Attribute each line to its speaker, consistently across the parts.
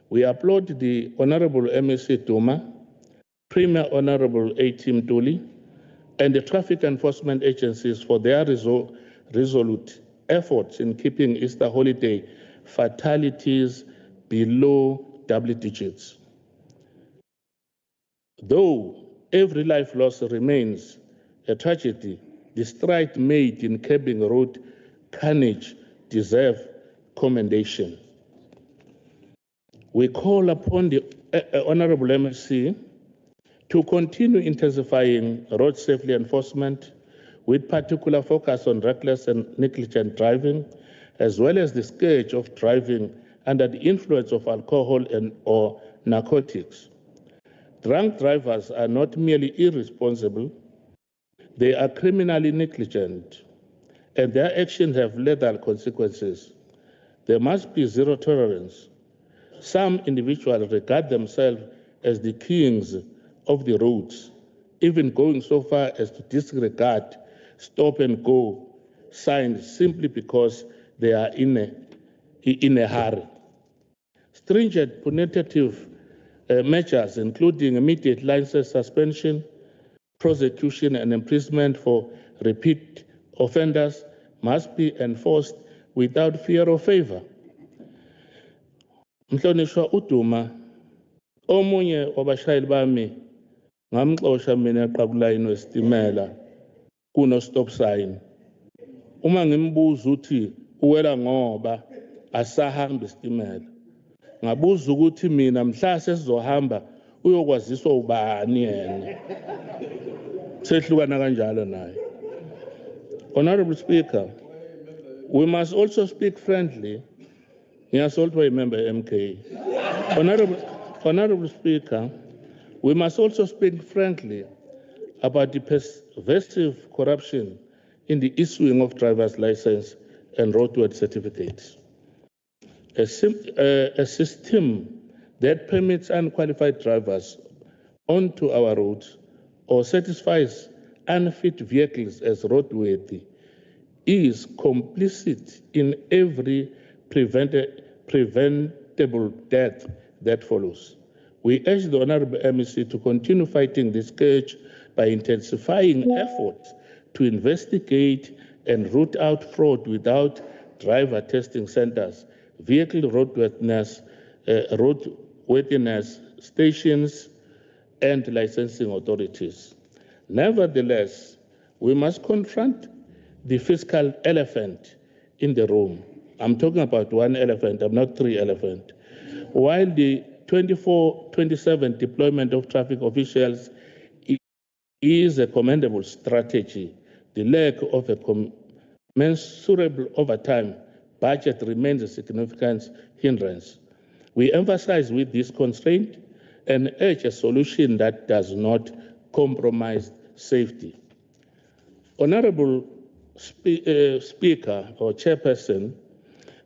Speaker 1: We applaud the Honorable MEC Duma, Premier Honorable A.T. Mtuli, and the traffic enforcement agencies for their resolute efforts in keeping Easter holiday fatalities below double digits. Though every life lost remains a tragedy, the stride made in curbing road carnage deserve commendation. We call upon the Honorable MSc to continue intensifying road safety enforcement with particular focus on reckless and negligent driving, as well as the scourge of driving under the influence of alcohol or narcotics. Drunk drivers are not merely irresponsible, they are criminally negligent, and their actions have lethal consequences. There must be zero tolerance. Some individuals regard themselves as the kings of the roads, even going so far as to disregard stop and go signs simply because they are in a hurry. Stringent punitive measures, including immediate license suspension, prosecution, and imprisonment for repeat offenders, must be enforced without fear or favor. Mhlonishwa uDuma, omunye wabashayeli bami ngamxosha mina eqabulayini wesitimela kuno stop sign. Uma ngimbuza uthi uwela ngoba asahamba isitimela, ngabuza ukuthi mina mhla sesizohamba uyokwaziswa ubani yena. Sehlukana kanjalo naye. Honorable Speaker, we must also speak friendly. Yes, also remember MK. Honorable Speaker, we must also speak frankly about the pervasive corruption in the issuing of driver's license and roadworthy certificates. A system that permits unqualified drivers onto our roads or certifies unfit vehicles as roadworthy is complicit in every preventable death that follows. We urge the Honorable MEC to continue fighting this scourge by intensifying efforts to investigate and root out fraud without driver testing centers, vehicle roadworthiness stations, and licensing authorities. Nevertheless, we must confront the fiscal elephant in the room. I'm talking about one elephant, I'm not three elephants. While the 24/27 deployment of traffic officials is a commendable strategy, the lack of a commensurable overtime budget remains a significant hindrance. We emphasize with this constraint and urge a solution that does not compromise safety. Honorable Speaker or Chairperson,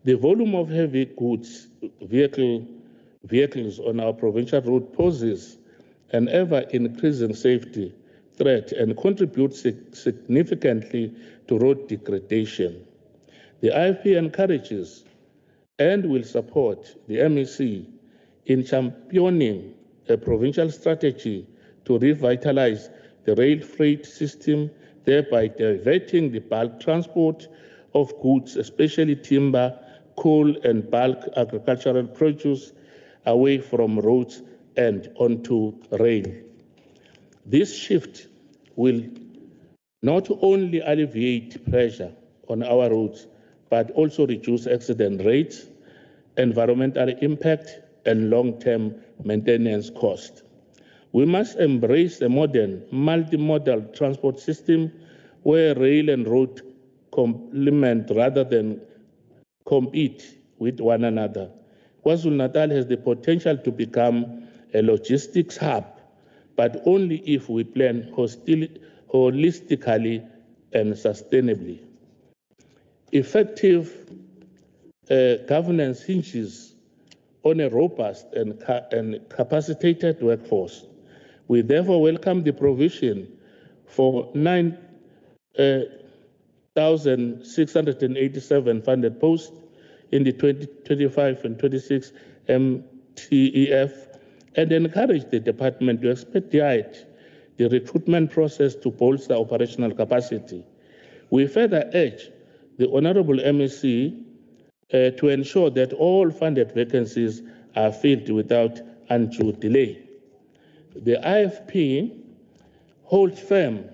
Speaker 1: the volume of heavy goods vehicles on our provincial road poses an ever-increasing safety threat and contributes significantly to road degradation. The IFP encourages and will support the MEC in championing a provincial strategy to revitalize the rail freight system, thereby diverting the bulk transport of goods, especially timber, coal, and bulk agricultural produce, away from roads and onto rail. This shift will not only alleviate pressure on our roads, but also reduce accident rates, environmental impact, and long-term maintenance cost. We must embrace a modern, multimodal transport system where rail and road complement rather than compete with one another. KwaZulu-Natal has the potential to become a logistics hub, but only if we plan holistically and sustainably. Effective governance hinges on a robust and capacitated workforce. We therefore welcome the provision for 9,687 funded posts in the 2025 and 26 TEF and encourage the department to expedite the recruitment process to bolster operational capacity. We further urge the Honorable MEC to ensure that all funded vacancies are filled without undue delay. The IFP holds firm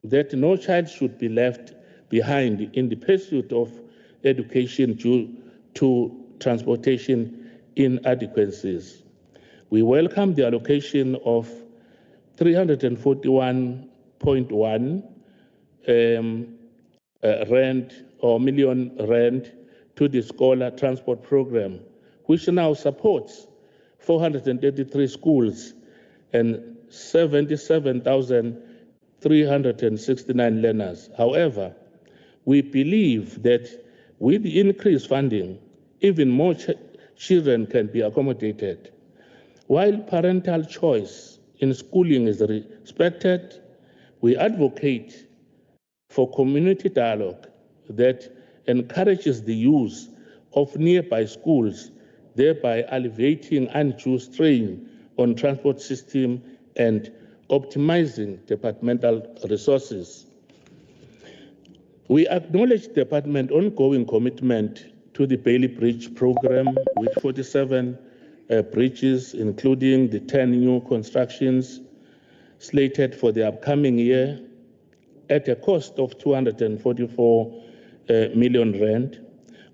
Speaker 1: that no child should be left behind in the pursuit of education due to transportation inadequacies. We welcome the allocation of 341.1 million rand to the Scholar Transport Program, which now supports 433 schools and 77,369 learners. However, we believe that with the increased funding, even more children can be accommodated. While parental choice in schooling is respected, we advocate for community dialogue that encourages the use of nearby schools, thereby alleviating undue strain on transport system and optimizing departmental resources. We acknowledge the department's ongoing commitment to the Bailey Bridge program with 47 bridges, including the 10 new constructions slated for the upcoming year at a cost of 244 million rand.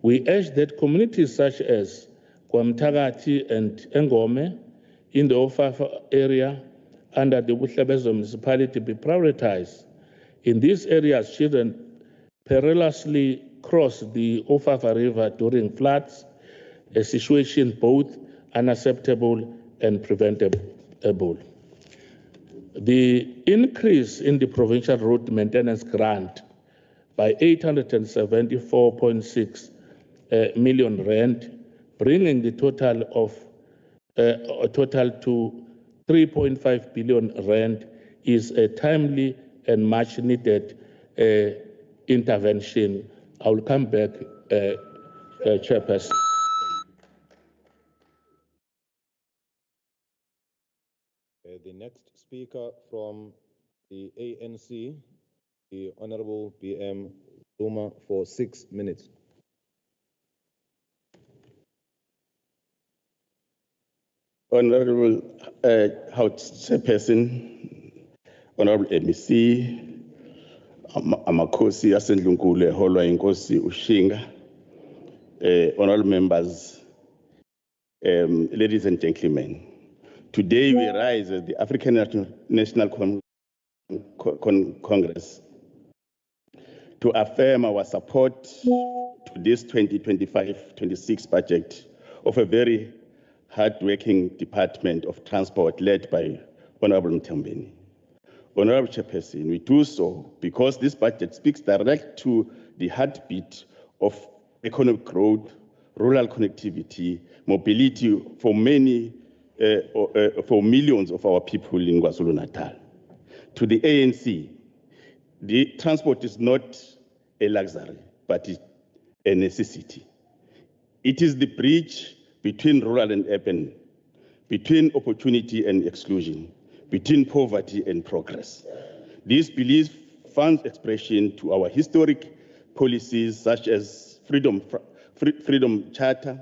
Speaker 1: We urge that communities such as KwaMthakathi and Engome in the Ofafa area under the Buhlabezo municipality be prioritized. In these areas, children perilously cross the Ofafa River during floods, a situation both unacceptable and preventable. The increase in the provincial road maintenance grant by 874.6 million rand, bringing the total to 3.5 billion rand, is a timely and much needed intervention. I will come back, Chairperson.
Speaker 2: The next speaker from the ANC, the Honorable BM Zuma, for 6 minutes.
Speaker 3: Honorable House Chairperson, Honorable MEC, Amakosi Asendlunkulu Holwa Inkosi Ushinga, honorable members, ladies and gentlemen. Today we rise as the African National Congress to affirm our support to this 2025-26 budget of a very hard-working Department of Transport led by Honorable Mthembeni. Honorable Chairperson, we do so because this budget speaks direct to the heartbeat of economic growth, rural connectivity, mobility for millions of our people in KwaZulu-Natal. To the ANC, the transport is not a luxury, but a necessity. It is the bridge between rural and urban, between opportunity and exclusion, between poverty and progress. This belief finds expression to our historic policies such as Freedom Charter,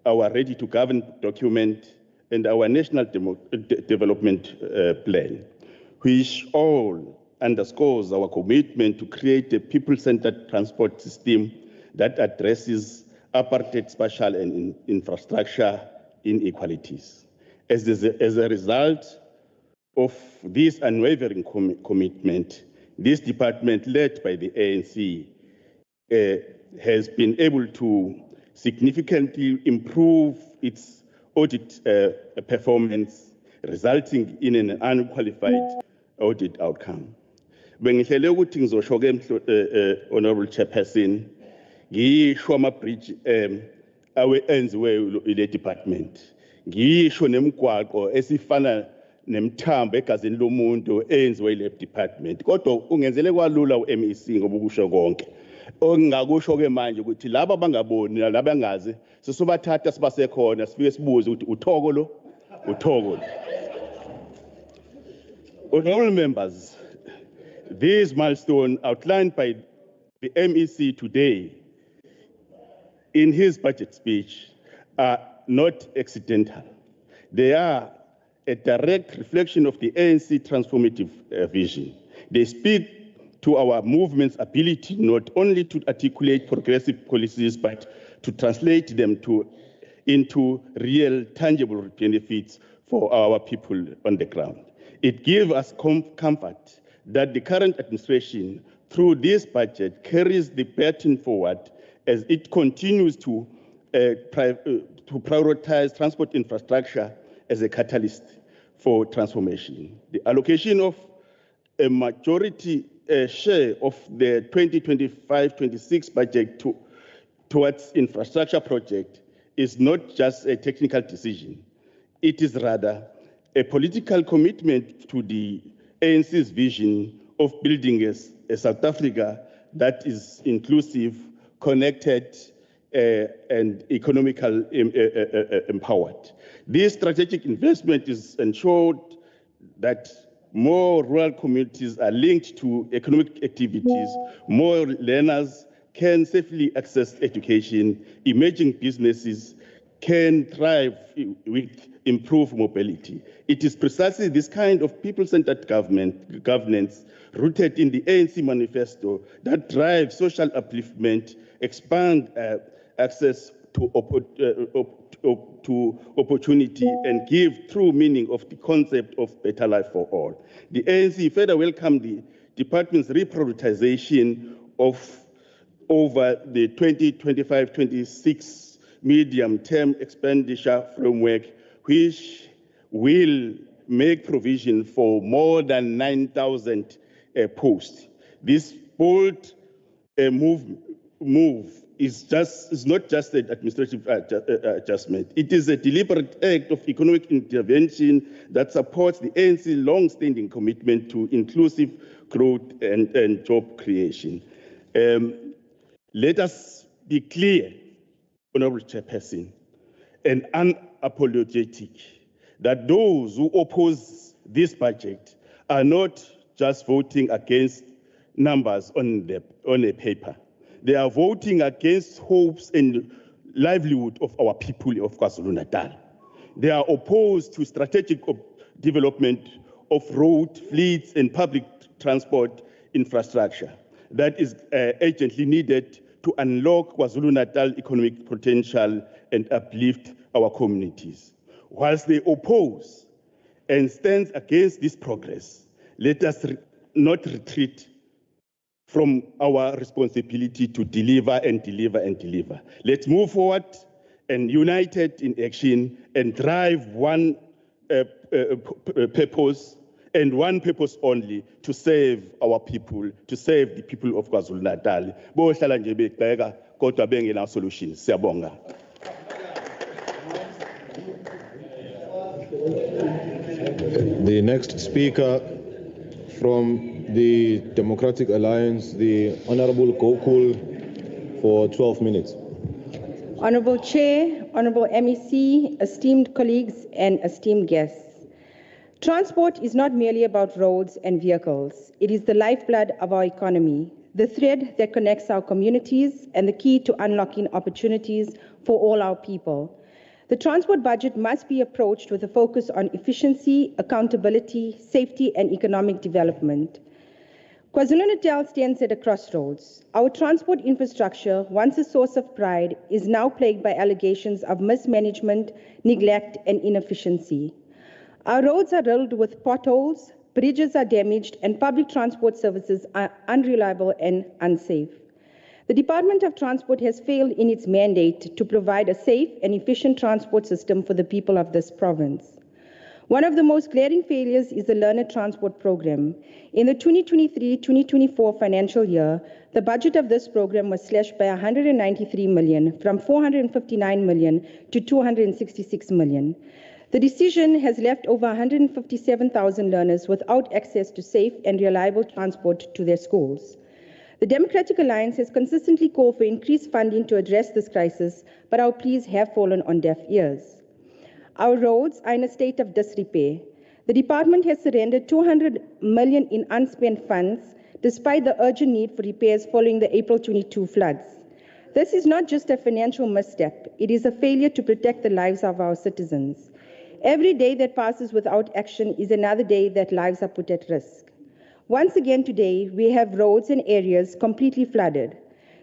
Speaker 3: our Ready to Govern document, and our National Development Plan, which all underscores our commitment to create a people-centered transport system that addresses apartheid spatial and infrastructure inequalities. As a result of this unwavering commitment, this department, led by the ANC, has been able to significantly improve its audit performance, resulting in an unqualified audit outcome. Bengihlele ukuthi ngizosho ke Honorable Chairperson, ngisho ama-bridge enziwe ile department, ngisho nemigwaqo esifana nemthambo egazini lomuntu enziwe ile department. Kodwa ungenzele kwalula u-MEC ngoba ukusho konke. Ongakusho ke manje ukuthi laba abangaboni nalaba bangazi sisobathatha sibasekhona sifike sibuze ukuthi uthoko lo. Honorable members, these milestones outlined by the MEC today in his budget speech are not accidental. They are a direct reflection of the ANC transformative vision. They speak to our movement's ability not only to articulate progressive policies, but to translate them into real, tangible benefits for our people on the ground. It gives us comfort that the current administration, through this budget, carries the baton forward as it continues to prioritize transport infrastructure as a catalyst for transformation. The allocation of a majority share of the 2025-26 budget towards infrastructure project is not just a technical decision. It is rather a political commitment to the ANC's vision of building a South Africa that is inclusive, connected, and economically empowered. This strategic investment is ensured that more rural communities are linked to economic activities, more learners can safely access education, emerging businesses can thrive with improved mobility. It is precisely this kind of people-centered governance rooted in the ANC manifesto that drives social upliftment, expand access to opportunity, and give true meaning of the concept of better life for all. The ANC further welcomed the department's reprioritization of over the 2025-26 medium-term expenditure framework, which will make provision for more than 9,000 posts. This bold move is not just an administrative adjustment. It is a deliberate act of economic intervention that supports the ANC's long-standing commitment to inclusive growth and job creation. Let us be clear, Honorable Chairperson, and unapologetic that those who oppose this budget are not just voting against numbers on a paper. They are voting against hopes and livelihood of our people of KwaZulu-Natal. They are opposed to strategic development of road, fleets, and public transport infrastructure that is urgently needed to unlock KwaZulu-Natal economic potential and uplift our communities. Whilst they oppose and stand against this progress, let us not retreat from our responsibility to deliver and deliver and deliver. Let's move forward and united in action and drive one purpose and one purpose only, to save our people, to save the people of KwaZulu-Natal. Bohlala nje begxeka kodwa bengena solutions. Siyabonga.
Speaker 2: The next speaker from the Democratic Alliance, the Honorable Gokul, for 12 minutes.
Speaker 4: Honorable Chair, Honorable MEC, esteemed colleagues and esteemed guests. Transport is not merely about roads and vehicles. It is the lifeblood of our economy, the thread that connects our communities, and the key to unlocking opportunities for all our people. The transport budget must be approached with a focus on efficiency, accountability, safety, and economic development. KwaZulu-Natal stands at a crossroads. Our transport infrastructure, once a source of pride, is now plagued by allegations of mismanagement, neglect, and inefficiency. Our roads are riddled with potholes, bridges are damaged, and public transport services are unreliable and unsafe. The Department of Transport has failed in its mandate to provide a safe and efficient transport system for the people of this province. One of the most glaring failures is the Learner Transport Program. In the 2023-2024 financial year, the budget of this program was slashed by 193 million, from 459 million to 266 million. The decision has left over 157,000 learners without access to safe and reliable transport to their schools. The Democratic Alliance has consistently called for increased funding to address this crisis, but our pleas have fallen on deaf ears. Our roads are in a state of disrepair. The department has surrendered 200 million in unspent funds, despite the urgent need for repairs following the April 22 floods. This is not just a financial misstep, it is a failure to protect the lives of our citizens. Every day that passes without action is another day that lives are put at risk. Once again today, we have roads and areas completely flooded.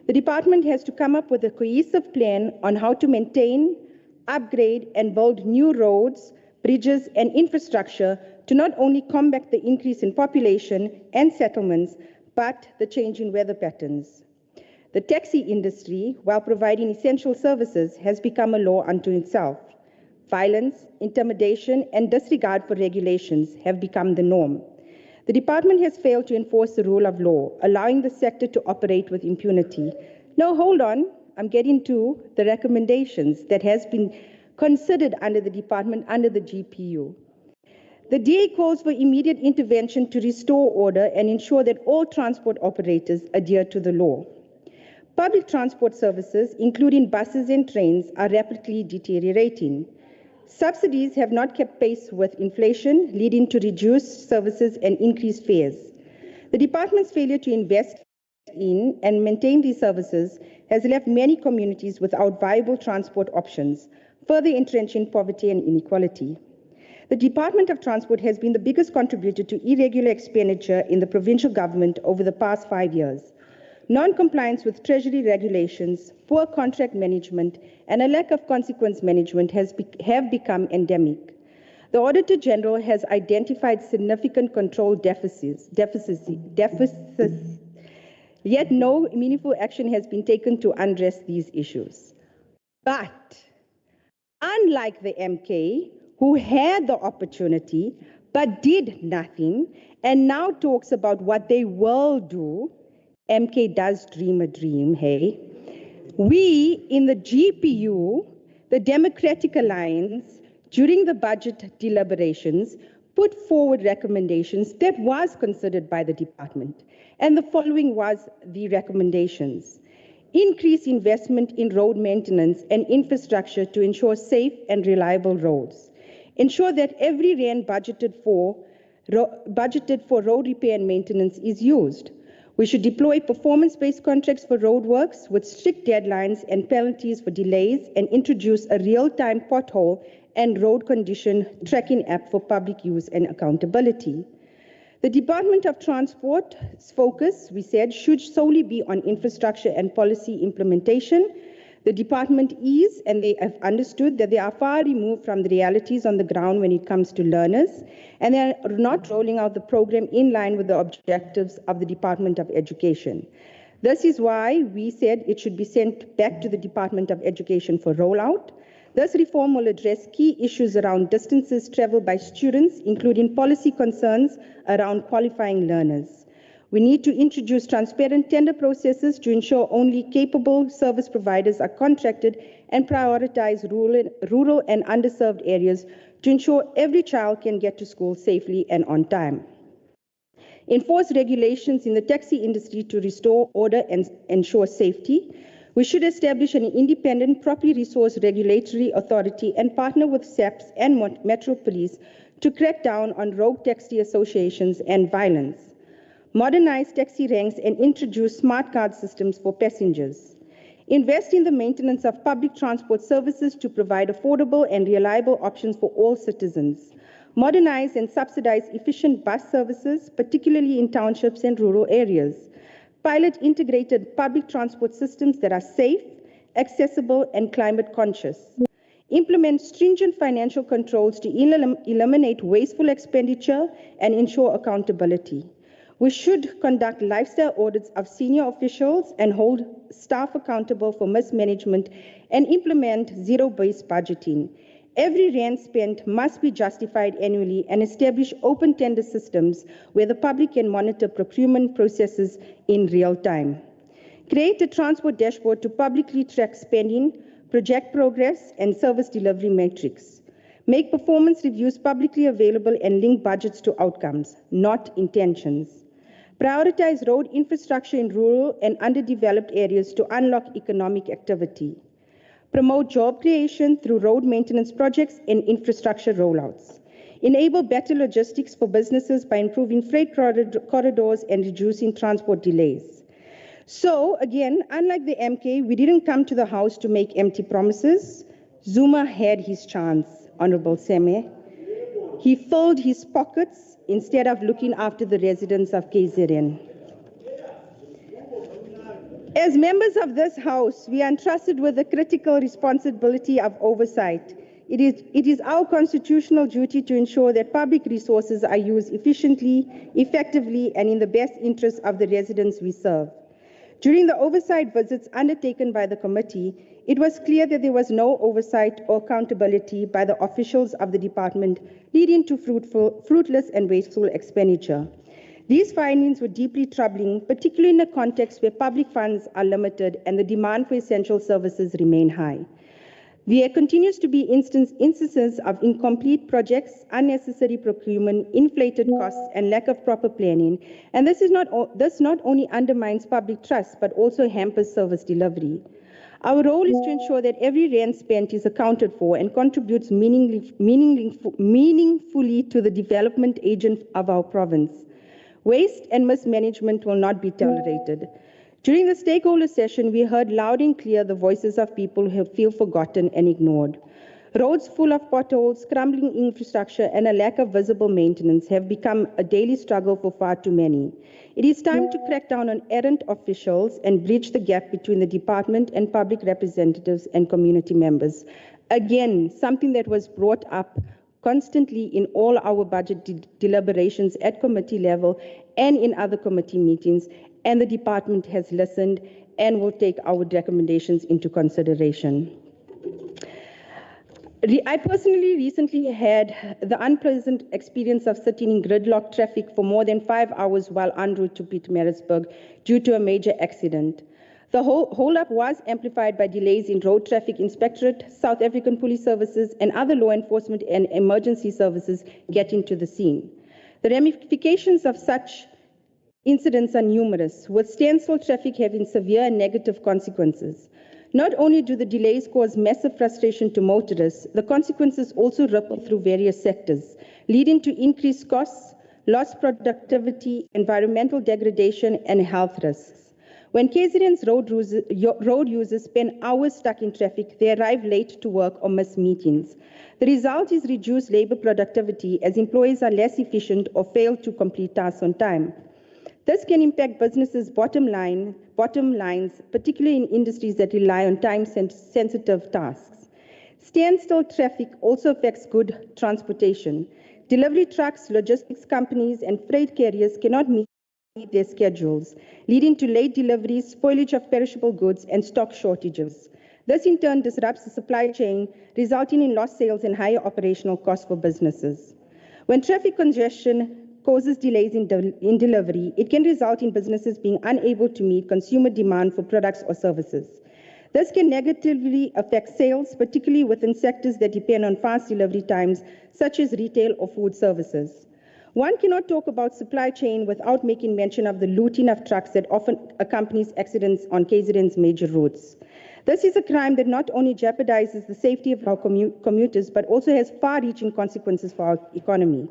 Speaker 4: The department has to come up with a cohesive plan on how to maintain, upgrade, and build new roads, bridges, and infrastructure to not only combat the increase in population and settlements, but the change in weather patterns. The taxi industry, while providing essential services, has become a law unto itself. Violence, intimidation, and disregard for regulations have become the norm. The department has failed to enforce the rule of law, allowing the sector to operate with impunity. Now, hold on, I'm getting to the recommendations that has been considered under the department under the GPU. The DA calls for immediate intervention to restore order and ensure that all transport operators adhere to the law. Public transport services, including buses and trains, are rapidly deteriorating. Subsidies have not kept pace with inflation, leading to reduced services and increased fares. The department's failure to invest in and maintain these services has left many communities without viable transport options, further entrenching poverty and inequality. The Department of Transport has been the biggest contributor to irregular expenditure in the provincial government over the past 5 years. Non-compliance with Treasury regulations, poor contract management, and a lack of consequence management have become endemic. The Auditor General has identified significant control deficits, yet no meaningful action has been taken to address these issues. But, unlike the MK, who had the opportunity but did nothing, and now talks about what they will do, MK does dream a dream, hey? We in the GPU, the Democratic Alliance, during the budget deliberations, put forward recommendations that was considered by the department. And the following was the recommendations. Increase investment in road maintenance and infrastructure to ensure safe and reliable roads. Ensure that every rand budgeted for road repair and maintenance is used. We should deploy performance-based contracts for roadworks with strict deadlines and penalties for delays and introduce a real-time pothole and road condition tracking app for public use and accountability. The Department of Transport's focus, we said, should solely be on infrastructure and policy implementation. The department is, and they have understood that they are far removed from the realities on the ground when it comes to learners, and they are not rolling out the program in line with the objectives of the Department of Education. This is why we said it should be sent back to the Department of Education for rollout. This reform will address key issues around distances traveled by students, including policy concerns around qualifying learners. We need to introduce transparent tender processes to ensure only capable service providers are contracted and prioritize rural and underserved areas to ensure every child can get to school safely and on time. Enforce regulations in the taxi industry to restore order and ensure safety. We should establish an independent, properly resourced regulatory authority and partner with SAPS and Metro Police to crack down on rogue taxi associations and violence. Modernize taxi ranks and introduce smart card systems for passengers. Invest in the maintenance of public transport services to provide affordable and reliable options for all citizens. Modernize and subsidize efficient bus services, particularly in townships and rural areas. Pilot integrated public transport systems that are safe, accessible, and climate conscious. Implement stringent financial controls to eliminate wasteful expenditure and ensure accountability. We should conduct lifestyle audits of senior officials and hold staff accountable for mismanagement and implement zero-based budgeting. Every rand spent must be justified annually and establish open tender systems where the public can monitor procurement processes in real time. Create a transport dashboard to publicly track spending, project progress, and service delivery metrics. Make performance reviews publicly available and link budgets to outcomes, not intentions. Prioritize road infrastructure in rural and underdeveloped areas to unlock economic activity. Promote job creation through road maintenance projects and infrastructure rollouts. Enable better logistics for businesses by improving freight corridors and reducing transport delays. So, again, unlike the MK, we didn't come to the House to make empty promises. Zuma had his chance, Honorable Seme. He filled his pockets instead of looking after the residents of KZN. As members of this House, we are entrusted with the critical responsibility of oversight. It is our constitutional duty to ensure that public resources are used efficiently, effectively, and in the best interests of the residents we serve. During the oversight visits undertaken by the committee, it was clear that there was no oversight or accountability by the officials of the department, leading to fruitless and wasteful expenditure. These findings were deeply troubling, particularly in a context where public funds are limited and the demand for essential services remain high. There continues to be instances of incomplete projects, unnecessary procurement, inflated costs, and lack of proper planning. And this not only undermines public trust, but also hampers service delivery. Our role is to ensure that every rand spent is accounted for and contributes meaningfully to the development agent of our province. Waste and mismanagement will not be tolerated. During the stakeholder session, we heard loud and clear the voices of people who feel forgotten and ignored. Roads full of potholes, crumbling infrastructure, and a lack of visible maintenance have become a daily struggle for far too many. It is time to crack down on errant officials and bridge the gap between the department and public representatives and community members. Again, something that was brought up constantly in all our budget deliberations at committee level and in other committee meetings, and the department has listened and will take our recommendations into consideration. I personally recently had the unpleasant experience of sitting in gridlock traffic for more than 5 hours while en route to Pietermaritzburg due to a major accident. The hold-up was amplified by delays in Road Traffic Inspectorate, South African Police Services, and other law enforcement and emergency services getting to the scene. The ramifications of such incidents are numerous, with standstill traffic having severe and negative consequences. Not only do the delays cause massive frustration to motorists, the consequences also ripple through various sectors, leading to increased costs, lost productivity, environmental degradation, and health risks. When KZN's road users spend hours stuck in traffic, they arrive late to work or miss meetings. The result is reduced labor productivity as employees are less efficient or fail to complete tasks on time. This can impact businesses' bottom lines, particularly in industries that rely on time-sensitive tasks. Standstill traffic also affects good transportation. Delivery trucks, logistics companies, and freight carriers cannot meet their schedules, leading to late deliveries, spoilage of perishable goods, and stock shortages. This in turn disrupts the supply chain, resulting in lost sales and higher operational costs for businesses. When traffic congestion causes delays in delivery, it can result in businesses being unable to meet consumer demand for products or services. This can negatively affect sales, particularly within sectors that depend on fast delivery times, such as retail or food services. One cannot talk about supply chain without making mention of the looting of trucks that often accompanies accidents on KZN's major routes. This is a crime that not only jeopardizes the safety of our commuters, but also has far-reaching consequences for our economy,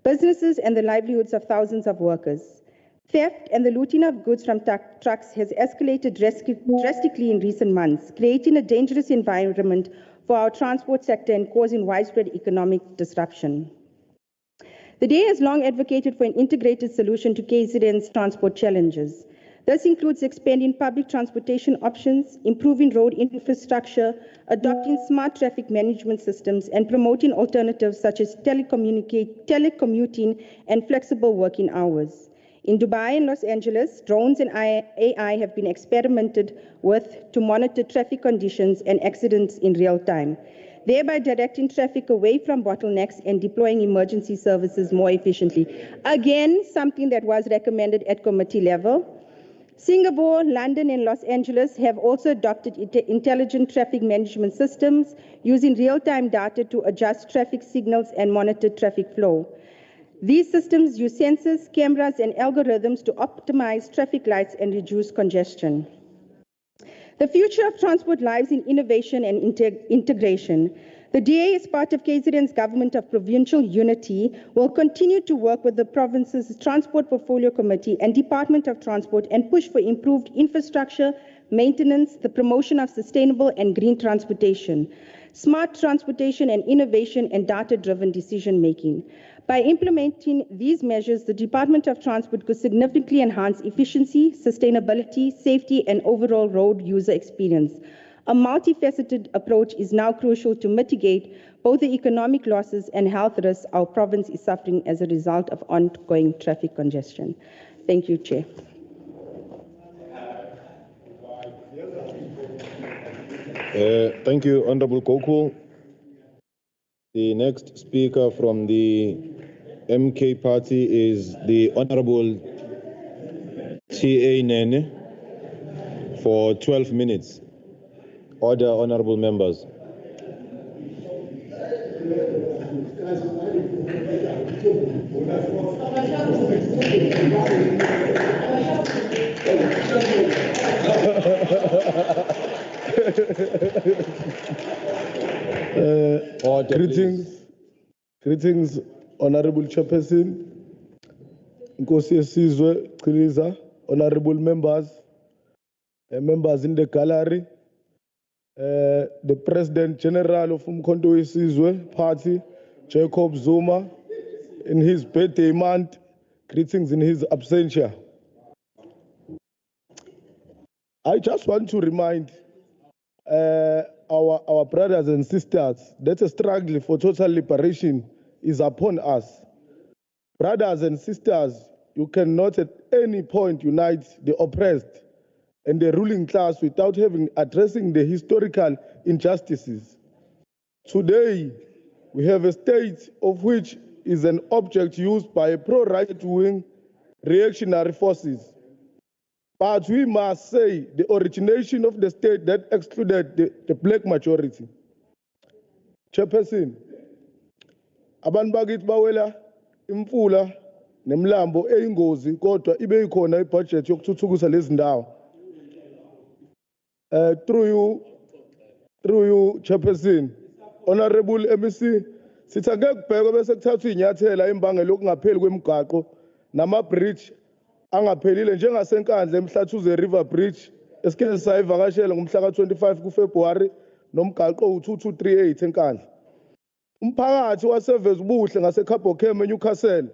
Speaker 4: businesses, and the livelihoods of thousands of workers. Theft and the looting of goods from trucks has escalated drastically in recent months, creating a dangerous environment for our transport sector and causing widespread economic disruption. The DA has long advocated for an integrated solution to KZN's transport challenges. This includes expanding public transportation options, improving road infrastructure, adopting smart traffic management systems, and promoting alternatives such as telecommuting and flexible working hours. In Dubai and Los Angeles, drones and AI have been experimented with to monitor traffic conditions and accidents in real time, thereby directing traffic away from bottlenecks and deploying emergency services more efficiently. Again, something that was recommended at committee level. Singapore, London, and Los Angeles have also adopted intelligent traffic management systems using real-time data to adjust traffic signals and monitor traffic flow. These systems use sensors, cameras, and algorithms to optimize traffic lights and reduce congestion. The future of transport lies in innovation and integration. The DA, as part of KZN's government of provincial unity, will continue to work with the province's Transport Portfolio Committee and Department of Transport and push for improved infrastructure, maintenance, the promotion of sustainable and green transportation, smart transportation and innovation, and data-driven decision-making. By implementing these measures, the Department of Transport could significantly enhance efficiency, sustainability, safety, and overall road user experience. A multifaceted approach is now crucial to mitigate both the economic losses and health risks our province is suffering as a result of ongoing traffic congestion. Thank you, Chair.
Speaker 2: Thank you, Honorable Koku. The next speaker from the MK party is the Honorable T.A. Nene for 12 minutes. Order, honorable members.
Speaker 5: Greetings, Honorable Chairperson, Nkosi Yesizwe Chiliza, honorable members, members in the gallery, the President General of Umkhonto Wesizwe Party, Jacob Zuma, in his birthday month, greetings in his absentia. I just want to remind our brothers and sisters that a struggle for total liberation is upon us. Brothers and sisters, you cannot at any point unite the oppressed and the ruling class without addressing the historical injustices. Today, we have a state of which is an object used by pro-right-wing reactionary forces. But we must say the origination of the state that excluded the black majority. Chairperson, abantu bakithi bawela imfula nemlambo eyingozi kodwa ibe ikhona ibudget yokuthuthukisa lezi ndawo. Through you, Chairperson, Honorable MEC, sithi angeke kubhekwe bese kuthathwa inyathela imbangela yokungapheli kwemigaqo nama-bridge angaphelile njengasenkandla eMhlathuze River Bridge esike sayivakashela ngomhla ka-25 kuFebruwari nomgaqo u-2238 enkandla. Umphakathi waseveza ubuhle ngaseKhabhokhema eNewcastle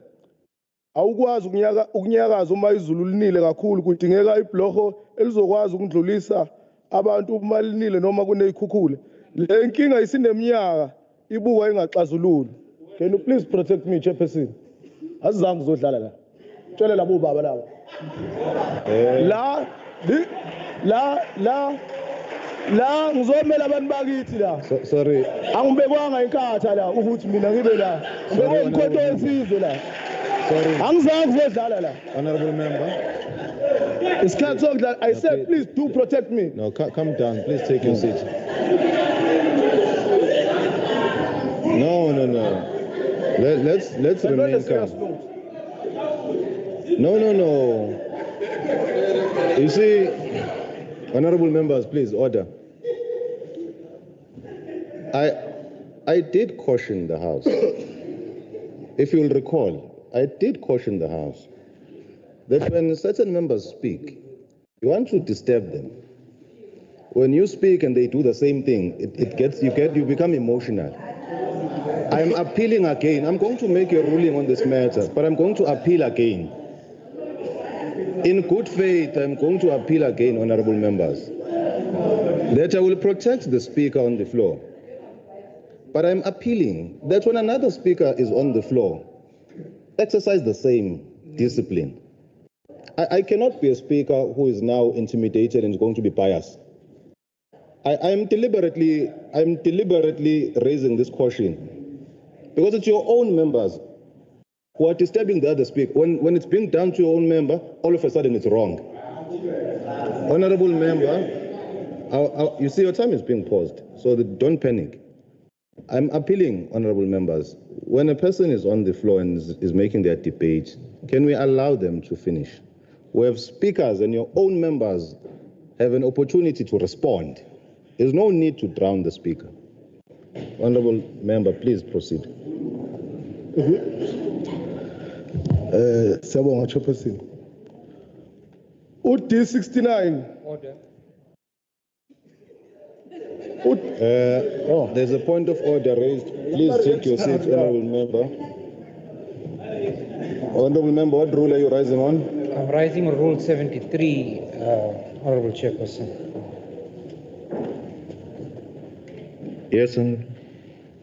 Speaker 5: awukwazi ukunyakaza uma izulu linile kakhulu, kudingeka ibhlorho elizokwazi ukudlulisa abantu uma linile noma kuneyikhukhula. Le nkinga isineminyaka ibuka ingaxazululi. Can you please protect me, Chairperson? Azizange uzodlala la. Tshela labo baba laba. La ngizomela abantu bakithi la.
Speaker 2: Sorry.
Speaker 5: Angibekwanga inkatha la ukuthi mina ngibe la. Ngibekwe umkhonto wesizwe la.
Speaker 2: Sorry.
Speaker 5: Angizange uzodlala la.
Speaker 2: Honorable member.
Speaker 5: Isikhathi sokudlala. I said please do protect me.
Speaker 2: No, come down. Please take your seat. No. Let's remain calm. No. You see, honorable members, please order. I did caution the House. If you'll recall, I did caution the House that when certain members speak, you want to disturb them. When you speak and they do the same thing, you become emotional. I'm appealing again. I'm going to make a ruling on this matter, but I'm going to appeal again. In good faith, I'm going to appeal again, honorable members, that I will protect the speaker on the floor. But I'm appealing that when another speaker is on the floor, exercise the same discipline. I cannot be a speaker who is now intimidated and is going to be biased. I'm deliberately raising this caution because it's your own members who are disturbing the other speaker. When it's being done to your own member, all of a sudden it's wrong. Honorable member, you see your time is being paused, so don't panic. I'm appealing, honorable members, when a person is on the floor and is making their debate, can we allow them to finish? We have speakers and your own members have an opportunity to respond. There's no need to drown the speaker. Honorable member, please proceed.
Speaker 5: Siyabonga Chairperson. D69.
Speaker 6: Order.
Speaker 2: There's a point of order raised. Please take your seat, honorable member. Honorable member, what rule are you rising on?
Speaker 6: I'm rising on Rule 73, Honorable Chairperson.
Speaker 2: Yes, sir.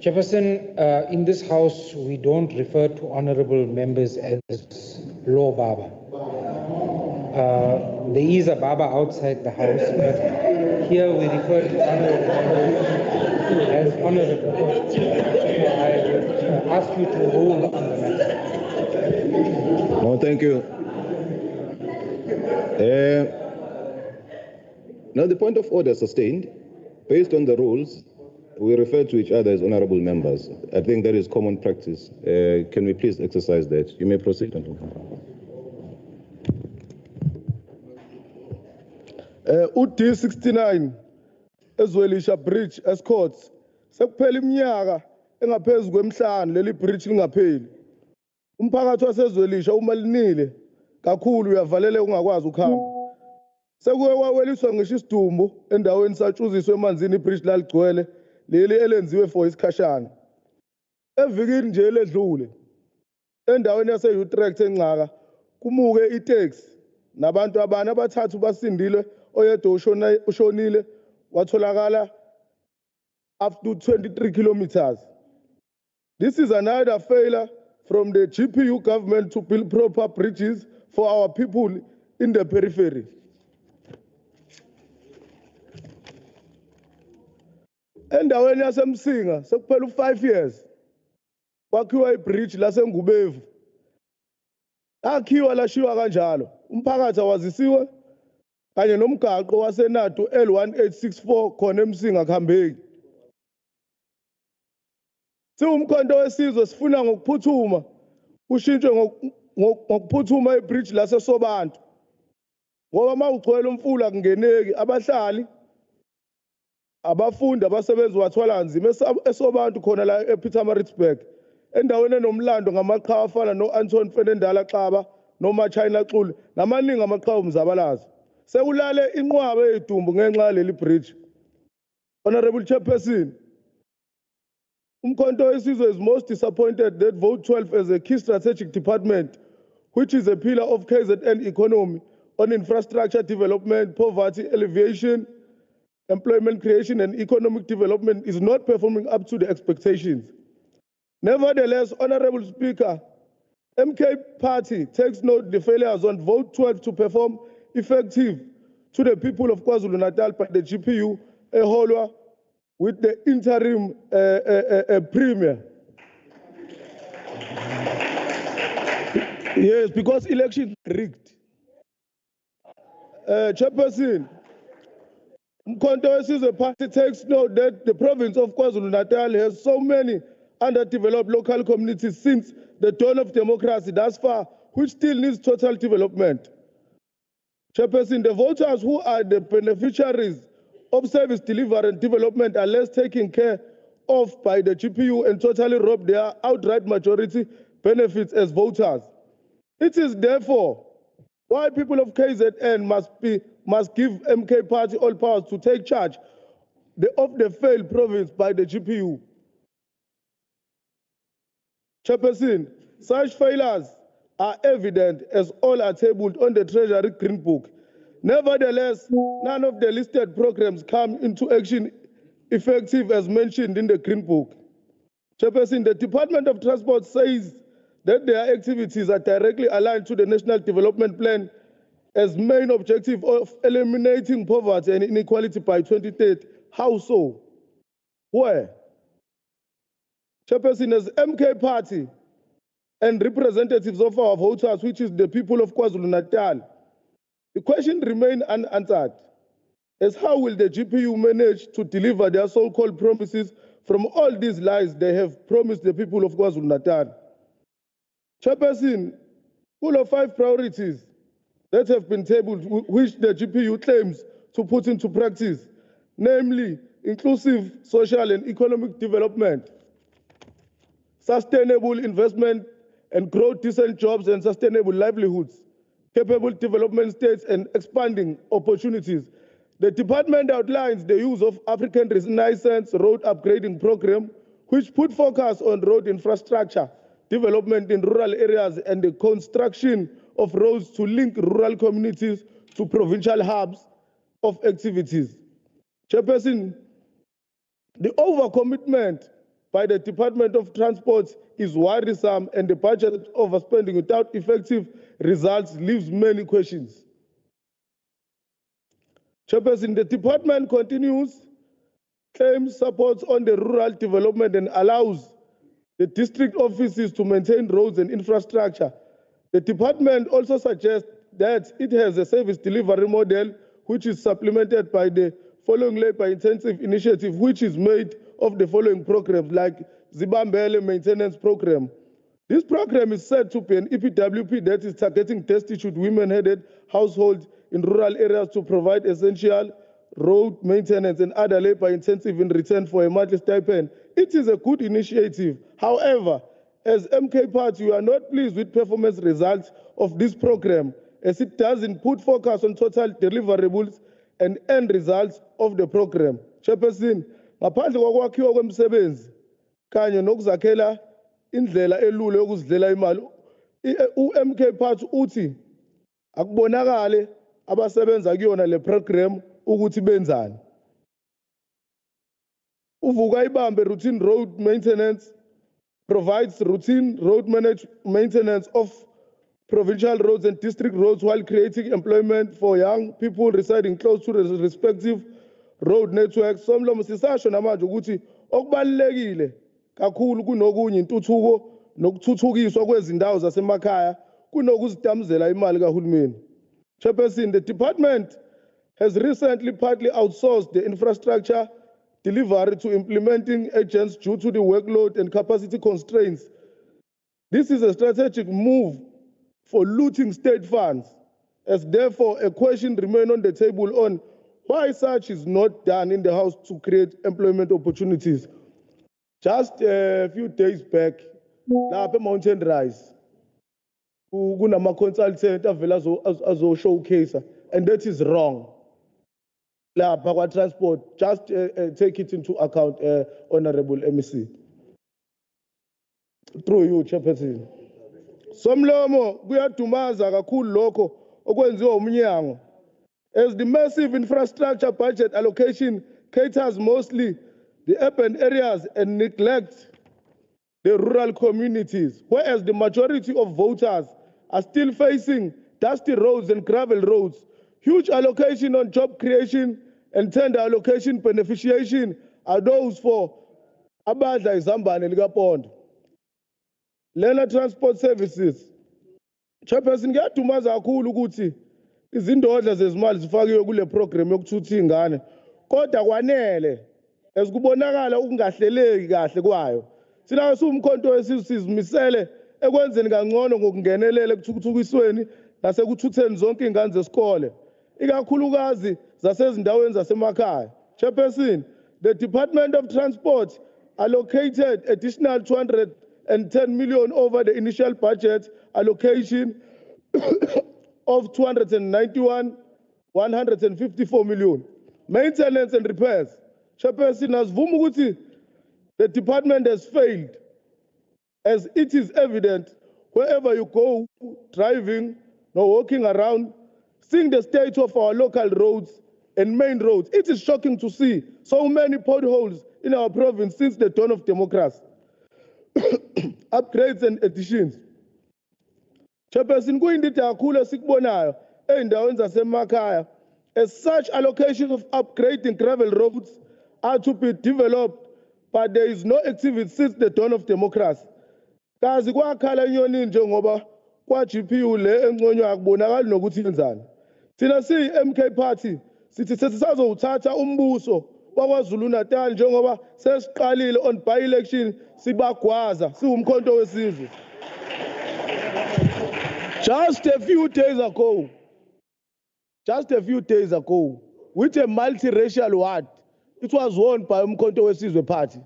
Speaker 6: Chairperson, in this House, we don't refer to honorable members as law Baba. There is a Baba outside the House, but here we refer to honorable members as honorable. So I would ask you to rule on the matter.
Speaker 2: No, thank you. Now, the point of order sustained. Based on the rules, we refer to each other as honorable members. I think that is common practice. Can we please exercise that? You may proceed.
Speaker 5: D69 ezwelisha bridge escorts sekuphela iminyaka engaphezulu kwemhlanu leli bridge lingapheli. Umphakathi wasezwelisha uma linile kakhulu uyavaleleka ungakwazi ukuhamba. Sekuye kwaweliswa ngisho isidumbu endaweni satshuziswa emanzini ibridge laligcwele leli elenziwe for isikhashana. Evikini nje ledlule endaweni yase Utrecht eNcaka kumuke itaxi nabantu abane abathathu basindile oyedwa ushonile watholakala after 23 kilometers. This is another failure from the GPU government to build proper bridges for our people in the periphery. Endaweni yaseMsinga sekuphela 5 years kwakhiwa ibridge laseNgubevu. Akhiwa lashiwa kanjalo. Umphakathi awazisiwe kanye nomgaqo waseNatu L1864 khona eMsinga kuhambeki. Siwumkhonto wesizwe sifuna ngokuphuthuma kushintshwe ngokuphuthuma ibridge laseSobantu. Ngoba mawugcwele umfula kungeneki abahlali abafundi abasebenzi wathwala nzima eSobantu khona la ePietermaritzburg endaweni enomlando ngamaqhawe afana noAnton Fenendala Xaba noma China Xulu namaningi amaqhawe omzabalazo. Sekulale inqwaba eyidumbu ngenxa yaleli bridge. Honorable Chairperson, Umkhonto wesizwe is most disappointed that vote 12 as a key strategic department, which is a pillar of KZN economy on infrastructure development, poverty alleviation, employment creation and economic development is not performing up to the expectations. Nevertheless, Honorable Speaker, MK Party takes note the failures on vote 12 to perform effective to the people of KwaZulu-Natal by the GPU, Eholwa, with the interim premier. Yes, because election rigged. Chairperson, Umkhonto wesizwe party takes note that the province of KwaZulu-Natal has so many underdeveloped local communities since the dawn of democracy thus far, which still needs total development. Chairperson, the voters who are the beneficiaries of service delivery and development are less taken care of by the GPU and totally rob their outright majority benefits as voters. It is therefore why people of KZN must give MK Party all powers to take charge of the failed province by the GPU. Chairperson, such failures are evident as all are tabled on the Treasury Green Book. Nevertheless, none of the listed programs come into action effective as mentioned in the Green Book. Chairperson, the Department of Transport says that their activities are directly aligned to the National Development Plan as main objective of eliminating poverty and inequality by 2030. How so? Where? Chairperson, as MK Party and representatives of our voters, which is the people of KwaZulu-Natal, the question remains unanswered as how will the GPU manage to deliver their so-called promises from all these lies they have promised the people of KwaZulu-Natal. Chairperson, full of 5 priorities that have been tabled, which the GPU claims to put into practice, namely inclusive social and economic development, sustainable investment and growth, decent jobs and sustainable livelihoods, capable development states and expanding opportunities. The department outlines the use of African Renaissance Road Upgrading Program, which put focus on road infrastructure, development in rural areas and the construction of roads to link rural communities to provincial hubs of activities. Chairperson, the overcommitment by the Department of Transport is worrisome, and the budget overspending without effective results leaves many questions. Chairperson, the department continues, claims support on the rural development and allows the district offices to maintain roads and infrastructure. The department also suggests that it has a service delivery model which is supplemented by the following labor-intensive initiative, which is made of the following programs like Zibambele Maintenance Program. This program is said to be an EPWP that is targeting destitute women-headed households in rural areas to provide essential road maintenance and other labor-intensive in return for a monthly stipend. It is a good initiative. However, as MK Party, we are not pleased with performance results of this program, as it doesn't put focus on total deliverables and end results of the program. Chairperson, ngaphandle kokwakhiwa kwemisebenzi kanye nokuzakhela indlela elula yokuzidlela imali, uMK Party uthi akubonakale abasebenza kuyona le program ukuthi benzani. Uvuka ibambe routine road maintenance provides routine road maintenance of provincial roads and district roads while creating employment for young people residing close to the respective road networks. Somlomo sisasho namanje ukuthi okubalekile kakhulu kunokunye intuthuko nokuthuthukiswa kwezindawo zasemakhaya kunokuzidamzela imali kahulumeni. Chairperson, the department has recently partly outsourced the infrastructure delivery to implementing agents due to the workload and capacity constraints. This is a strategic move for looting state funds, as therefore a question remains on the table on why such is not done in the House to create employment opportunities. Just a few days back, lapha Mountain Rise, kunama consultant avela azo showcase, and that is wrong. Lapha kwa transport, just take it into account, Honorable MEC. Through you, Chairperson. Somlomo kuyadumaza kakhulu lokho okwenziwa umnyango, as the massive infrastructure budget allocation caters mostly the urban areas and neglects the rural communities, whereas the majority of voters are still facing dusty roads and gravel roads. Huge allocation on job creation and tender allocation beneficiation are those for abadla izambane likapondo. Lena transport services. Chairperson, ngiyadumaza kakhulu ukuthi izindodla zezimali zifakiwe kule program yokuthutha ingane, kodwa kwanele esikubonakala ukungahleleki kahle kwayo. Sina sumkhonto wesizwe sizimisele ekwenzeni kangcono ngokungenelela ekuthuthukisweni nasekuthutheni zonke ingane zesikole, ikakhulukazi zasezindaweni zasemakhaya. Chairperson, the Department of Transport allocated additional 210 million over the initial budget allocation of 291,154 million. Maintenance and repairs. Chairperson, asivuma ukuthi the department has failed, as it is evident wherever you go, driving or walking around, seeing the state of our local roads and main roads. It is shocking to see so many potholes in our province since the dawn of democracy. Upgrades and additions. Chairperson, kuyinto kakhulu esikubonayo ey'ndaweni zasemakhaya, as such allocations of upgrading gravel roads are to be developed, but there is no activity since the dawn of democracy. Kazi kwakhala inyoni njengoba kwa GPU le engconywa akubonakali nokuthi yenzani. Thina siyi MK Party sithi sesizowuthatha umbuso bakwaZulu-Natal njengoba sesiqalile on by-election sibagwaza siwumkhonto wesizwe. Just a few days ago, with a multiracial ward, it was won by umkhonto wesizwe party.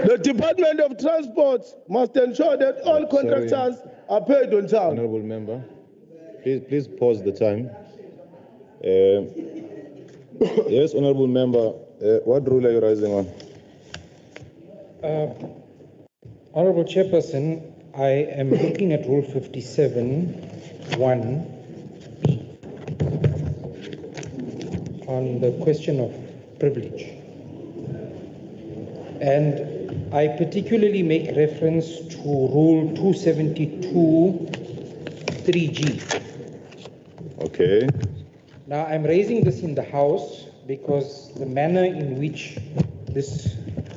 Speaker 5: The Department of Transport must ensure that all contractors are paid on time.
Speaker 2: Honorable member, please pause the time. Yes, honorable member, what rule are you rising on?
Speaker 6: Honorable Chairperson, I am looking at Rule 57(1)(b) on the question of privilege. And I particularly make reference to Rule 272(3)(g).
Speaker 2: Okay.
Speaker 6: Now, I'm raising this in the House because the manner in which this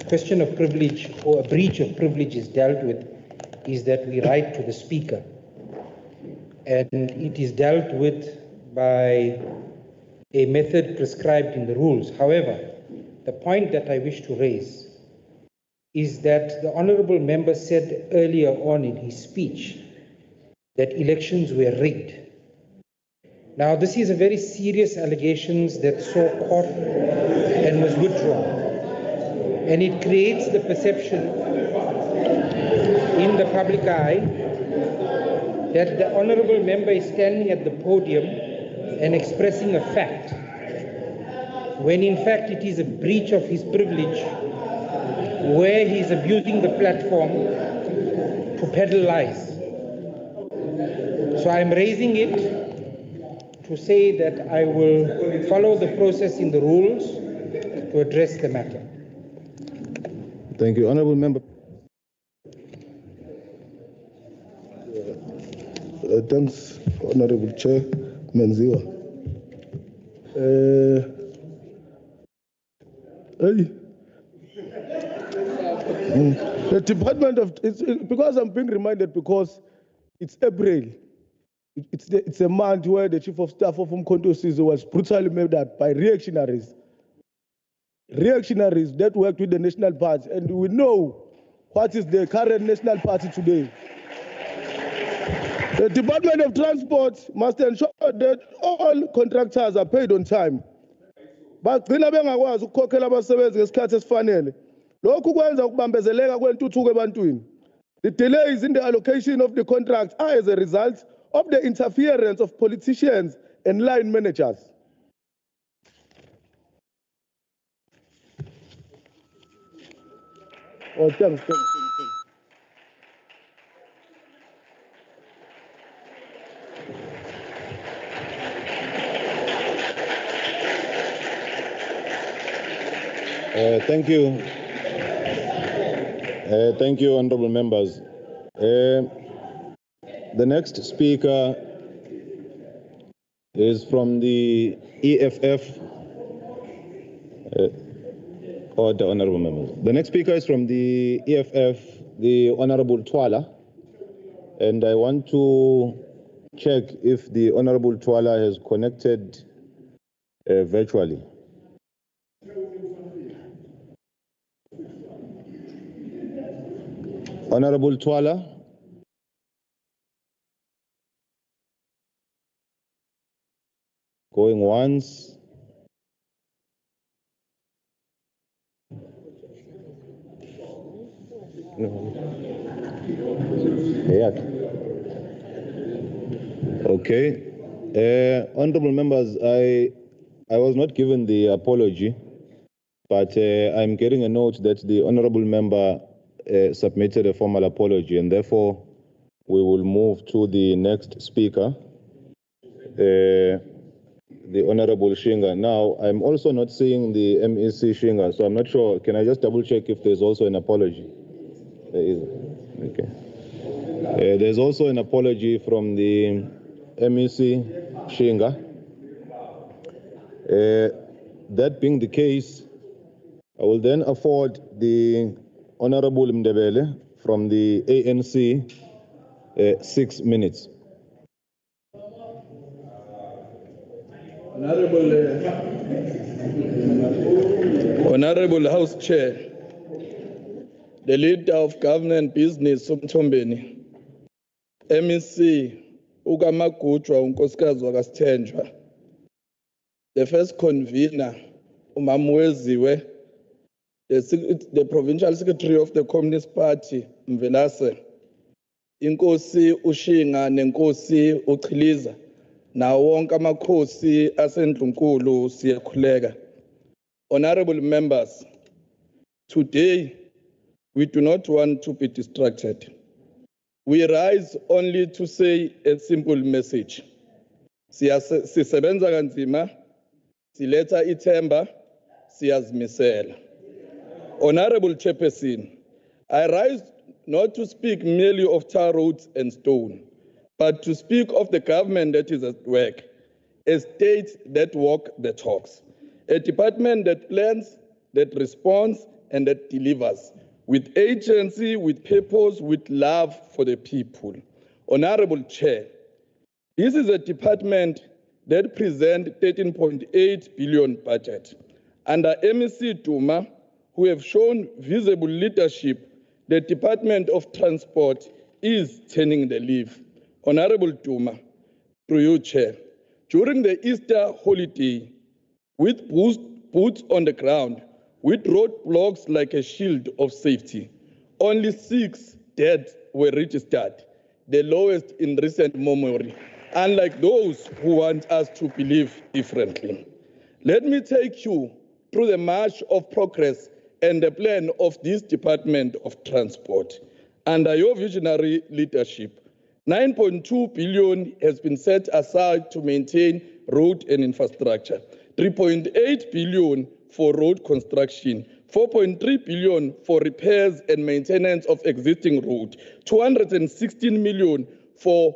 Speaker 6: question of privilege or a breach of privilege is dealt with is that we write to the Speaker. And it is dealt with by a method prescribed in the rules. However, the point that I wish to raise is that the Honourable Member said earlier on in his speech that elections were rigged. Now, this is a very serious allegation that saw court and was withdrawn. And it creates the perception in the public eye that the Honourable Member is standing at the podium and expressing a fact, when in fact it is a breach of his privilege where he is abusing the platform to peddle lies. So I'm raising it to say that I will follow the process in the rules to address the matter.
Speaker 2: Thank you, honorable member.
Speaker 5: Thanks, Honorable Chair Menziwa. The Department of, because I'm being reminded because it's April. It's a month where the Chief of Staff of Umkhonto Sizwe was brutally murdered by reactionaries that worked with the National Party. And we know what is the current National Party today. The Department of Transport must ensure that all contractors are paid on time. Bagcina bengakwazi ukukhokhela abasebenzi ngesikhathi esifanele. Lokhu kwenza ukubambezeleka kwentuthuko ebantwini. The delays in the allocation of the contracts are as a result of the interference of politicians and line managers. Oh, thanks.
Speaker 2: Thank you. Thank you, honorable members. The next speaker is from the EFF. The honorable members. The next speaker is from the EFF, the Honorable Twala. And I want to check if the Honorable Twala has connected virtually. Honorable Twala. Going once. No. Yeah. Okay. Honorable members, I was not given the apology, but I'm getting a note that the honorable member submitted a formal apology, and therefore we will move to the next speaker, the Honorable Shinga. Now, I'm also not seeing the MEC Shinga, so I'm not sure. Can I just double check if there's also an apology? There is. Okay. There's also an apology from the MEC Shinga. That being the case, I will then afford the Honorable Mdebele from the ANC 6 minutes.
Speaker 7: Honorable House Chair, the Leader of Government Business Umthombeni, MEC ukaMagujwa unkosikazi wakasithenjwa, the first convener uMamweziwe, the Provincial Secretary of the Communist Party Mvelase, Inkosi Ushinga nenkosi Uchiliza, nawo wonke amakhosi aseNdlunkulu siyakhuleka. Honorable members, today we do not want to be distracted. We rise only to say a simple message. Sisebenza kanzima, siletha ithemba, siyazimisela. Honorable Chairperson, I rise not to speak merely of tar roads and stone, but to speak of the government that is at work, a state that walks the talks, a department that plans, that responds, and that delivers, with agency, with purpose, with love for the people. Honorable Chair, this is a department that presents 13.8 billion budget. Under MEC Duma, who have shown visible leadership, the Department of Transport is turning the leaf. Honorable Duma, through you, Chair, during the Easter holiday, with boots on the ground, with roadblocks like a shield of safety, only 6 deaths were registered, the lowest in recent memory, unlike those who want us to believe differently. Let me take you through the march of progress and the plan of this Department of Transport. Under your visionary leadership, 9.2 billion has been set aside to maintain road and infrastructure, 3.8 billion for road construction, 4.3 billion for repairs and maintenance of existing roads, 216 million for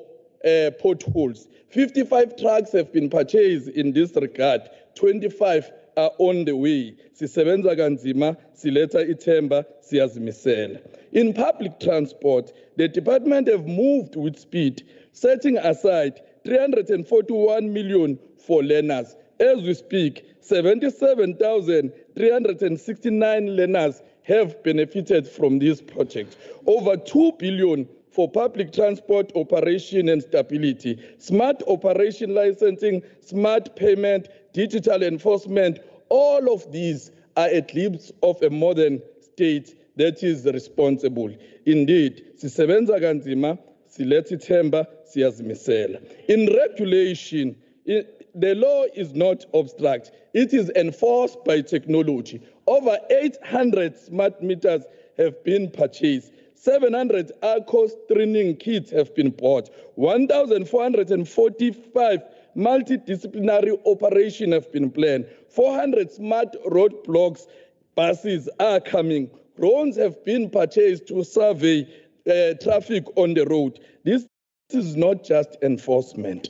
Speaker 7: potholes. 55 trucks have been purchased in this regard, 25 are on the way. Sisebenza kanzima, siletha ithemba, siyazimisela. In public transport, the department have moved with speed, setting aside 341 million for learners. As we speak, 77,369 learners have benefited from this project. Over 2 billion for public transport operation and stability, smart operation licensing, smart payment, digital enforcement. All of these are a glimpse of a modern state that is responsible. Indeed, sisebenza kanzima, siletha ithemba, siyazimisela. In regulation, the law is not abstract. It is enforced by technology. Over 800 smart meters have been purchased. 700 ARCOS training kits have been bought. 1,445 multidisciplinary operations have been planned. 400 smart roadblocks buses are coming. Drones have been purchased to survey traffic on the road. This is not just enforcement.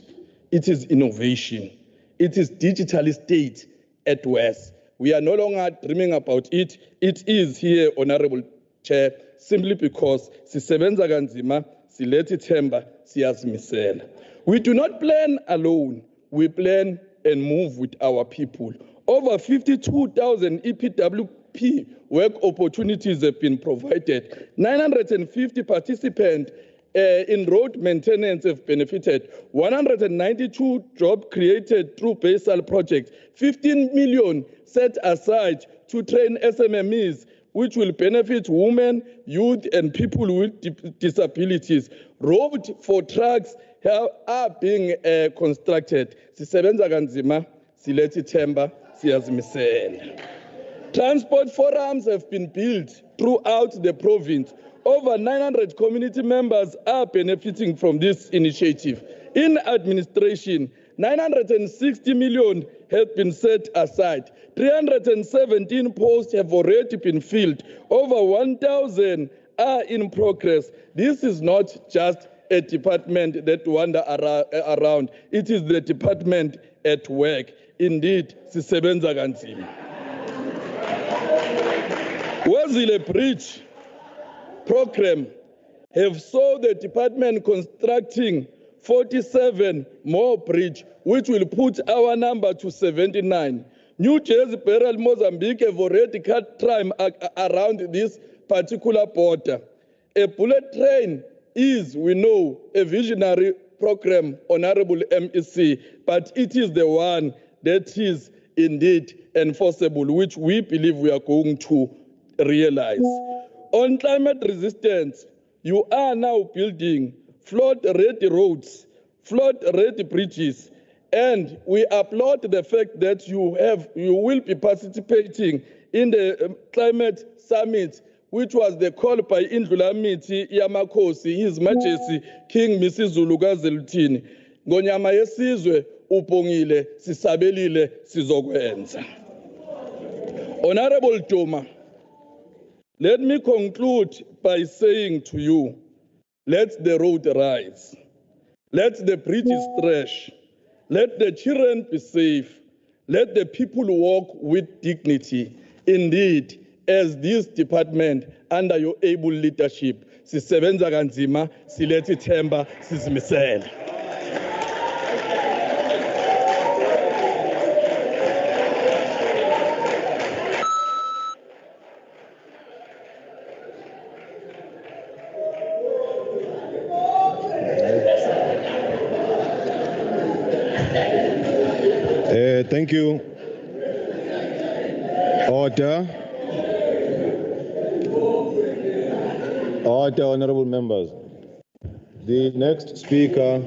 Speaker 7: It is innovation. It is digital state at West. We are no longer dreaming about it. It is here, Honorable Chair, simply because sisebenza kanzima, siletha ithemba, siyazimisela. We do not plan alone. We plan and move with our people. Over 52,000 EPWP work opportunities have been provided. 950 participants in road maintenance have benefited. 192 jobs created through basal projects. 15 million set aside to train SMMEs, which will benefit women, youth, and people with disabilities. Roads for trucks are being constructed. Sisebenza kanzima, siletha ithemba, siyazimisela. Transport forums have been built throughout the province. Over 900 community members are benefiting from this initiative. In administration, 960 million have been set aside. 317 posts have already been filled. Over 1,000 are in progress. This is not just a department that wander around. It is the department at work. Indeed, sisebenza kanzima. Wazile Bridge program have saw the department constructing 47 more bridge, which will put our number to 79. New Jersey, Beryl, Mozambique have already cut time around this particular border. A bullet train is, we know, a visionary program, Honorable MEC, but it is the one that is indeed enforceable, which we believe we are going to realize. On climate resistance, you are now building flood-ready roads, flood-ready bridges, and we applaud the fact that you will be participating in the climate summit, which was the call by Indlulamiti Yamakosi, His Majesty King Mrs. Zulukazelutini. Ngonyama yesizwe upongile sisabelile sizokwenza. Honorable Doma, let me conclude by saying to you, let the road rise, let the bridges stretch, let the children be safe, let the people walk with dignity. Indeed, as this department, under your able leadership, sisebenza kanzima, silethi ithemba, sizimisele.
Speaker 2: Thank you. Order. Order, honorable members. The next speaker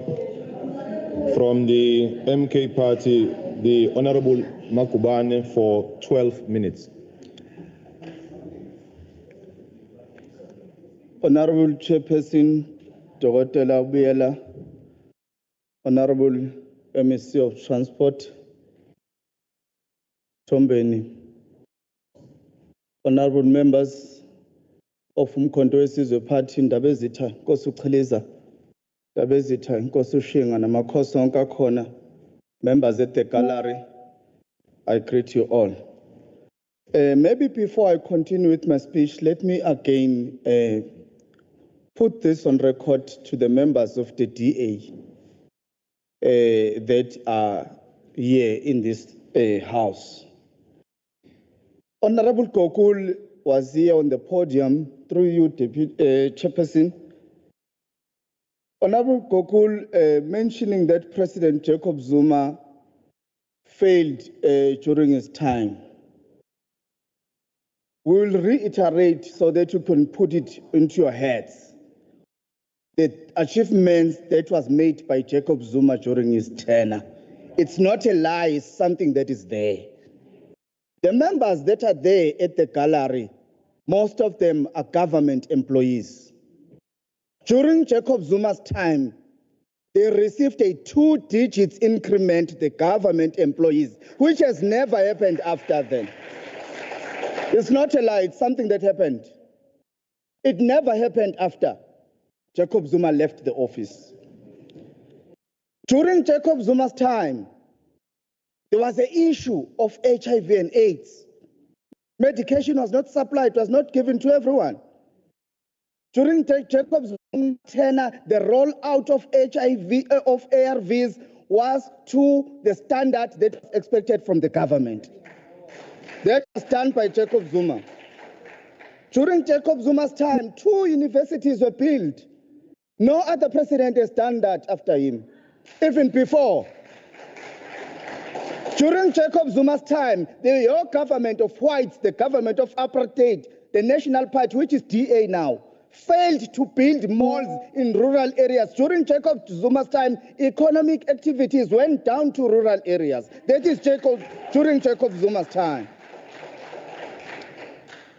Speaker 2: from the MK party, the Honorable Makubane, for 12 minutes.
Speaker 8: Honorable Chairperson, Dr. Biela, Honorable MEC of Transport, Tombeni, Honorable members of Umkhonto Wesizwe Party, Ndabezitha, Nkosi uChiliza, Ndabezitha, Nkosi uShinga, namakhosi onke akhona, members at the gallery, I greet you all. Maybe before I continue with my speech, let me again put this on record to the members of the DA that are here in this house. Honorable Gokul was here on the podium through you, Deputy Chairperson. Honorable Gokul mentioning that President Jacob Zuma failed during his time. We will reiterate so that you can put it into your heads. The achievements that was made by Jacob Zuma during his tenure. It's not a lie, it's something that is there. The members that are there at the gallery, most of them are government employees. During Jacob Zuma's time, they received a 2-digit increment, the government employees, which has never happened after then. It's not a lie, it's something that happened. It never happened after Jacob Zuma left the office. During Jacob Zuma's time, there was an issue of HIV and AIDS. Medication was not supplied, it was not given to everyone. During Jacob Zuma's tenure, the rollout of ARVs was to the standard that was expected from the government. That was done by Jacob Zuma. During Jacob Zuma's time, 2 universities were built. No other president has done that after him, even before. During Jacob Zuma's time, your government of whites, the government of apartheid, the National Party, which is DA now, failed to build malls in rural areas. During Jacob Zuma's time, economic activities went down to rural areas. That is during Jacob Zuma's time.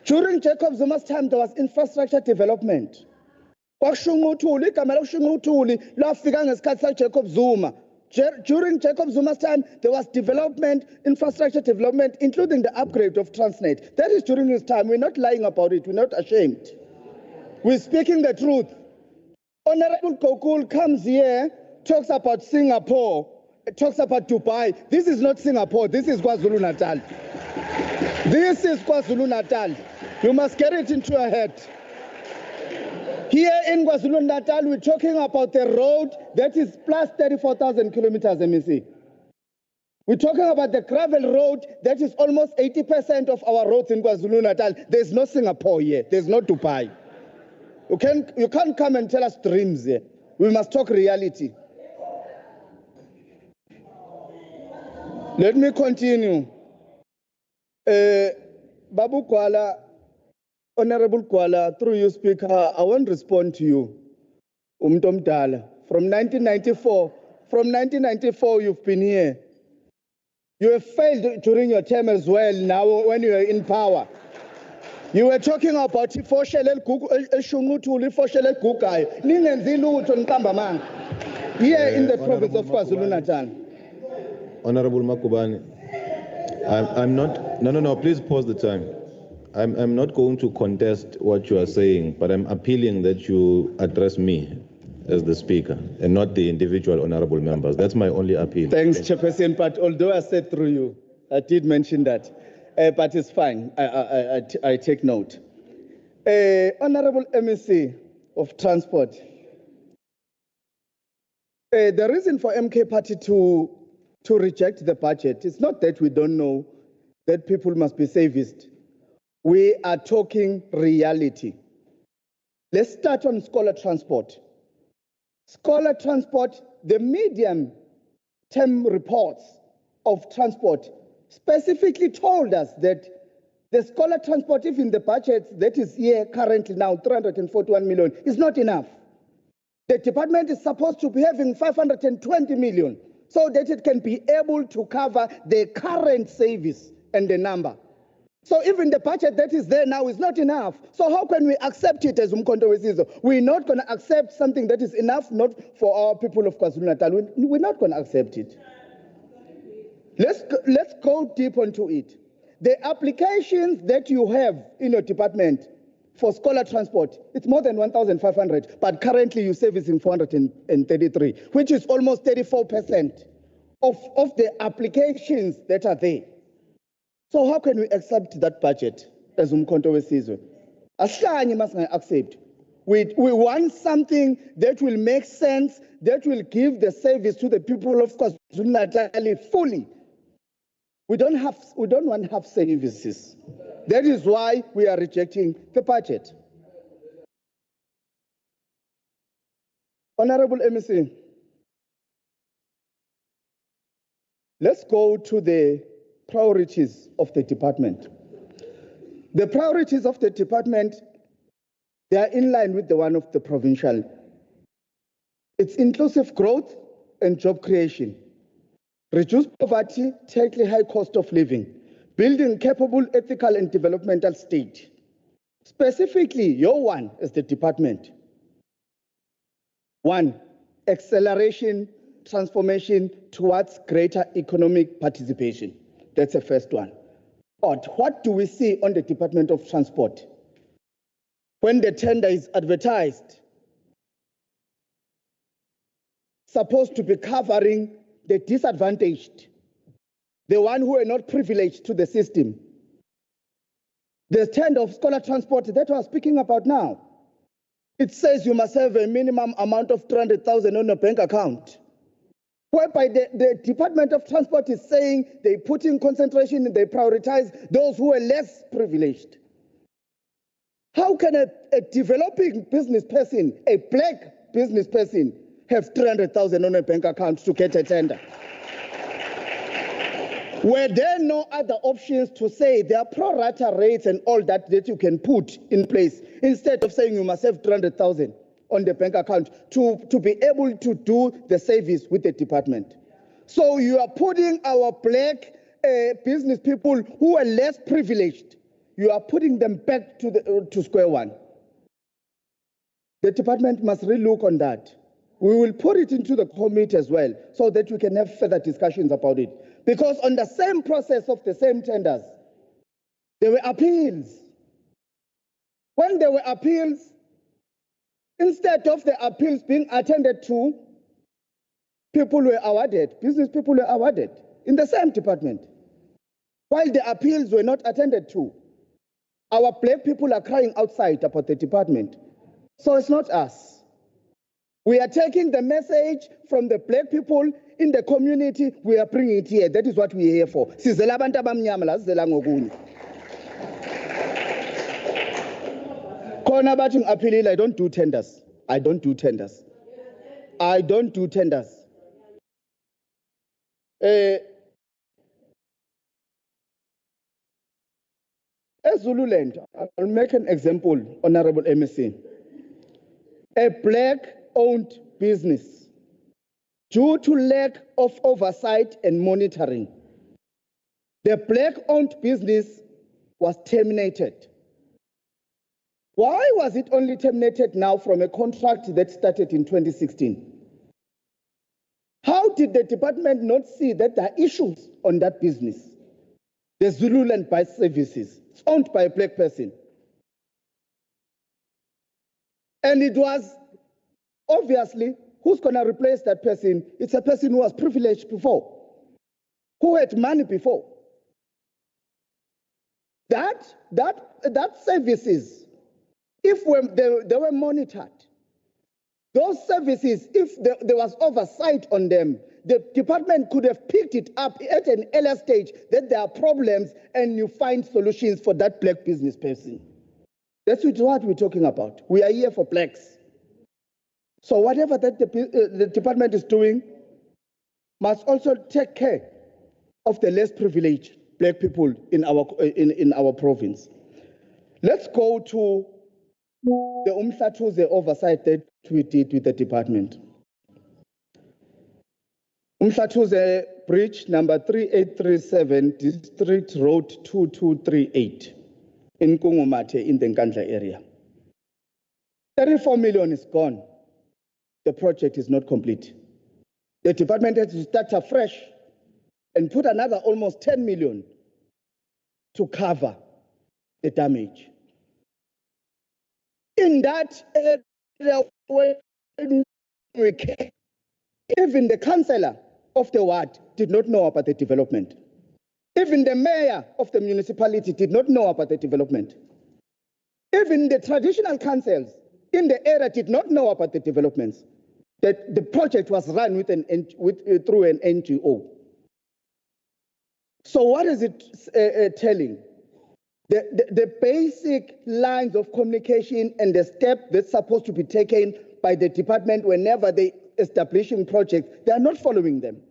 Speaker 8: During Jacob Zuma's time, there was infrastructure development. Jacob Zuma. During Jacob Zuma's time, there was development, infrastructure development, including the upgrade of Transnet. That is during his time. We're not lying about it. We're not ashamed. We're speaking the truth. Honorable Gokul comes here, talks about Singapore, talks about Dubai. This is not Singapore. This is KwaZulu-Natal. This is KwaZulu-Natal. You must get it into your head. Here in KwaZulu-Natal, we're talking about a road that is plus 34,000 kilometers, MEC. We're talking about the gravel road that is almost 80% of our roads in KwaZulu-Natal. There's no Singapore here. There's no Dubai. You can't come and tell us dreams here. We must talk reality. Let me continue. Babu Kuala, Honorable Kuala, through you, Speaker, I won't respond to you. Umtom Dala. From 1994, you've been here. You have failed during your term as well now when you are in power. You were talking about here in the province of KwaZulu-Natal.
Speaker 2: Honorable Makubane, I'm not, no, please pause the time. I'm not going to contest what you are saying, but I'm appealing that you address me as the speaker and not the individual honorable members. That's my only appeal.
Speaker 8: Thanks, Chairperson, but although I said through you, I did mention that, but it's fine. I take note. Honorable MEC of Transport, the reason for MK Party to reject the budget is not that we don't know that people must be serviced. We are talking reality. Let's start on scholar transport. Scholar transport, the medium-term reports of transport specifically told us that the scholar transport, if in the budget that is here currently now, 341 million, is not enough. The department is supposed to be having 520 million so that it can be able to cover the current service and the number. So even the budget that is there now is not enough. So how can we accept it as Umkhonto Wesizwe? We're not going to accept something that is enough, not for our people of KwaZulu-Natal. We're not going to accept it. Let's go deep onto it. The applications that you have in your department for scholar transport, it's more than 1,500, but currently you're servicing 433, which is almost 34% of the applications that are there. So how can we accept that budget as Umkhonto Wesizwe? Ashlanye must accept. We want something that will make sense, that will give the service to the people of KwaZulu-Natal fully. We don't want half services. That is why we are rejecting the budget. Honorable MEC, let's go to the priorities of the department. The priorities of the department, they are in line with the one of the provincial. It's inclusive growth and job creation, reduce poverty, tackle high cost of living, building capable, ethical and developmental state. Specifically, your one as the department. One, acceleration, transformation towards greater economic participation. That's the first one. But what do we see on the Department of Transport? When the tender is advertised, supposed to be covering the disadvantaged, the one who are not privileged to the system. The tender of scholar transport that we're speaking about now, it says you must have a minimum amount of 300,000 on a bank account. Whereby the Department of Transport is saying they put in concentration and they prioritize those who are less privileged. How can a developing business person, a black business person, have 300,000 on a bank account to get a tender? Were there no other options to say there are pro rata rates and all that you can put in place instead of saying you must have 300,000? On the bank account to be able to do the service with the department? So you are putting our black business people who are less privileged, you are putting them back to square one. The department must relook on that. We will put it into the committee as well so that we can have further discussions about it. Because on the same process of the same tenders, there were appeals. When there were appeals, instead of the appeals being attended to, people were awarded, business people were awarded in the same department. While the appeals were not attended to, our black people are crying outside about the department. So it's not us. We are taking the message from the black people in the community, we are bringing it here. That is what we are here for. Sizela abantu abamnyama la, sizela ngokunye. Khona bathi ngiaphilile, I don't do tenders. I don't do tenders. I don't do tenders. As Zululand, I'll make an example, Honorable MEC. A black-owned business, due to lack of oversight and monitoring, the black-owned business was terminated. Why was it only terminated now from a contract that started in 2016? How did the department not see that there are issues on that business? The Zululand Bus Services, it's owned by a black person. And it was obviously, who's going to replace that person? It's a person who was privileged before, who had money before. That services, if they were monitored, those services, if there was oversight on them, the department could have picked it up at an earlier stage that there are problems and you find solutions for that black business person. That's what we're talking about. We are here for blacks. So whatever that the department is doing must also take care of the less privileged black people in our province. Let's go to the Umhlatuze oversight that we did with the department. Umhlatuze Bridge number 3837, District Road 2238 in Kungumate in the Nkandla area. 34 million is gone. The project is not complete. The department has to start afresh and put another almost 10 million to cover the damage. In that area, even the councillor of the ward did not know about the development. Even the mayor of the municipality did not know about the development. Even the traditional councils in the area did not know about the developments. That the project was run through an NGO. So what is it telling? The basic lines of communication and the step that's supposed to be taken by the department whenever they establishing projects, they are not following them.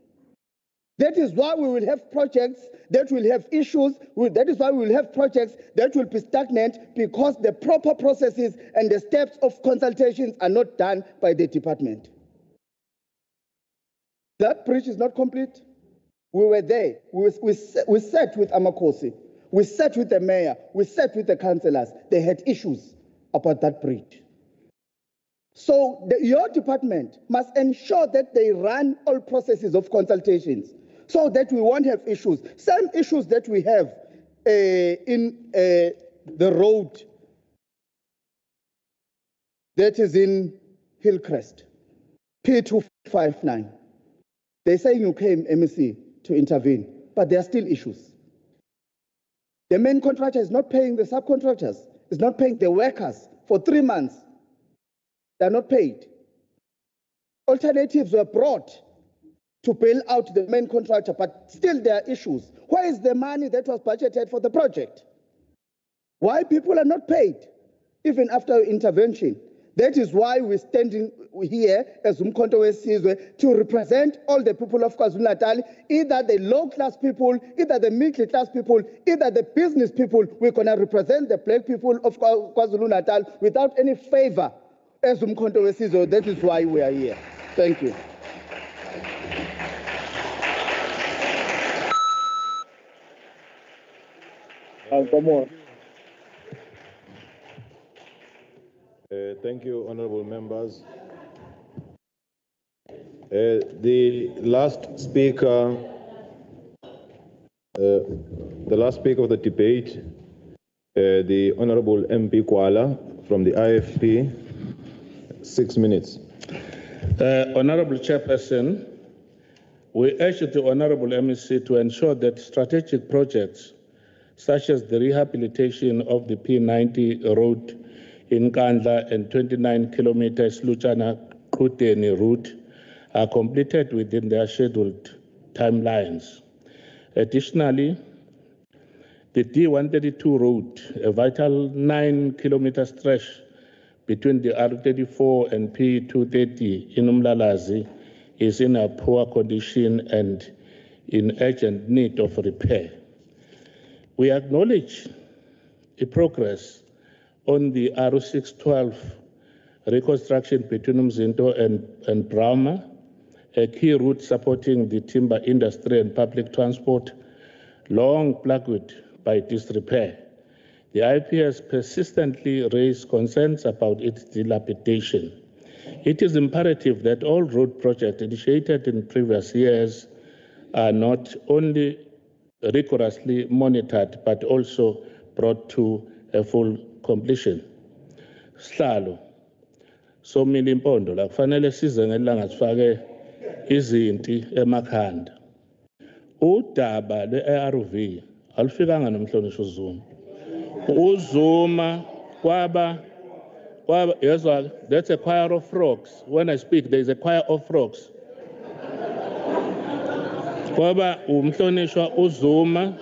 Speaker 8: That is why we will have projects that will have issues. That is why we will have projects that will be stagnant, because the proper processes and the steps of consultations are not done by the department. That bridge is not complete. We were there. We sat with Amakosi. We sat with the mayor. We sat with the councillors. They had issues about that bridge. So your department must ensure that they run all processes of consultations so that we won't have issues. Same issues that we have in the road that is in Hillcrest, P259. They're saying you came, MEC, to intervene, but there are still issues. The main contractor is not paying the subcontractors, is not paying the workers for 3 months. They're not paid. Alternatives were brought to bail out the main contractor, but still there are issues. Where is the money that was budgeted for the project? Why people are not paid, even after intervention? That is why we're standing here as Umkhonto weSizwe to represent all the people of KwaZulu-Natal, either the low-class people, either the middle-class people, either the business people. We're going to represent the black people of KwaZulu-Natal without any favor as Umkhonto weSizwe. That is why we are here. Thank you.
Speaker 5: Come on.
Speaker 9: Thank you, honorable members. The last speaker of the debate, the Honorable MP Kwala from the IFP, 6 minutes.
Speaker 1: Honorable Chairperson, we urge the Honorable MEC to ensure that strategic projects such as the rehabilitation of the P90 road in Kandla and 29 kilometers Luchana-Kuteni route are completed within their scheduled timelines. Additionally, the D132 road, a vital 9-kilometer stretch between the R34 and P230 in Umlalazi, is in a poor condition and in urgent need of repair. We acknowledge the progress on the R612 reconstruction between Umzinto and Brahma, a key route supporting the timber industry and public transport, long plagued by disrepair. The IP has persistently raised concerns about its dilapidation. It is imperative that all road projects initiated in previous years are not only rigorously monitored but also brought to a full completion. Sihlalo somile impondo la kufanele size ngelanga sifake izinti emakhanda. Udaba le-ARV alufikanga nomhlonishwa uZuma. uZuma kwaba yezwa, that's a choir of frogs. When I speak, there is a choir of frogs. Kwaba umhlonishwa uZuma,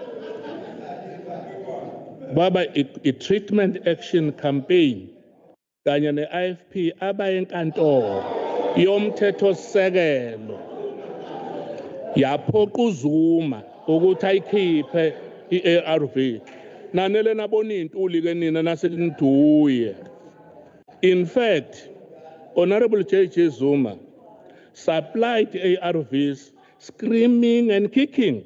Speaker 1: kwaba i-treatment action campaign kanye ne-IFP abayenkantolo yomthethosisekelo yaphoqa uZuma ukuthi ayikhiphe i-ARV. Nanele nabona intuli ke nina naseniduye. In fact, Honorable J.J. Zuma supplied ARVs screaming and kicking.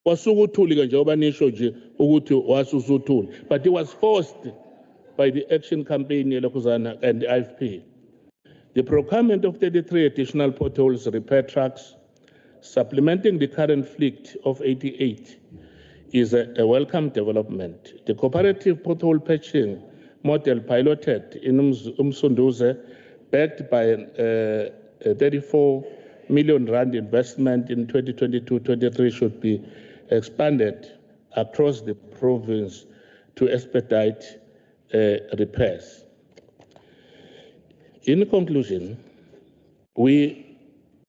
Speaker 1: Wasukuthuli ke njengoba nisho nje ukuthi wasusuthuli, but he was forced by the action campaign yelokhuzana and the IFP. The procurement of 33 additional potholes repair trucks, supplementing the current fleet of 88, is a welcome development. The cooperative pothole patching model piloted in Umsunduze, backed by a 34 million rand investment in 2022-23, should be expanded across the province to expedite repairs. In conclusion, we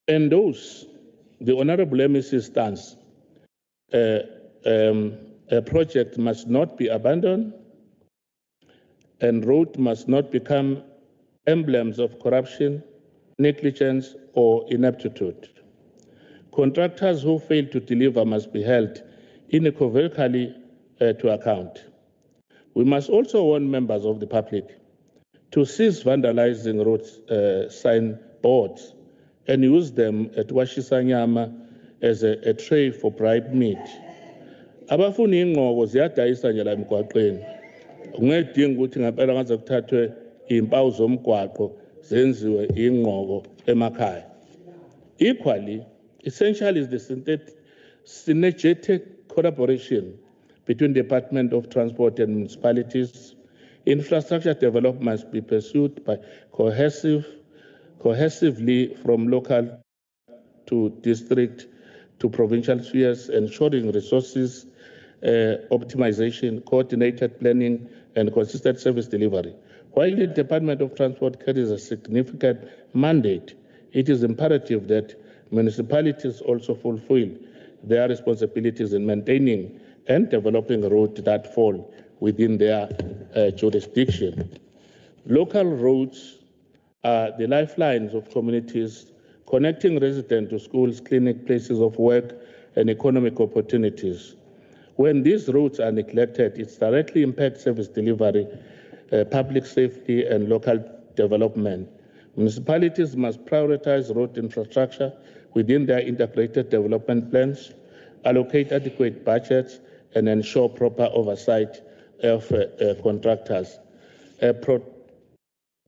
Speaker 1: endorse the Honorable MEC's stance. A project must not be abandoned, and roads must not become emblems of corruption, negligence, or ineptitude. Contractors who fail to deliver must be held unequivocally to account. We must also warn members of the public to cease vandalizing road signboards and use them at Washisanyama as a tray for bribe meat. Abafuna ingqoko ziyadayisa nje la emgwaqweni. Ungedinga ukuthi ngempela ngaze kuthathwe impawu zomgwaqo zenziwe ingqoko emakhaya. Equally, essential is the synergetic collaboration between the Department of Transport and municipalities. Infrastructure development must be pursued by cohesively from local to district to provincial spheres, ensuring resources optimization, coordinated planning, and consistent service delivery. While the Department of Transport carries a significant mandate, it is imperative that municipalities also fulfill their responsibilities in maintaining and developing roads that fall within their jurisdiction. Local roads are the lifelines of communities, connecting residents to schools, clinics, places of work, and economic opportunities. When these roads are neglected, it directly impacts service delivery, public safety, and local development. Municipalities must prioritize road infrastructure within their integrated development plans, allocate adequate budgets, and ensure proper oversight of contractors. A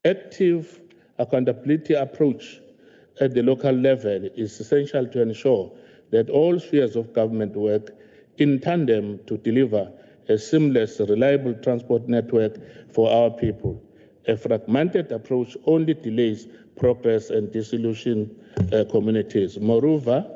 Speaker 1: proactive accountability approach at the local level is essential to ensure that all spheres of government work in tandem to deliver a seamless, reliable transport network for our people. A fragmented approach only delays progress and disillusions communities. Moreover,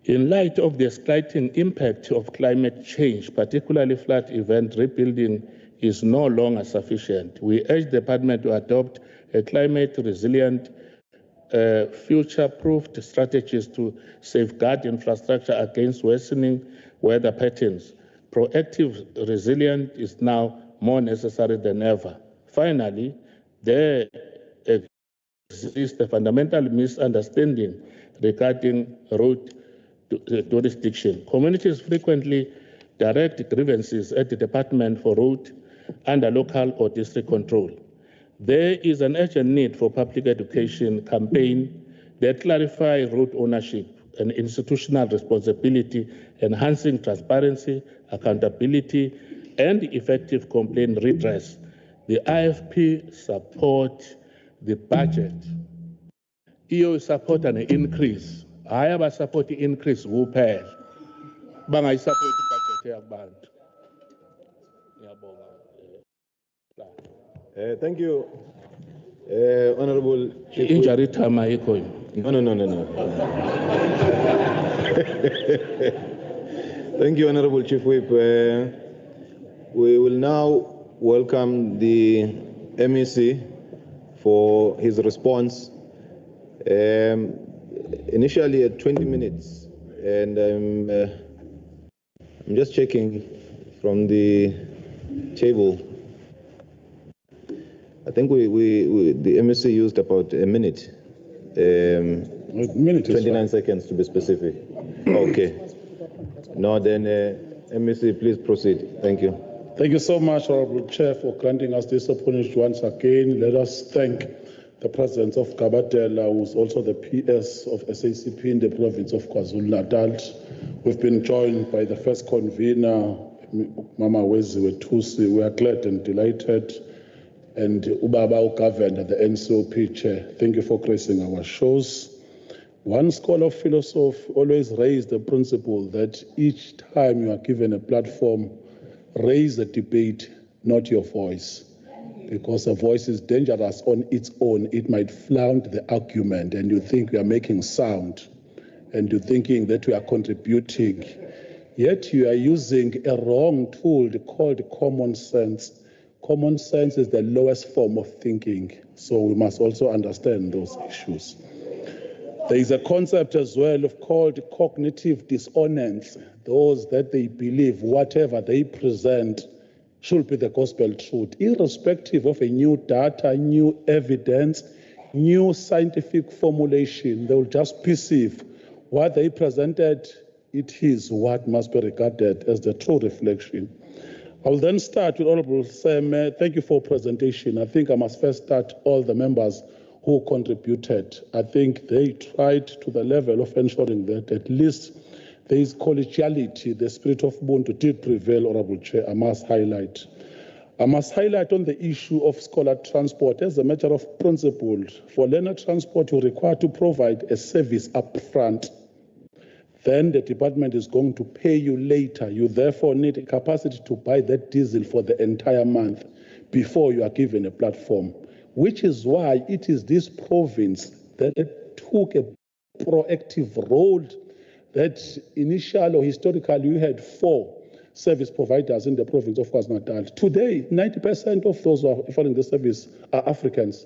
Speaker 1: in light of the escalating impact of climate change, particularly flood event, rebuilding is no longer sufficient. We urge the department to adopt a climate-resilient, future-proofed strategies to safeguard infrastructure against worsening weather patterns. Proactive resilience is now more necessary than ever. Finally, there exists a fundamental misunderstanding regarding road jurisdiction. Communities frequently direct grievances at the Department for Road under local or district control. There is an urgent need for public education campaign that clarify road ownership and institutional responsibility, enhancing transparency, accountability, and effective complaint redress. The IFP support the budget. EU support an increase. I have a support increase kuphela. Bangayisupport budget yabantu. Ngiyabonga.
Speaker 9: Thank you, Honorable Chief.
Speaker 1: Injury time ayikho.
Speaker 9: No. Thank you, Honorable Chief Whip. We will now welcome the MEC for his response. Initially at 20 minutes, and I'm just checking from the table. I think the MEC used about a minute. 29 seconds to be specific. Okay. No, then MEC, please proceed. Thank you.
Speaker 10: Thank you so much, Honorable Chair, for granting us this opportunity once again. Let us thank the President of Kabadela, who is also the PS of SACP in the province of KwaZulu-Natal. We've been joined by the first convener, Mama Weziwe Tusi. We are glad and delighted. And Ubaba Governor, the NCOP Chair, thank you for gracing our shows. One scholar of philosophy always raised the principle that each time you are given a platform, raise a debate, not your voice. Because a voice is dangerous on its own. It might flout the argument, and you think you are making sound, and you're thinking that you are contributing. Yet you are using a wrong tool called common sense. Common sense is the lowest form of thinking, so we must also understand those issues. There is a concept as well called cognitive dissonance, those that they believe whatever they present should be the gospel truth, irrespective of a new data, new evidence, new scientific formulation. They will just perceive what they presented, it is what must be regarded as the true reflection. I will then start with Honorable Sam. Thank you for presentation. I think I must first start all the members who contributed. I think they tried to the level of ensuring that at least there is collegiality, the spirit of Ubuntu did prevail, Honorable Chair. I must highlight on the issue of scholar transport as a matter of principle. For learner transport, you're required to provide a service up front. Then the department is going to pay you later. You therefore need a capacity to buy that diesel for the entire month before you are given a platform, which is why it is this province that took a proactive role that initially or historically we had 4 service providers in the province of KwaZulu-Natal. Today, 90% of those who are offering the service are Africans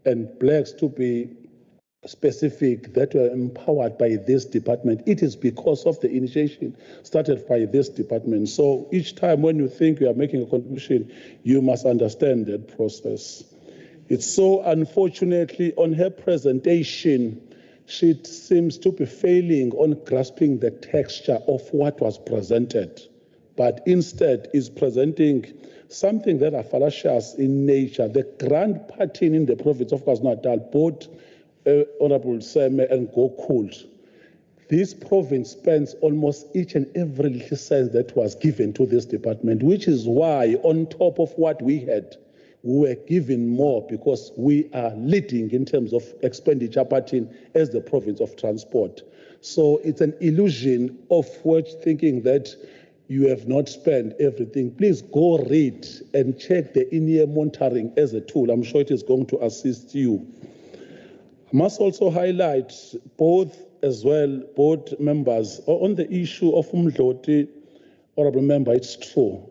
Speaker 10: and blacks, to be specific, that were empowered by this department. It is because of the initiation started by this department. So each time when you think you are making a contribution, you must understand that process. It's so unfortunately on her presentation, she seems to be failing on grasping the texture of what was presented, but instead is presenting something that are fallacious in nature. The grand pattern in the province of KwaZulu-Natal, both Honorable Seme and Gokul, this province spends almost each and every little cent that was given to this department, which is why on top of what we had, we were given more because we are leading in terms of expenditure pattern as the province of transport. So it's an illusion of thinking that you have not spent everything. Please go read and check the in-year monitoring as a tool. I'm sure it is going to assist you. I must also highlight both members on the issue of Umdloti. Honorable member, it's true.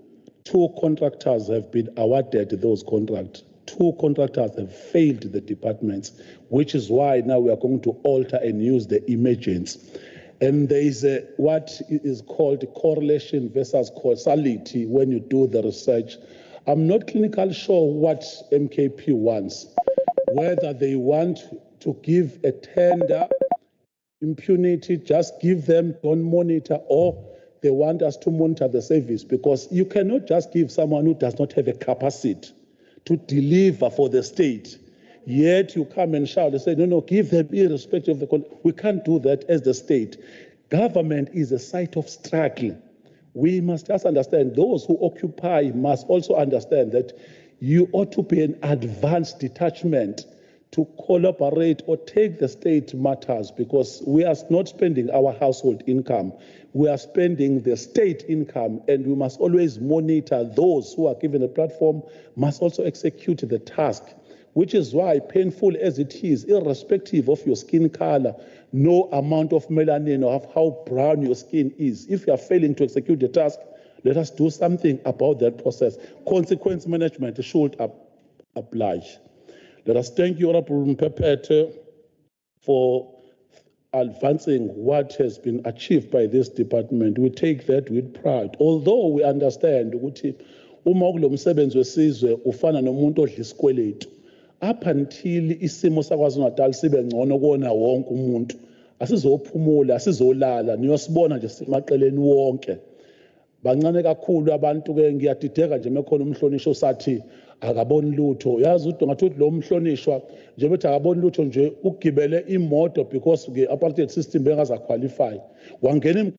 Speaker 10: 2 contractors have been awarded those contracts. 2 contractors have failed the departments, which is why now we are going to alter and use the emergence. And there is what is called correlation versus causality when you do the research. I'm not clinically sure what MKP wants, whether they want to give a tender impunity, just give them, don't monitor, or they want us to monitor the service, because you cannot just give someone who does not have a capacity to deliver for the state, yet you come and shout and say, no, give them irrespective of the content. We can't do that as the state. Government is a site of struggle. We must just understand, those who occupy must also understand that you ought to be an advanced detachment to collaborate or take the state matters, because we are not spending our household income. We are spending the state income, and we must always monitor those who are given a platform must also execute the task, which is why, painful as it is, irrespective of your skin color, no amount of melanin or of how brown your skin is, if you are failing to execute the task, let us do something about that process. Consequence management should apply. Let us thank you, Honorable Mpepete, for advancing what has been achieved by this department. We take that with pride. Although we understand ukuthi uma kulo msebenzi wesizwe ufana nomuntu odla isikweletu, up until isimo saKwaZulu-Natal sibe ngcono kuona wonke umuntu, asizophumula, asizolala, niyosibona nje simaqeleni wonke. Bancane kakhulu abantu ke, ngiyadideka nje mekhona umhlonisho sathi akaboni lutho. Yazi ukuthi ngathi lo mhlonishwa nje bethi akaboni lutho nje ugibele imoto because ke apartheid system bengaza qualify. Wangena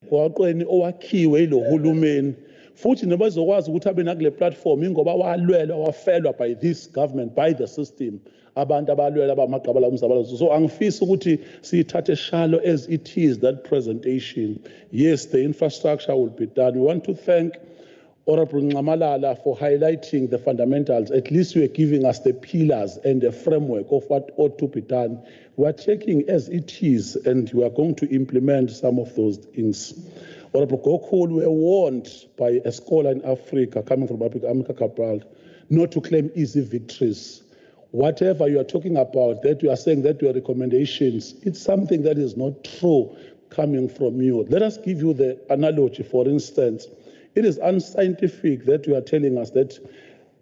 Speaker 10: emgwaqweni owakhiwe ilo hulumeni. Futhi nebazokwazi ukuthi abe nakule platform ingoba walwelwa wafelwa by this government, by the system. Abantu abalwela abamagqabala umzabalazo. So angifisi ukuthi siyithathe shallow as it is, that presentation. Yes, the infrastructure will be done. We want to thank Honorable Nxamalala for highlighting the fundamentals. At least you are giving us the pillars and the framework of what ought to be done. We are checking as it is, and we are going to implement some of those things. Honorable Gokul, we were warned by a scholar in Africa coming from America Cabral not to claim easy victories. Whatever you are talking about, that you are saying that your recommendations, it's something that is not true coming from you. Let us give you the analogy, for instance. It is unscientific that you are telling us that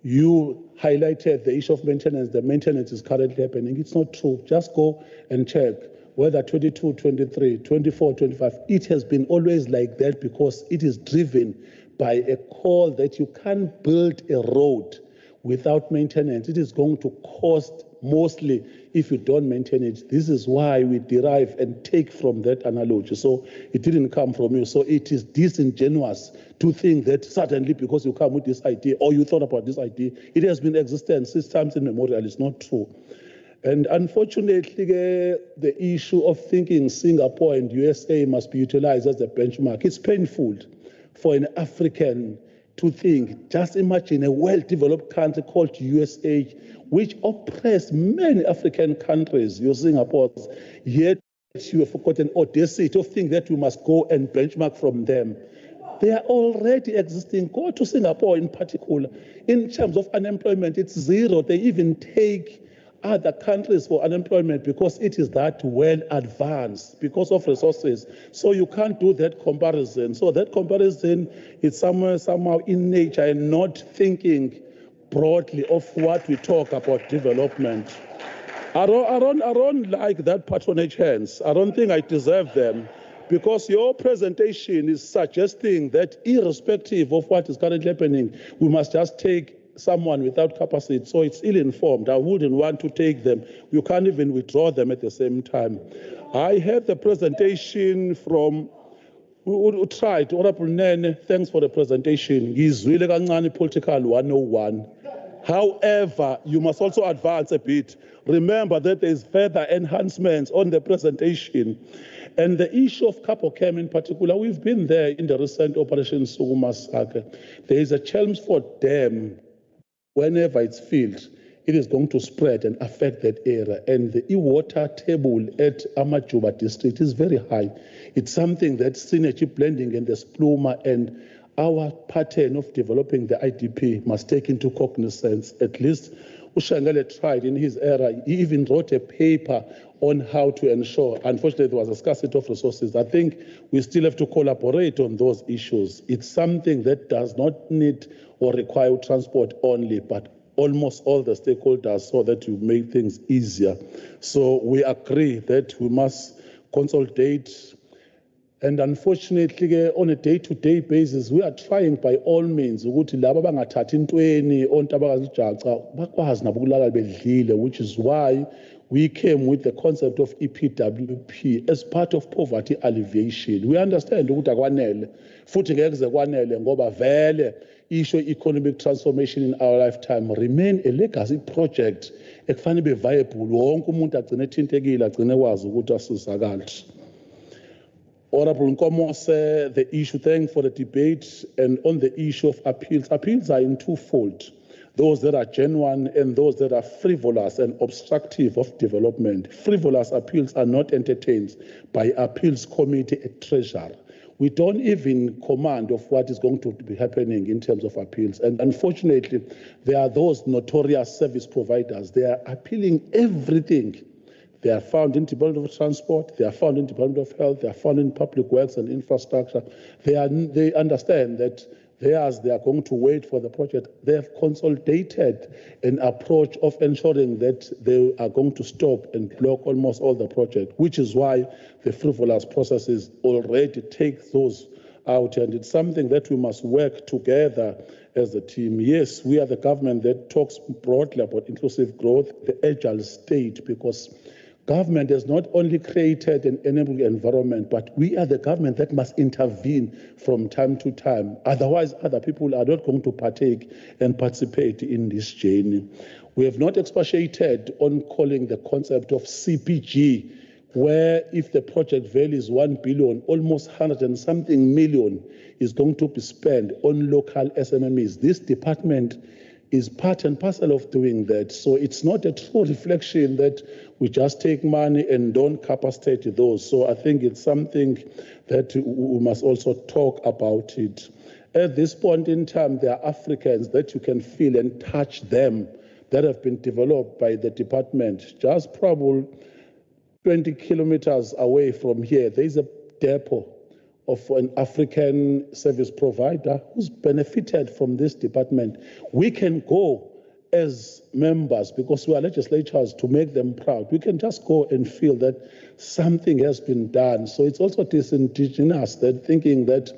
Speaker 10: you highlighted the issue of maintenance. The maintenance is currently happening. It's not true. Just go and check whether 22, 23, 24, 25, it has been always like that because it is driven by a call that you can't build a road without maintenance. It is going to cost mostly if you don't maintain it. This is why we derive and take from that analogy. So it didn't come from you. So it is disingenuous to think that suddenly because you come with this idea or you thought about this idea, it has been existent since times immemorial. It's not true. And unfortunately, the issue of thinking Singapore and USA must be utilized as a benchmark, it's painful for an African to think. Just imagine a well-developed country called USA, which oppressed many African countries, your Singapore's, yet you have got an audacity of thinking that we must go and benchmark from them. They are already existing. Go to Singapore in particular. In terms of unemployment, it's zero. They even take other countries for unemployment because it is that well advanced because of resources. So you can't do that comparison. So that comparison is somehow in nature and not thinking broadly of what we talk about development. I don't like that patronage hands. I don't think I deserve them because your presentation is suggesting that irrespective of what is currently happening, we must just take someone without capacity, so it's ill-informed. I wouldn't want to take them. You can't even withdraw them at the same time. I heard the presentation from who tried, Honorable Nene, thanks for the presentation. Ngizwile kancane political 101. However, you must also advance a bit. Remember that there is further enhancements on the presentation. And the issue of Kapochem in particular, we've been there in the recent Operation Sukuma saga. There is a Chelmsford Dam. Whenever it's filled, it is going to spread and affect that area. And the e-water table at Amajuba district is very high. It's something that synergy blending and the spluma and our pattern of developing the IDP must take into cognizance, at least Ushangale tried in his era, he even wrote a paper on how to ensure. Unfortunately, there was a scarcity of resources. I think we still have to collaborate on those issues. It's something that does not need or require transport only, but almost all the stakeholders so that you make things easier. So we agree that we must consolidate. And unfortunately, on a day-to-day basis, we are trying by all means, which is why we came with the concept of EPWP as part of poverty alleviation. We understand that economic transformation in our lifetime remain a legacy project. Honorable Nkomo said the issue, thank for the debate, and on the issue of appeals. Appeals are in twofold, those that are genuine and those that are frivolous and obstructive of development. Frivolous appeals are not entertained by appeals committee at Treasury. We don't even command of what is going to be happening in terms of appeals. And unfortunately, there are those notorious service providers. They are appealing everything. They are found in Department of Transport, they are found in Department of Health, they are found in Public Works and Infrastructure. They understand that they are going to wait for the project. They have consolidated an approach of ensuring that they are going to stop and block almost all the project, which is why the frivolous processes already take those out. And it's something that we must work together as a team. Yes, we are the government that talks broadly about inclusive growth, the agile state, because government has not only created an enabling environment, but we are the government that must intervene from time to time. Otherwise, other people are not going to partake and participate in this journey. We have not expatiated on calling the concept of CPG, where if the project value is 1 billion, almost 100 and something million is going to be spent on local SMMEs. This department is part and parcel of doing that. So it's not a true reflection that we just take money and don't capacitate those. So I think it's something that we must also talk about it. At this point in time, there are Africans that you can feel and touch them that have been developed by the department. Just probably 20 kilometers away from here, there is a depot of an African service provider who's benefited from this department. We can go as members, because we are legislators, to make them proud. We can just go and feel that something has been done. So it's also disingenuous that thinking that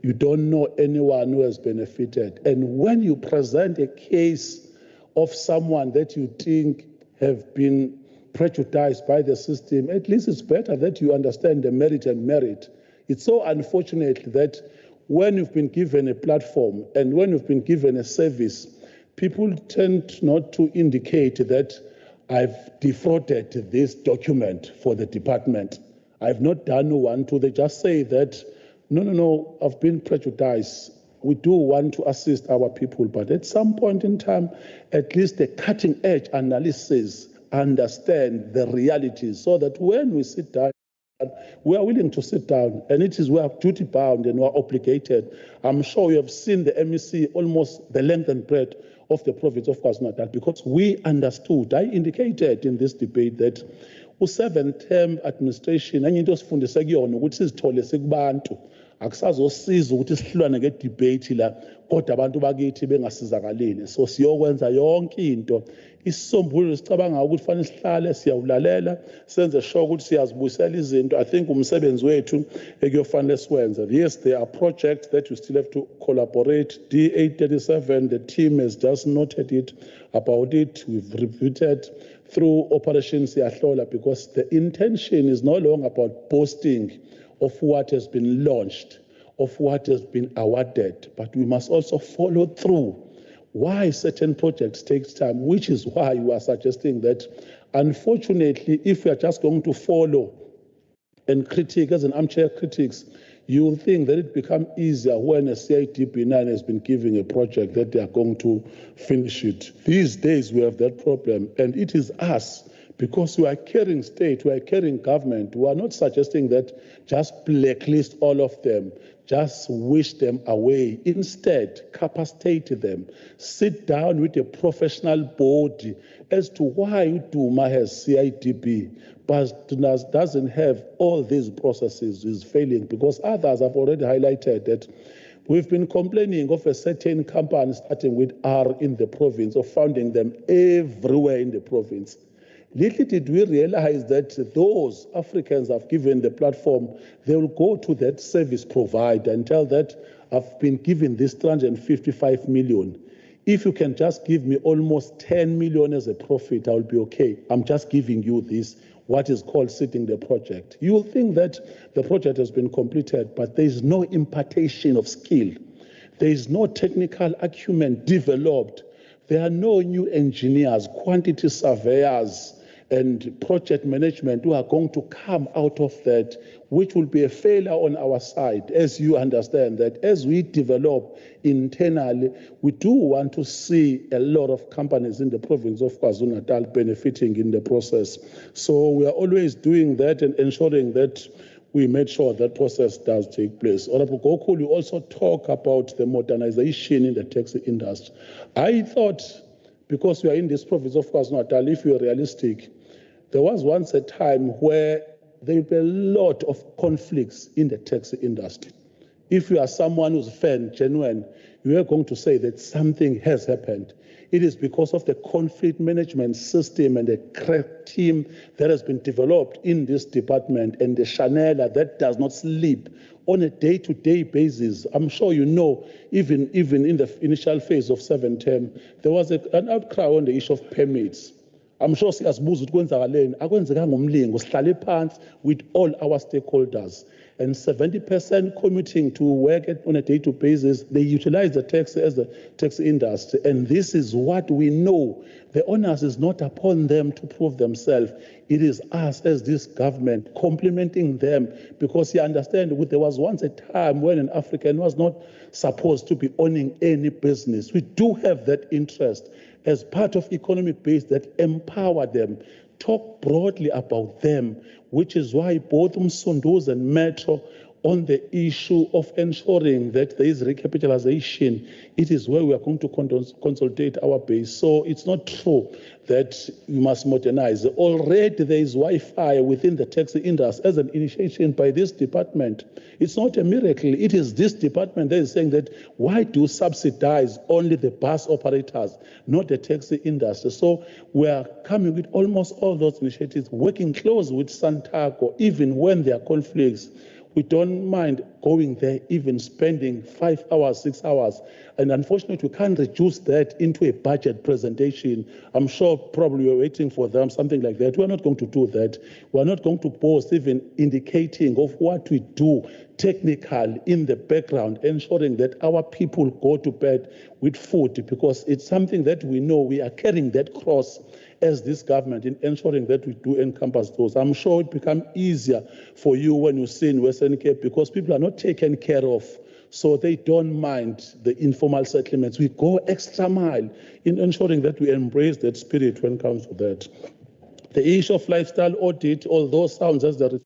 Speaker 10: you don't know anyone who has benefited. And when you present a case of someone that you think have been prejudiced by the system, at least it's better that you understand the merit and merit. It's so unfortunate that when you've been given a platform and when you've been given a service, people tend not to indicate that I've defrauded this document for the department. I've not done one, two. They just say that, no, I've been prejudiced. We do want to assist our people, but at some point in time, at least the cutting edge analysis understand the realities so that when we sit down, we are willing to sit down, and it is we are duty bound and we are obligated. I'm sure you have seen the MEC almost the length and breadth of the province of KwaZulu-Natal, because we understood. I indicated in this debate that u-7-term administration enye into osifundise kuyona ukuthi sizithole sekubantu, akusazosiza ukuthi sihlulane ngedebate la kodwa abantu bakithi bengasizakalile. So siyokwenza yonke into. Isisombululo sicabanga ukuthi fanele sihlale siyawulalela, senze sure ukuthi siyazibuyisela izinto. I think umsebenzi wethu ekuyofanele siwenze. Yes, there are projects that we still have to collaborate. D837, the team has just noted it about it. We've repeated through Operation Siyahlola, because the intention is no longer about boasting of what has been launched, of what has been awarded, but we must also follow through. Why certain projects take time, which is why we are suggesting that, unfortunately, if we are just going to follow and critique as an armchair critics, you will think that it becomes easier when a CIDP9 has been given a project that they are going to finish it. These days we have that problem, and it is us, because we are carrying state, we are carrying government. We are not suggesting that just blacklist all of them. just wish them away. Instead, capacitate them. Sit down with a professional body as to why Duma has CIDP, but doesn't have all these processes, is failing, because others have already highlighted that we've been complaining of a certain company starting with R in the province, of finding them everywhere in the province. Little did we realize that those Africans have given the platform, they will go to that service provider and tell that I've been given this 355 million. If you can just give me almost 10 million as a profit, I'll be okay. I'm just giving you this, what is called seeding the project. You will think that the project has been completed, but there is no impartation of skill. There is no technical acumen developed. There are no new engineers, quantity surveyors, and project management who are going to come out of that, which will be a failure on our side, as you understand that as we develop internally, we do want to see a lot of companies in the province of KwaZulu-Natal benefiting in the process. So we are always doing that and ensuring that we made sure that process does take place. Honorable Gokul, you also talk about the modernization in the taxi industry. I thought, because we are in this province of KwaZulu-Natal, if we are realistic, there was once a time where there were a lot of conflicts in the taxi industry. If you are someone who's fair and genuine, you are going to say that something has happened. It is because of the conflict management system and the crack team that has been developed in this department, and the Chanela that does not sleep on a day-to-day basis. I'm sure you know, even in the initial phase of 7 term, there was an outcry on the issue of permits. I'm sure siyazibuza ukuthi kwenzakaleni, akwenzekanga ngomlingo, sihlale phansi with all our stakeholders. And 70% committing to work on a day-to-day basis, they utilize the taxi as the taxi industry. And this is what we know. The onus is not upon them to prove themselves. It is us as this government complementing them, because you understand there was once a time when an African was not supposed to be owning any business. We do have that interest as part of economic base that empower them. Talk broadly about them, which is why both Msondo's and Metro on the issue of ensuring that there is recapitalization, it is where we are going to consolidate our base. So it's not true that you must modernize. Already there is Wi-Fi within the taxi industry as an initiation by this department. It's not a miracle. It is this department that is saying that why do you subsidize only the bus operators, not the taxi industry? So we are coming with almost all those initiatives, working close with Santaco, even when there are conflicts. We don't mind going there, even spending 5 hours, 6 hours. And unfortunately, we can't reduce that into a budget presentation. I'm sure probably you're waiting for them, something like that. We're not going to do that. We're not going to post even indicating of what we do technical in the background, ensuring that our people go to bed with food, because it's something that we know we are carrying that cross as this government in ensuring that we do encompass those. I'm sure it becomes easier for you when you see in Western Cape, because people are not taken care of, so they don't mind the informal settlements. We go extra mile in ensuring that we embrace that spirit when it comes to that. The issue of lifestyle audit, although sounds as the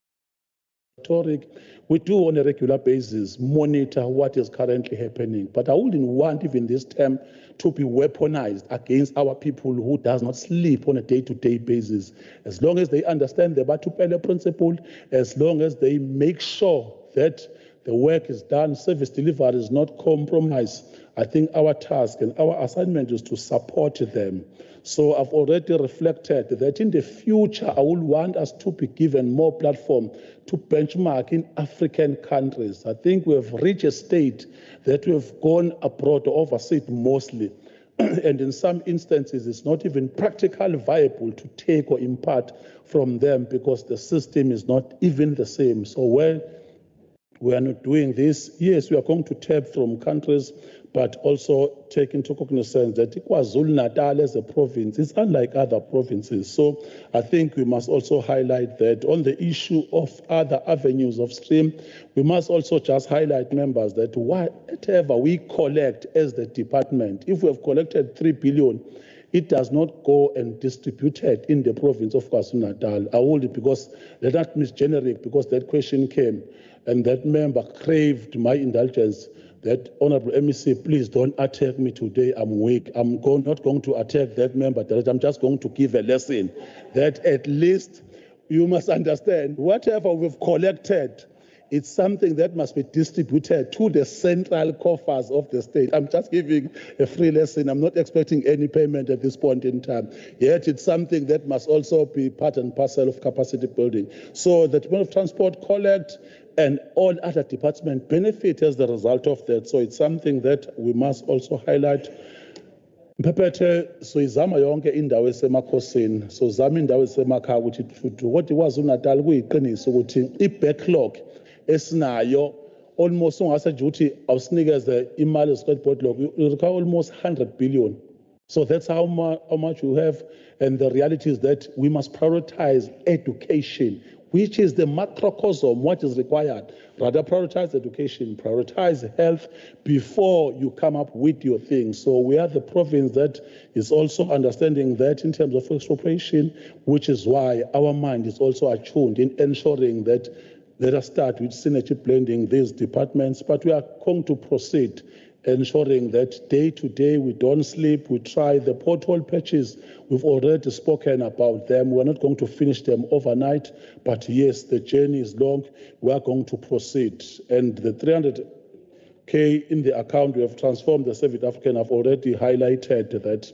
Speaker 10: rhetoric, we do on a regular basis monitor what is currently happening. But I wouldn't want even this term to be weaponized against our people who does not sleep on a day-to-day basis. As long as they understand the Batupele principle, as long as they make sure that the work is done, service delivery is not compromised, I think our task and our assignment is to support them. So I've already reflected that in the future, I will want us to be given more platform to benchmark in African countries. I think we have reached a state that we have gone abroad or overseas mostly. And in some instances, it's not even practically viable to take or impart from them because the system is not even the same. So where we are not doing this, yes, we are going to tap from countries, but also take into cognizance that KwaZulu-Natal as a province is unlike other provinces. So I think we must also highlight that. On the issue of other avenues of stream, we must also just highlight, members, that whatever we collect as the department, if we have collected 3 billion, it does not go and distribute it in the province of KwaZulu-Natal. I hold it because they're not misgeneric, because that question came. and that member craved my indulgence. That Honorable MEC, please don't attack me today. I'm weak. Not going to attack that member. I'm just going to give a lesson that at least you must understand whatever we've collected, it's something that must be distributed to the central coffers of the state. I'm just giving a free lesson. I'm not expecting any payment at this point in time. Yet it's something that must also be part and parcel of capacity building. So the Department of Transport collect and all other departments benefit as the result of that. So it's something that we must also highlight. Mpephethe soyizama yonke indawo esemakhosini sozama indawo esemakhaya ukuthi kodwa KwaZulu-Natal kuyiqiniso ukuthi i-backlog esinayo almost ungase nje ukuthi awusinikeze imali ye-square backlog, you require almost 100 billion. So that's how much we have, and the reality is that we must prioritize education, which is the macrocosm, what is required. Rather prioritize education, prioritize health before you come up with your things. So we are the province that is also understanding that in terms of expropriation, which is why our mind is also attuned in ensuring that let us start with synergy blending these departments, but we are going to proceed ensuring that day to day we don't sleep, we try the pothole patches. We've already spoken about them. We're not going to finish them overnight, but yes, the journey is long. We are going to proceed. And the 300K in the account we have transformed the South African, I've already highlighted that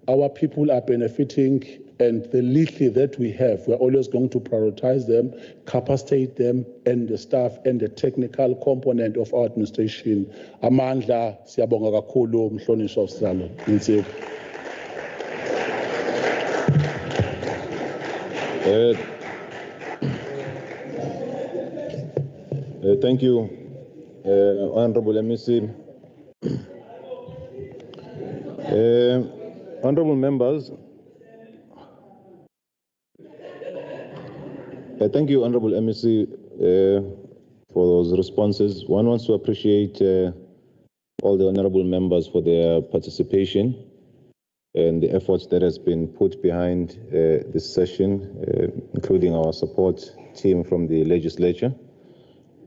Speaker 10: our people are benefiting, and the little that we have, we're always going to prioritize them, capacitate them, and the staff and the technical component of our administration. Amandla, siyabonga kakhulu mhlonishwa uSihlalo. Insiku.
Speaker 9: Thank you, Honorable MEC. Honorable members, thank you, Honorable MEC, for those responses. One wants to appreciate all the honorable members for their participation and the efforts that has been put behind this session, including our support team from the legislature.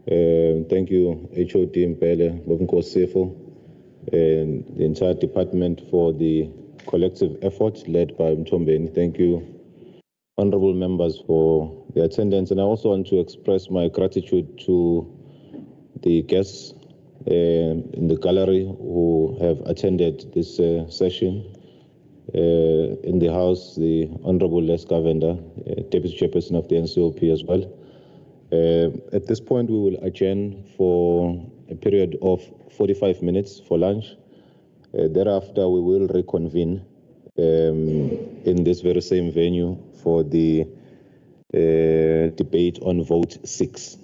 Speaker 9: Thank you, HOD Mpele, Sefo, and the entire department for the collective effort led by Mtombeni. Thank you, honorable members, for the attendance. And I also want to express my gratitude to the guests in the gallery who have attended this session. In the House, the Honorable Les Govender, Deputy Chairperson of the NCOP as well. At this point, we will adjourn for a period of 45 minutes for lunch. Thereafter, we will reconvene in this very same venue for the debate on vote 6.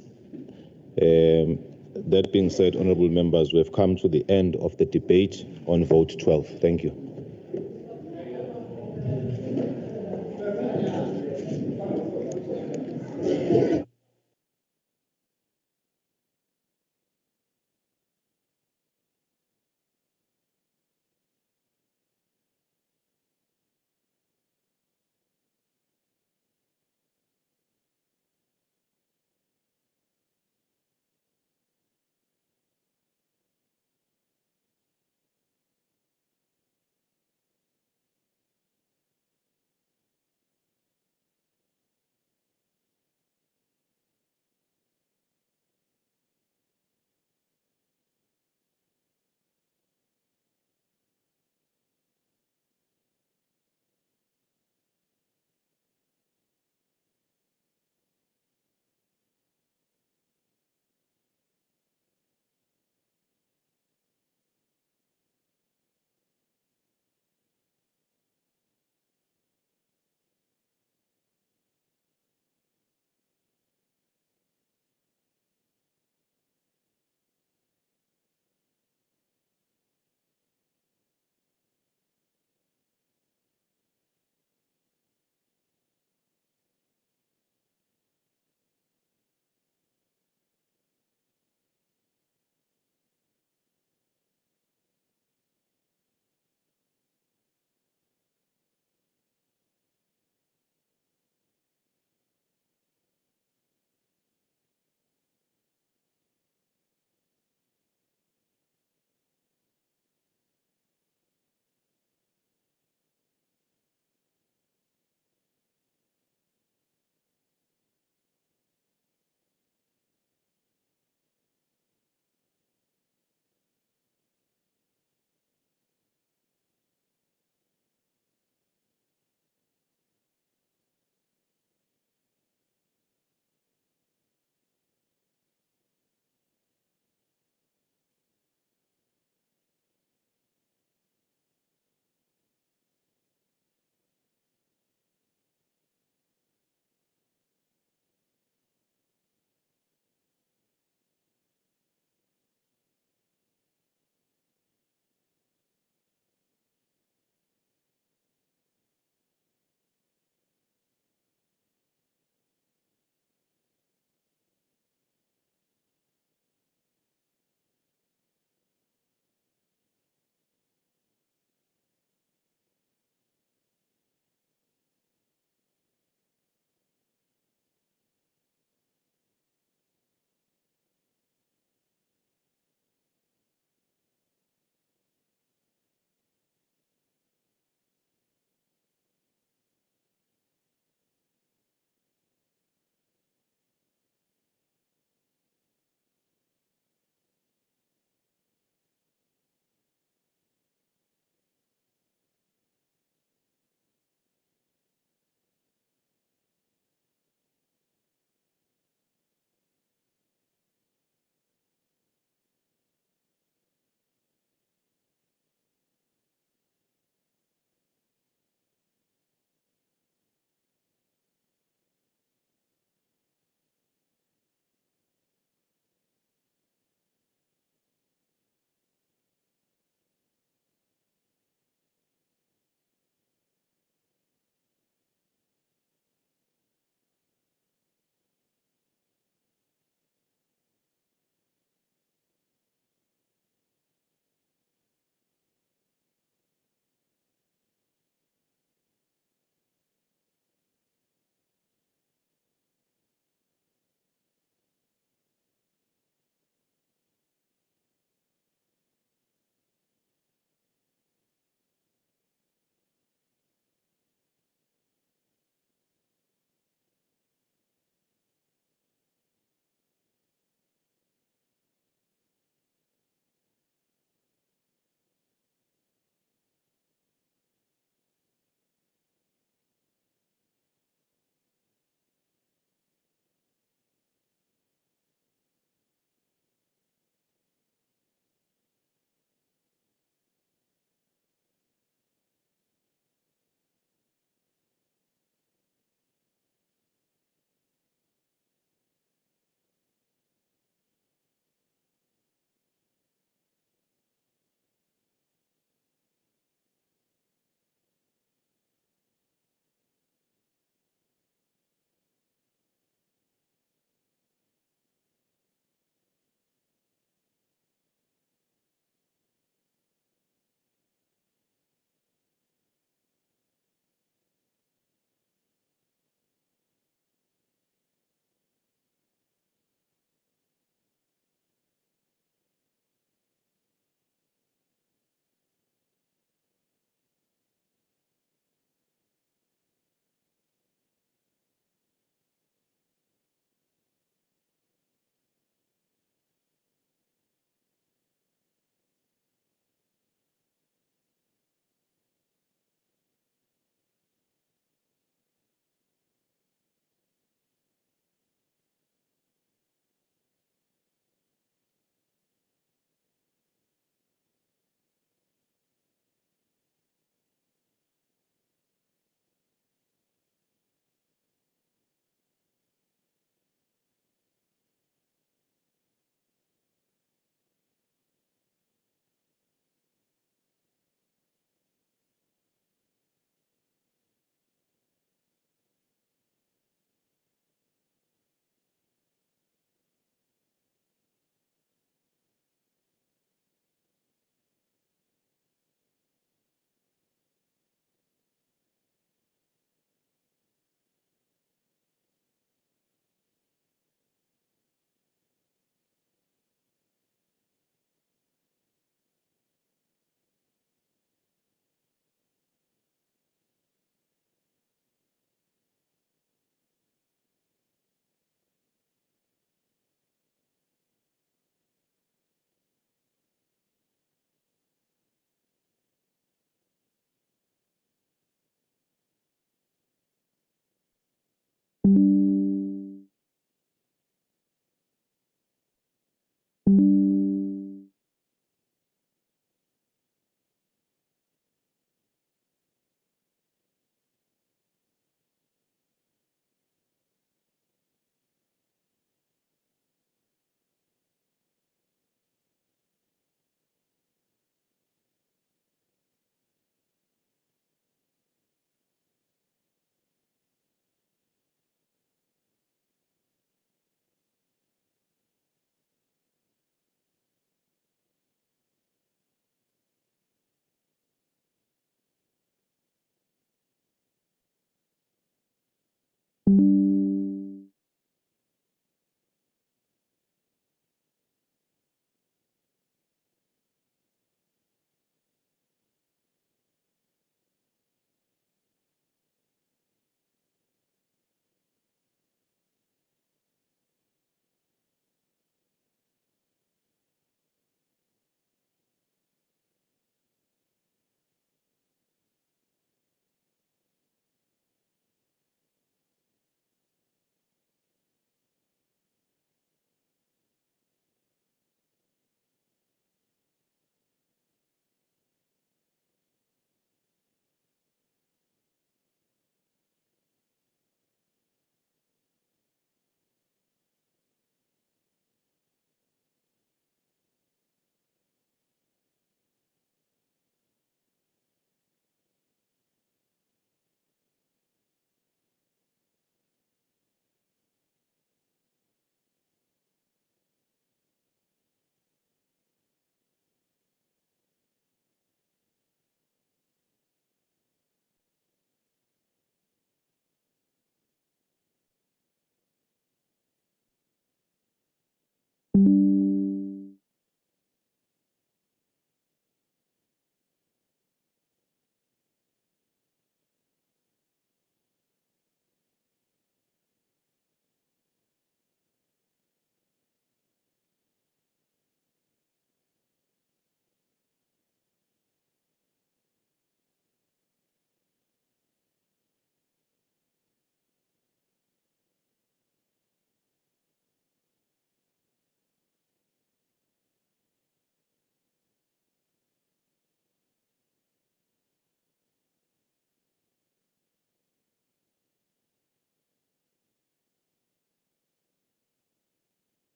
Speaker 9: That being said, honorable members, we have come to the end of the debate on vote 12. Thank you.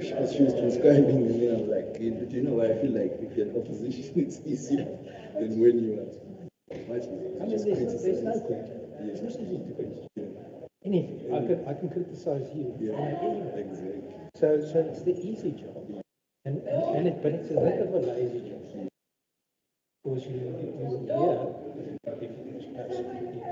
Speaker 11: she was describing me, I'm like, do you know why I feel like if you're in opposition, it's easier than when you are much easier.
Speaker 12: I mean, there's no good. It's not easy to criticize. Anything. I can criticize you.
Speaker 11: Yeah,
Speaker 12: anyway.
Speaker 11: exactly.
Speaker 12: So it's the easy job. But it's a bit of a lazy job. Because you hear everything's absolutely.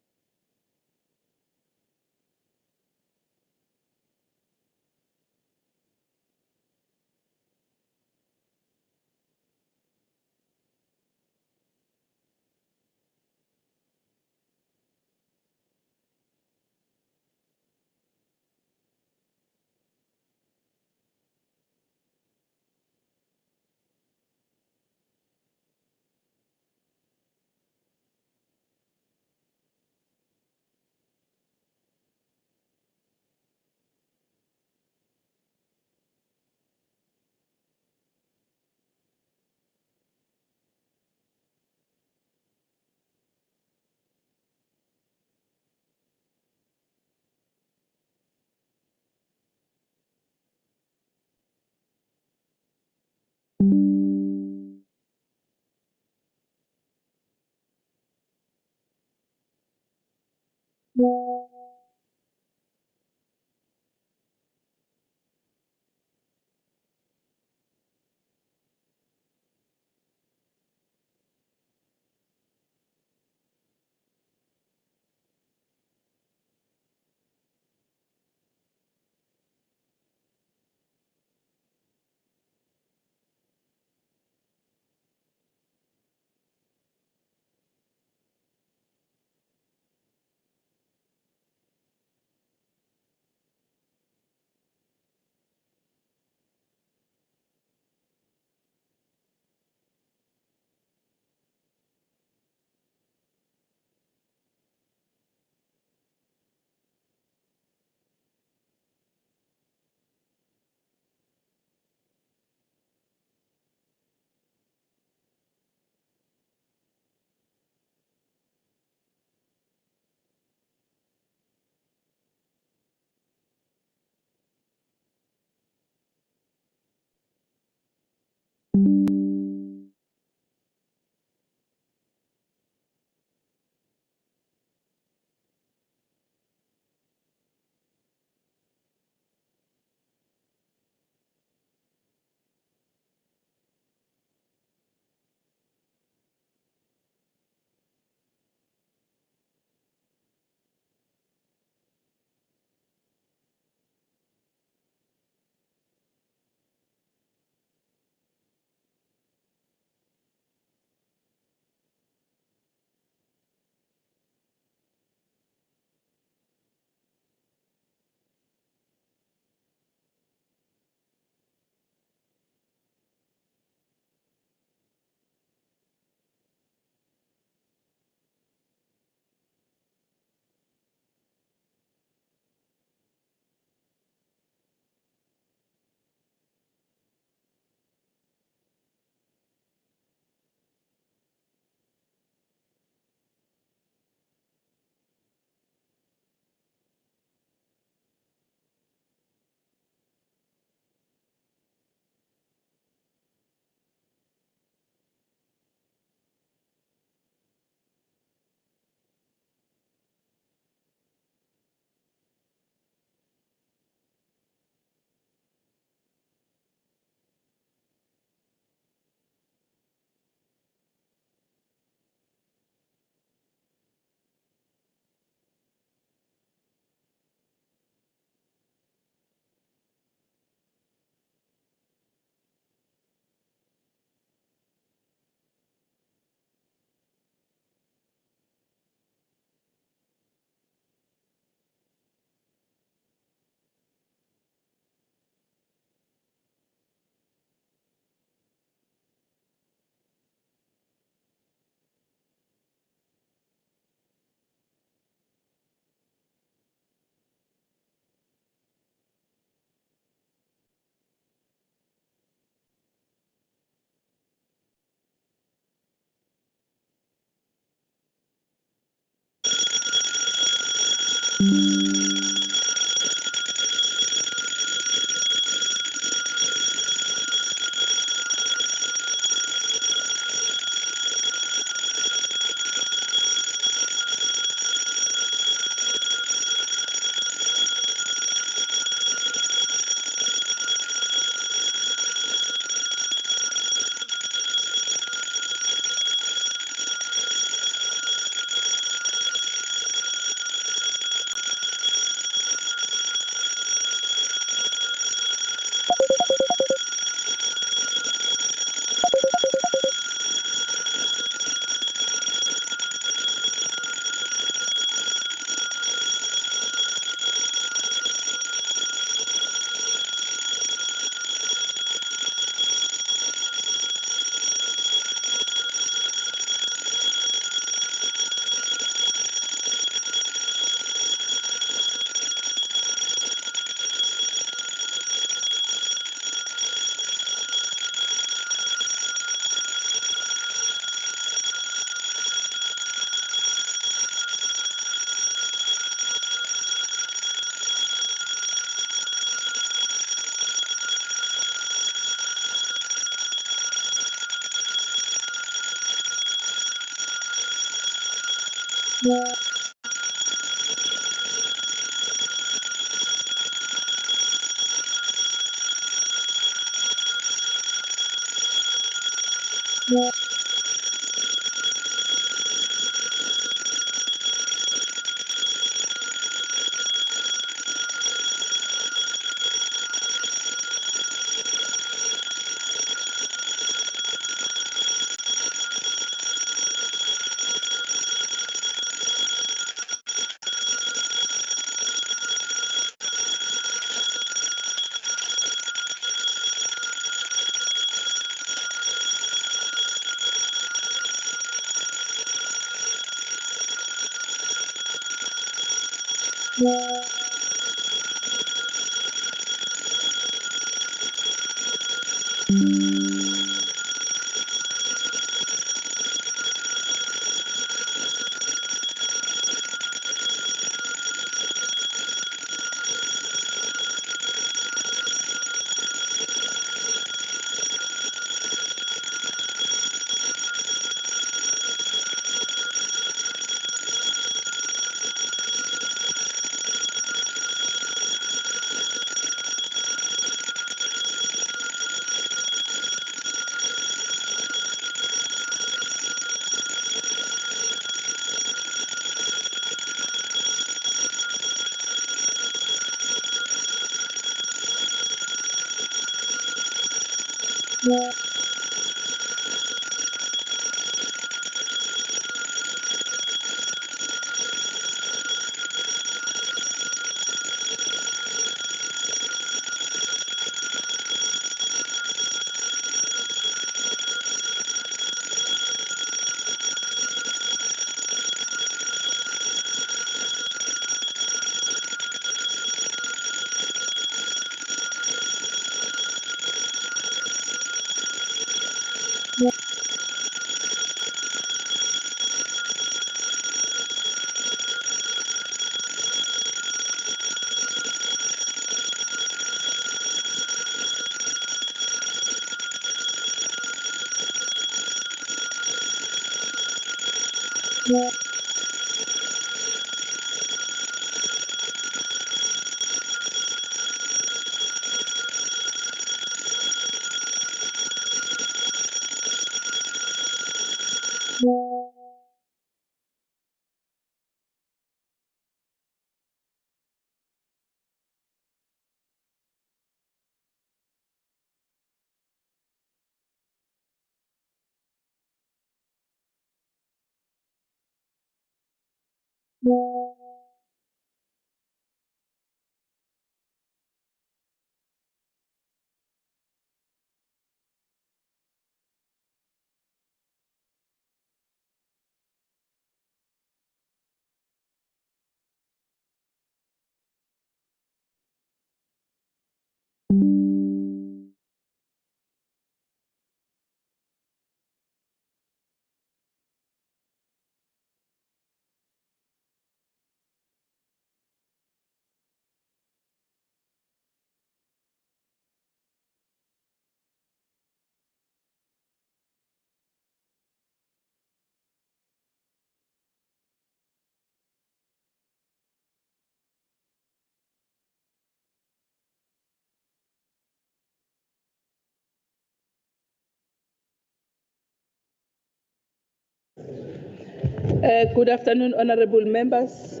Speaker 13: Good afternoon, honorable members.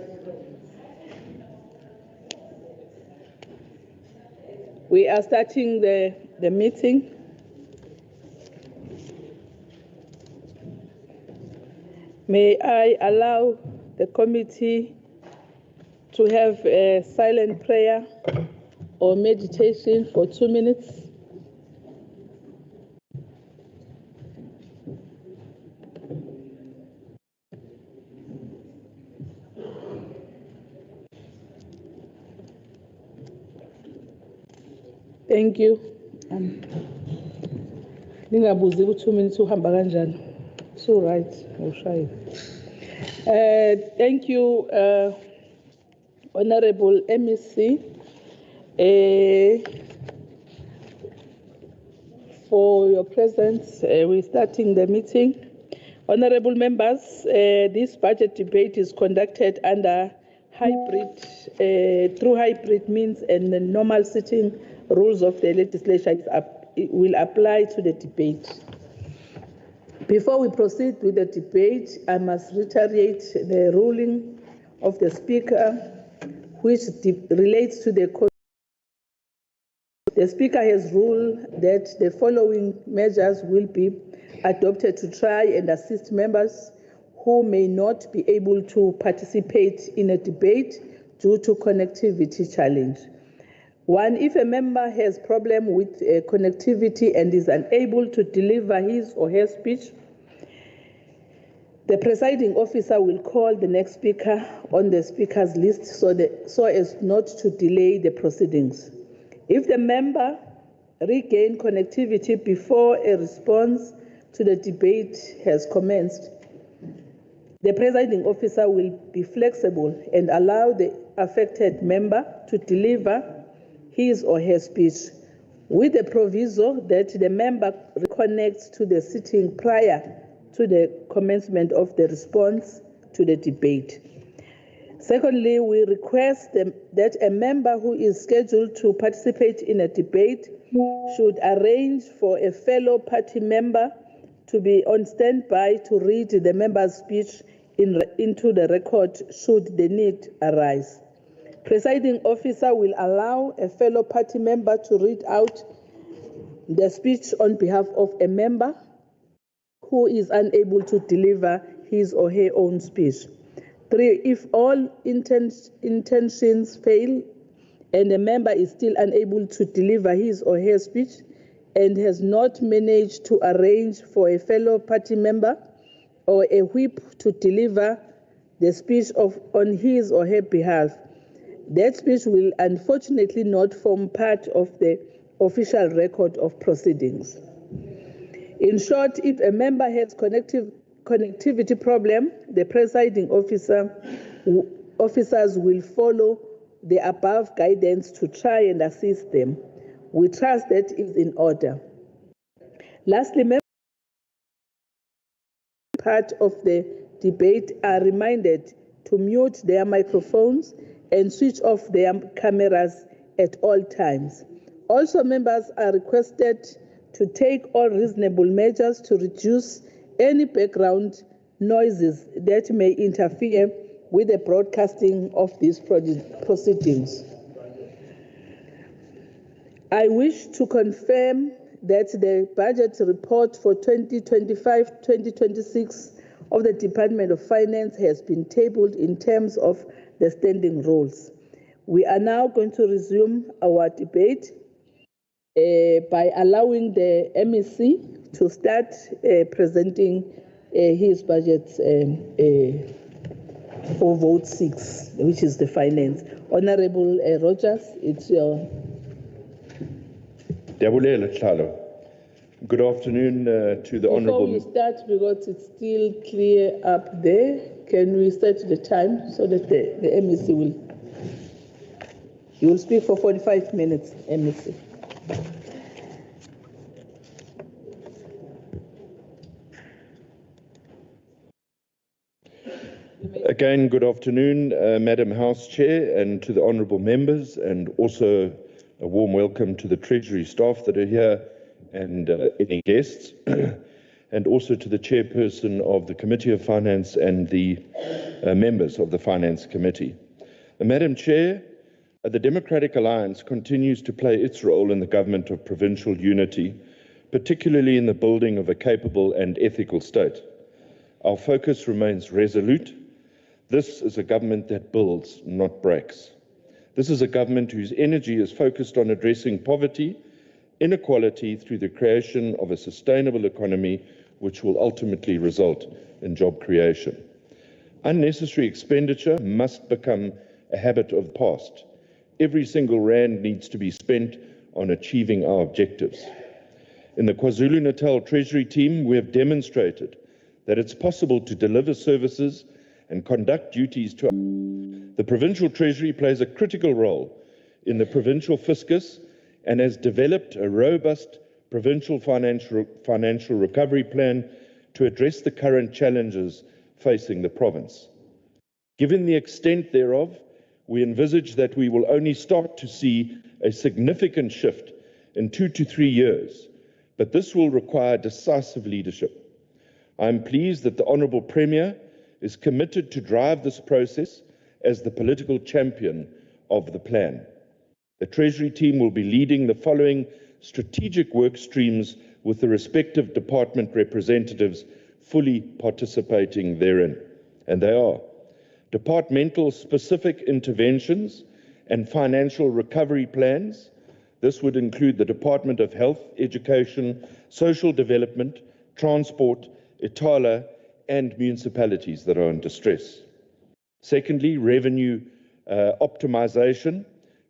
Speaker 13: We are starting the meeting. May I allow the committee to have a silent prayer or meditation for 2 minutes? Thank you. Ningabuzi ku 2 minutes uhamba kanjani. So right, ushaye. Thank you, Honorable MEC, for your presence. We're starting the meeting. Honorable members, this budget debate is conducted under through hybrid means, and the normal sitting rules of the legislature will apply to the debate. Before we proceed with the debate, I must reiterate the ruling of the Speaker, which relates to the Speaker has ruled that the following measures will be adopted to try and assist members who may not be able to participate in a debate due to connectivity challenge. 1, if a member has problem with connectivity and is unable to deliver his or her speech, the presiding officer will call the next speaker on the speaker's list so as not to delay the proceedings. If the member regains connectivity before a response to the debate has commenced, the presiding officer will be flexible and allow the affected member to deliver his or her speech, with the proviso that the member reconnects to the sitting prior to the commencement of the response to the debate. Secondly, we request that a member who is scheduled to participate in a debate should arrange for a fellow party member to be on standby to read the member's speech into the record should the need arise. Presiding officer will allow a fellow party member to read out the speech on behalf of a member who is unable to deliver his or her own speech. 3, if all intentions fail and a member is still unable to deliver his or her speech and has not managed to arrange for a fellow party member or a whip to deliver the speech on his or her behalf, that speech will unfortunately not form part of the official record of proceedings. In short, if a member has connectivity problem, the presiding officers will follow the above guidance to try and assist them. We trust that is in order. Lastly, members part of the debate are reminded to mute their microphones and switch off their cameras at all times. Also, members are requested to take all reasonable measures to reduce any background noises that may interfere with the broadcasting of these proceedings. I wish to confirm that the budget report for 2025-2026 of the Department of Finance has been tabled in terms of the standing rules. We are now going to resume our debate by allowing the MEC to start presenting his budget for vote 6, which is the finance. Honorable Rogers, it's your...
Speaker 14: Good afternoon to the Honourable...
Speaker 13: Before we start, because it's still clear up there, can we set the time so that the MEC will... You will speak for 45 minutes, MEC.
Speaker 14: Again, good afternoon, Madam House Chair, and to the honourable members, and also a warm welcome to the Treasury staff that are here and any guests, and also to the chairperson of the Committee of Finance and the members of the Finance Committee. Madam Chair, the Democratic Alliance continues to play its role in the government of provincial unity, particularly in the building of a capable and ethical state. Our focus remains resolute. This is a government that builds, not breaks. This is a government whose energy is focused on addressing poverty, inequality through the creation of a sustainable economy which will ultimately result in job creation. Unnecessary expenditure must become a habit of the past. Every single rand needs to be spent on achieving our objectives. In the KwaZulu-Natal Treasury team, we have demonstrated that it's possible to deliver services and conduct duties to the Provincial Treasury plays a critical role in the provincial fiscus and has developed a robust provincial financial recovery plan to address the current challenges facing the province. Given the extent thereof, we envisage that we will only start to see a significant shift in 2 to 3 years, but this will require decisive leadership. I am pleased that the Honourable Premier is committed to drive this process as the political champion of the plan. The Treasury team will be leading the following strategic work streams with the respective department representatives fully participating therein. And they are departmental specific interventions and financial recovery plans. This would include the Department of Health, Education, Social Development, Transport, Itala, and municipalities that are in distress. Secondly, revenue optimization.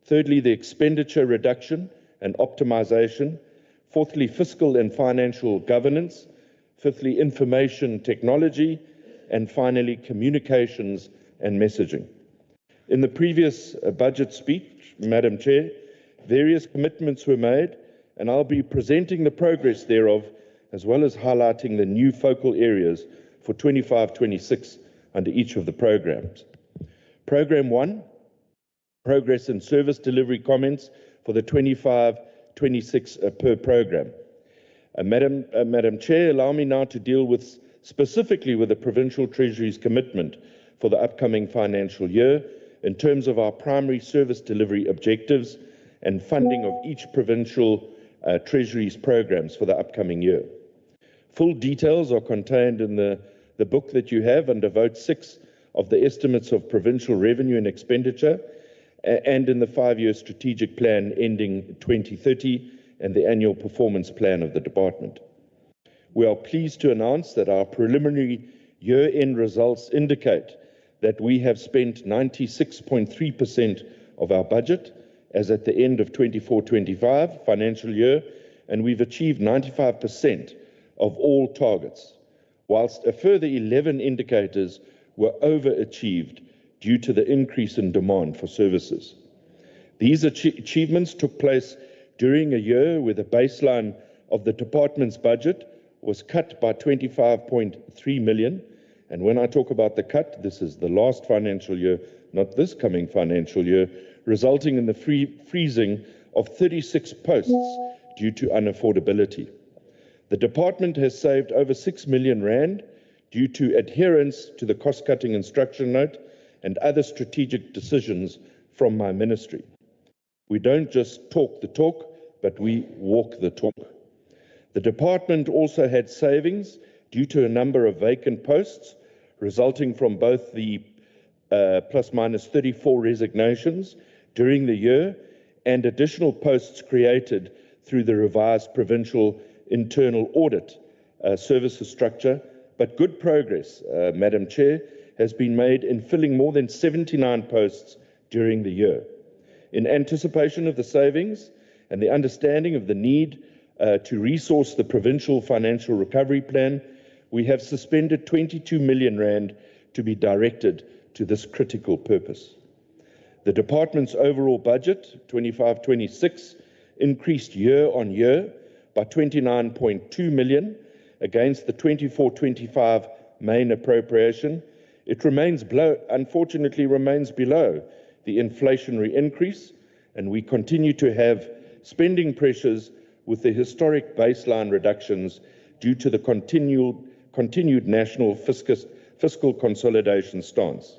Speaker 14: Thirdly, the expenditure reduction and optimization. Fourthly, fiscal and financial governance. Fifthly, information technology. And finally, communications and messaging. In the previous budget speech, Madam Chair, various commitments were made, and I'll be presenting the progress thereof, as well as highlighting the new focal areas for 25-26 under each of the programs. Program 1, progress and service delivery comments for the 25-26 per program. Madam Chair, allow me now to deal with specifically with the Provincial Treasury's commitment for the upcoming financial year in terms of our primary service delivery objectives and funding of each Provincial Treasury's programs for the upcoming year. Full details are contained in the book that you have under Vote 6 of the estimates of provincial revenue and expenditure and in the 5-year strategic plan ending 2030 and the annual performance plan of the department. We are pleased to announce that our preliminary year-end results indicate that we have spent 96.3% of our budget as at the end of 24-25 financial year, and we've achieved 95% of all targets, whilst a further 11 indicators were overachieved due to the increase in demand for services. These achievements took place during a year where the baseline of the department's budget was cut by 25.3 million. And when I talk about the cut, this is the last financial year, not this coming financial year, resulting in the freezing of 36 posts due to unaffordability. The department has saved over 6 million rand due to adherence to the cost-cutting instruction note and other strategic decisions from my ministry. We don't just talk the talk, but we walk the talk. The department also had savings due to a number of vacant posts resulting from both the plus minus 34 resignations during the year and additional posts created through the revised provincial internal audit services structure. But good progress, Madam Chair, has been made in filling more than 79 posts during the year. In anticipation of the savings and the understanding of the need to resource the provincial financial recovery plan, we have suspended 22 million rand to be directed to this critical purpose. The department's overall budget, 25-26, increased year on year by 29.2 million against the 24-25 main appropriation. It unfortunately remains below the inflationary increase, and we continue to have spending pressures with the historic baseline reductions due to the continued national fiscal consolidation stance,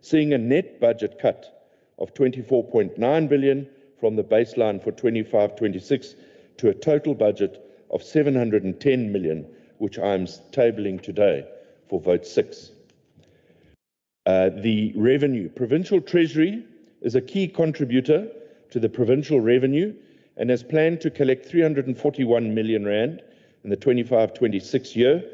Speaker 14: seeing a net budget cut of 24.9 billion from the baseline for 25-26 to a total budget of 710 million, which I am tabling today for Vote 6. The revenue. Provincial Treasury is a key contributor to the provincial revenue and has planned to collect 341 million rand in the 25-26 year,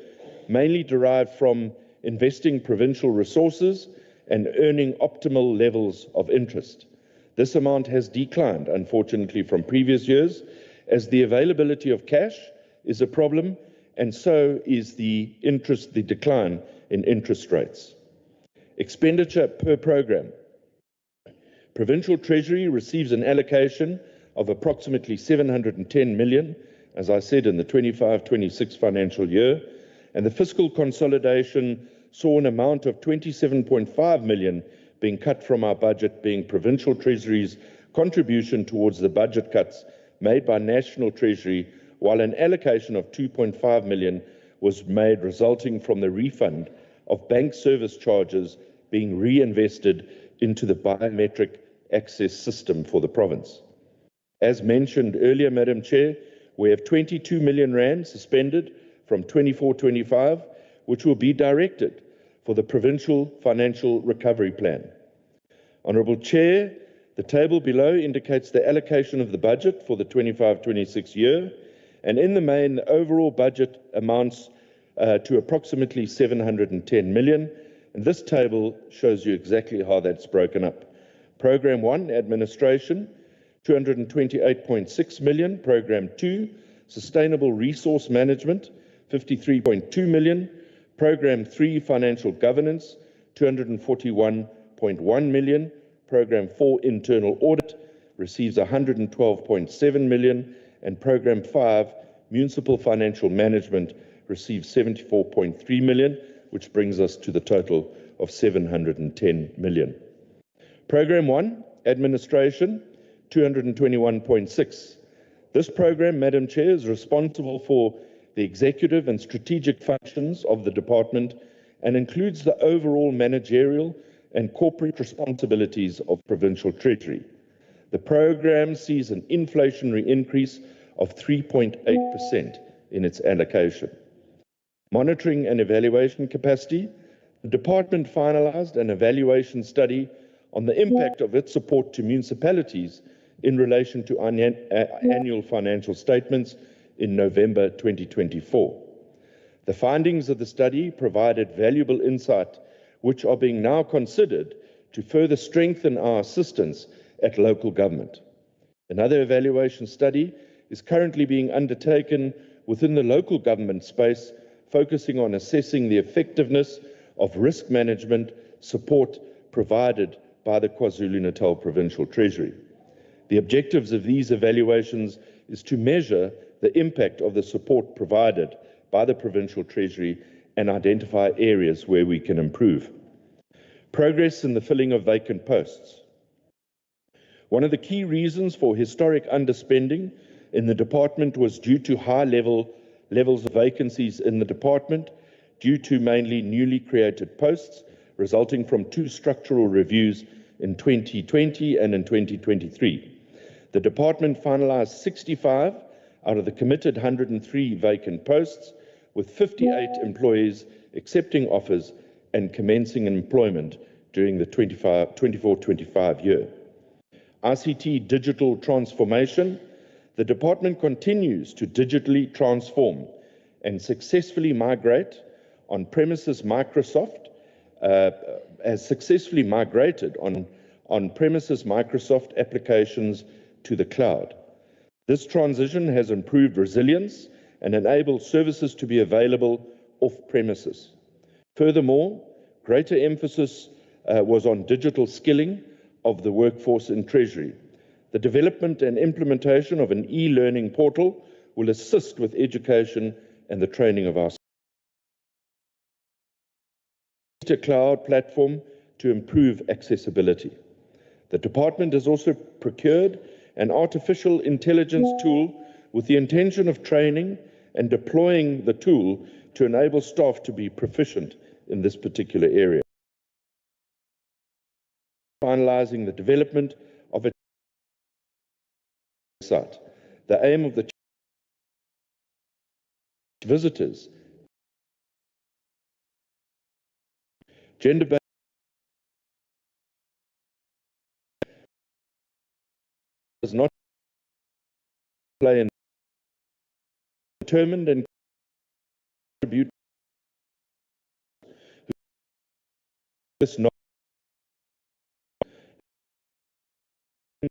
Speaker 14: mainly derived from investing provincial resources and earning optimal levels of interest. This amount has declined, unfortunately, from previous years, as the availability of cash is a problem, and so is the decline in interest rates. Expenditure per program. Provincial Treasury receives an allocation of approximately 710 million, as I said, in the 25-26 financial year, and the fiscal consolidation saw an amount of 27.5 million being cut from our budget, being Provincial Treasury's contribution towards the budget cuts made by National Treasury, while an allocation of 2.5 million was made resulting from the refund of bank service charges being reinvested into the biometric access system for the province. As mentioned earlier, Madam Chair, we have 22 million rand suspended from 24-25, which will be directed for the Provincial Financial Recovery Plan. Honourable Chair, the table below indicates the allocation of the budget for the 25-26 year, and in the main, the overall budget amounts to approximately 710 million, and this table shows you exactly how that's broken up. Program 1, Administration, 228.6 million. Program 2, Sustainable Resource Management, 53.2 million. Program 3, Financial Governance, 241.1 million. Program 4, Internal Audit, receives 112.7 million. And Program 5, Municipal Financial Management, receives 74.3 million, which brings us to the total of 710 million. Program 1, Administration, 221.6. This program, Madam Chair, is responsible for the executive and strategic functions of the department and includes the overall managerial and corporate responsibilities of Provincial Treasury. The program sees an inflationary increase of 3.8% in its allocation. Monitoring and evaluation capacity, the department finalized an evaluation study on the impact of its support to municipalities in relation to annual financial statements in November 2024. The findings of the study provided valuable insight, which are being now considered to further strengthen our assistance at local government. Another evaluation study is currently being undertaken within the local government space, focusing on assessing the effectiveness of risk management support provided by the KwaZulu-Natal Provincial Treasury. The objectives of these evaluations is to measure the impact of the support provided by the Provincial Treasury and identify areas where we can improve. Progress in the filling of vacant posts. One of the key reasons for historic underspending in the department was due to high levels of vacancies in the department, due to mainly newly created posts, resulting from two structural reviews in 2020 and in 2023. The department finalized 65 out of the committed 103 vacant posts, with 58 employees accepting offers and commencing employment during the 24-25 year. ICT digital transformation. The department continues to digitally transform and successfully migrate on-premises Microsoft, has successfully migrated on-premises Microsoft applications to the cloud. This transition has improved resilience and enabled services to be available off-premises. Furthermore, greater emphasis was on digital skilling of the workforce in Treasury. The development and implementation of an e-learning portal will assist with education and the training of our cloud platform to improve accessibility. The department has also procured an artificial intelligence tool with the intention of training and deploying the tool to enable staff to be proficient in this particular area. Finalizing the development of a site. The aim of the visitors, gender-based does not play in determined and contribute this not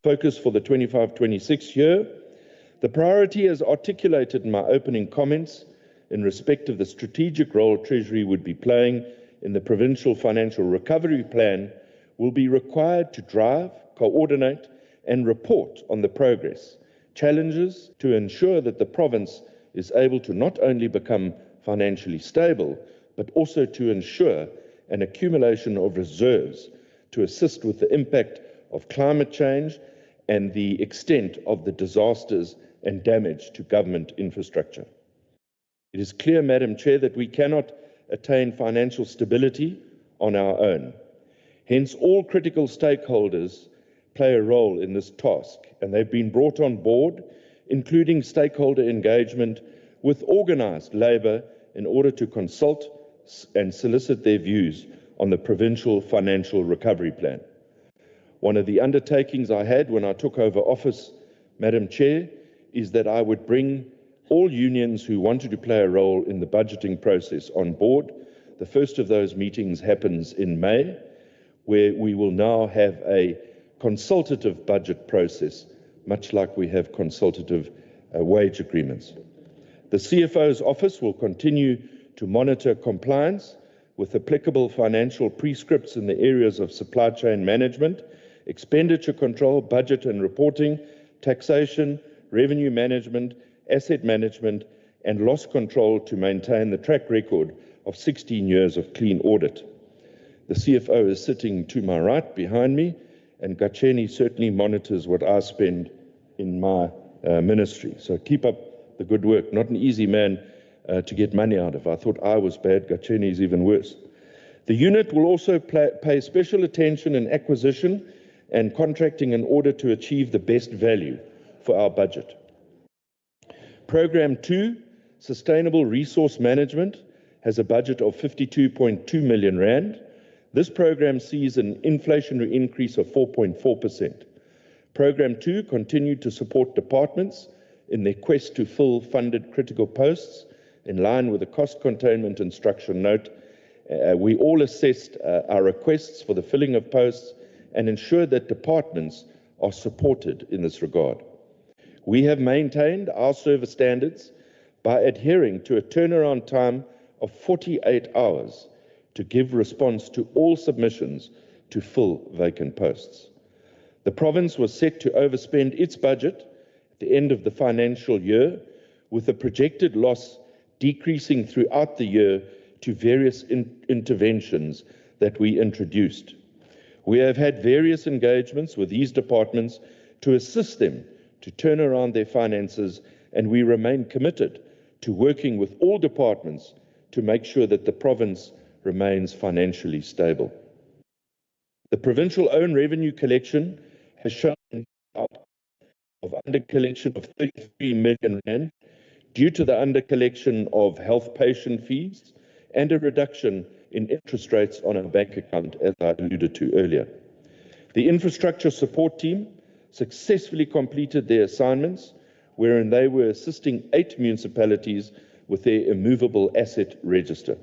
Speaker 14: focus for the 25-26 year. The priority, as articulated in my opening comments in respect of the strategic role Treasury would be playing in the Provincial Financial Recovery Plan, will be required to drive, coordinate and report on the progress, challenges to ensure that the province is able to not only become financially stable, but also to ensure an accumulation of reserves to assist with the impact of climate change and the extent of the disasters and damage to government infrastructure. It is clear, Madam Chair, that we cannot attain financial stability on our own. Hence, all critical stakeholders play a role in this task, and they've been brought on board, including stakeholder engagement with organised labour in order to consult and solicit their views on the Provincial Financial Recovery Plan. One of the undertakings I had when I took over office, Madam Chair, is that I would bring all unions who wanted to play a role in the budgeting process on board. The first of those meetings happens in May, where we will now have a consultative budget process, much like we have consultative wage agreements. The CFO's office will continue to monitor compliance with applicable financial prescripts in the areas of supply chain management, expenditure control, budget and reporting, taxation, revenue management, asset management, and loss control to maintain the track record of 16 years of clean audit. The CFO is sitting to my right behind me, and Gacheni certainly monitors what I spend in my ministry. So keep up the good work. Not an easy man to get money out of. I thought I was bad. Gacheni is even worse. The unit will also pay special attention in acquisition and contracting in order to achieve the best value for our budget. Program 2, Sustainable Resource Management, has a budget of 52.2 million rand. This program sees an inflationary increase of 4.4%. Program 2 continued to support departments in their quest to fill funded critical posts in line with the cost containment instruction note. We all assessed our requests for the filling of posts and ensured that departments are supported in this regard. We have maintained our service standards by adhering to a turnaround time of 48 hours to give response to all submissions to fill vacant posts. The province was set to overspend its budget at the end of the financial year, with a projected loss decreasing throughout the year to various interventions that we introduced. We have had various engagements with these departments to assist them to turn around their finances, and we remain committed to working with all departments to make sure that the province remains financially stable. The provincial own revenue collection has shown of under-collection of 33 million rand due to the under-collection of health patient fees and a reduction in interest rates on our bank account, as I alluded to earlier. The infrastructure support team successfully completed their assignments, wherein they were assisting 8 municipalities with their immovable asset register.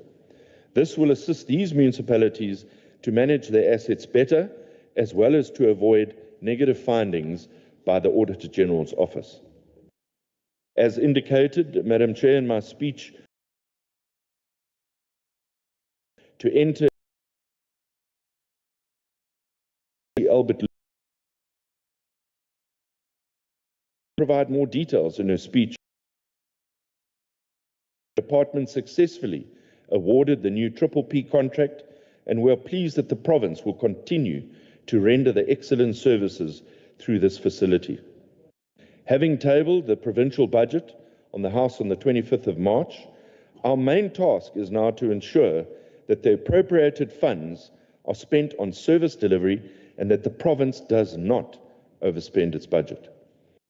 Speaker 14: This will assist these municipalities to manage their assets better, as well as to avoid negative findings by the Auditor General's office. As indicated, Madam Chair, in my speech, to enter Albert provide more details in her speech. The department successfully awarded the new PPP contract, and we are pleased that the province will continue to render the excellent services through this facility. Having tabled the provincial budget on the House on the 25th of March, our main task is now to ensure that the appropriated funds are spent on service delivery and that the province does not overspend its budget.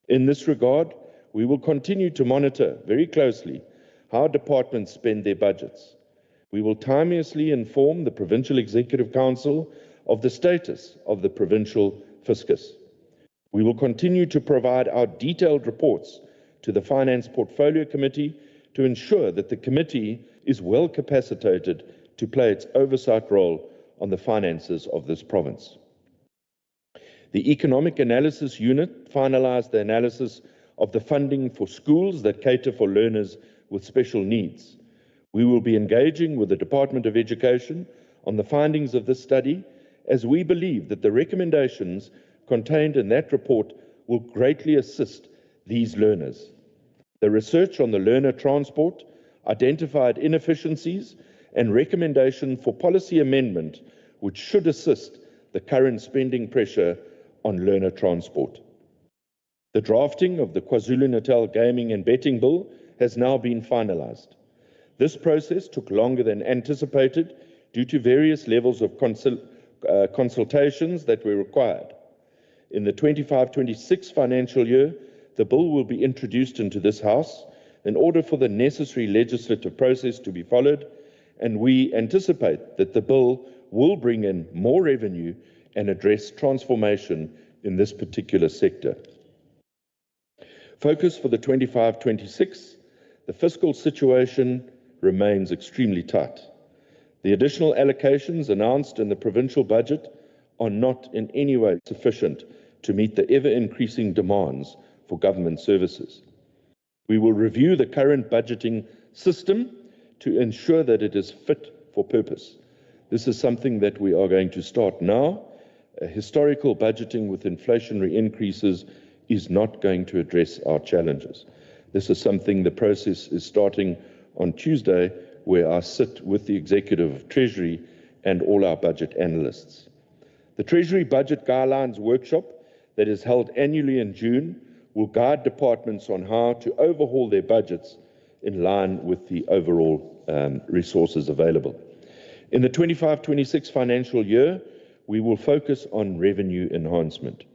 Speaker 14: In this regard, we will continue to monitor very closely how departments spend their budgets. We will timeously inform the Provincial Executive Council of the status of the provincial fiscus. We will continue to provide our detailed reports to the Finance Portfolio Committee to ensure that the committee is well capacitated to play its oversight role on the finances of this province. The Economic Analysis Unit finalized the analysis of the funding for schools that cater for learners with special needs. We will be engaging with the Department of Education on the findings of this study, as we believe that the recommendations contained in that report will greatly assist these learners. The research on the learner transport identified inefficiencies, and recommendation for policy amendment which should assist the current spending pressure on learner transport. The drafting of the KwaZulu-Natal Gaming and Betting Bill has now been finalized. This process took longer than anticipated due to various levels of consultations that were required. In the 25-26 financial year, the bill will be introduced into this House in order for the necessary legislative process to be followed, and we anticipate that the bill will bring in more revenue and address transformation in this particular sector. Focus for the 25-26, the fiscal situation remains extremely tight. The additional allocations announced in the provincial budget are not in any way sufficient to meet the ever-increasing demands for government services. We will review the current budgeting system to ensure that it is fit for purpose. This is something that we are going to start now. Historical budgeting with inflationary increases is not going to address our challenges. This is something the process is starting on Tuesday, where I sit with the Executive of Treasury and all our budget analysts. The Treasury Budget Guidelines Workshop that is held annually in June will guide departments on how to overhaul their budgets in line with the overall resources available. In the 25-26 financial year, we will focus on revenue enhancement.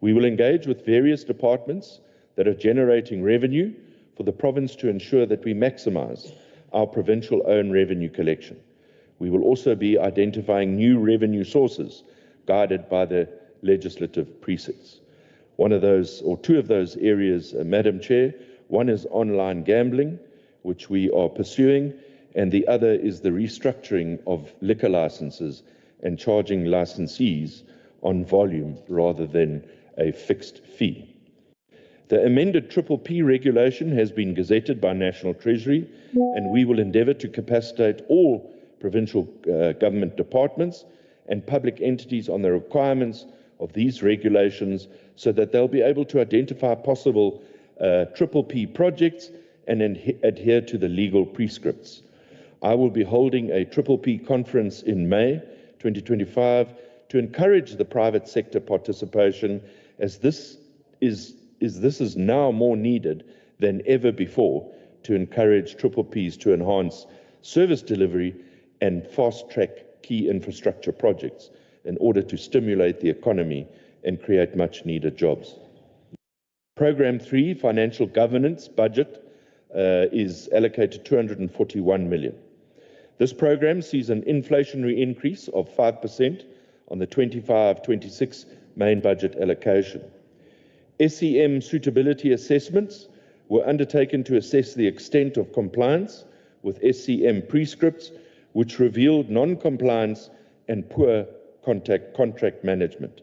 Speaker 14: We will engage with various departments that are generating revenue for the province to ensure that we maximize our provincial own revenue collection. We will also be identifying new revenue sources guided by the legislative precepts. One of those, or two of those areas, Madam Chair, one is online gambling, which we are pursuing, and the other is the restructuring of liquor licenses and charging licensees on volume rather than a fixed fee. The amended PPP regulation has been gazetted by National Treasury, and we will endeavour to capacitate all provincial government departments and public entities on the requirements of these regulations so that they'll be able to identify possible PPP projects and adhere to the legal prescripts. I will be holding a PPP conference in May 2025 to encourage the private sector participation, as this is now more needed than ever before to encourage PPPs to enhance service delivery and fast-track key infrastructure projects in order to stimulate the economy and create much-needed jobs. Program 3, Financial Governance Budget, is allocated 241 million. This program sees an inflationary increase of 5% on the 25-26 main budget allocation. SEM suitability assessments were undertaken to assess the extent of compliance with SEM prescripts, which revealed non-compliance and poor contract management.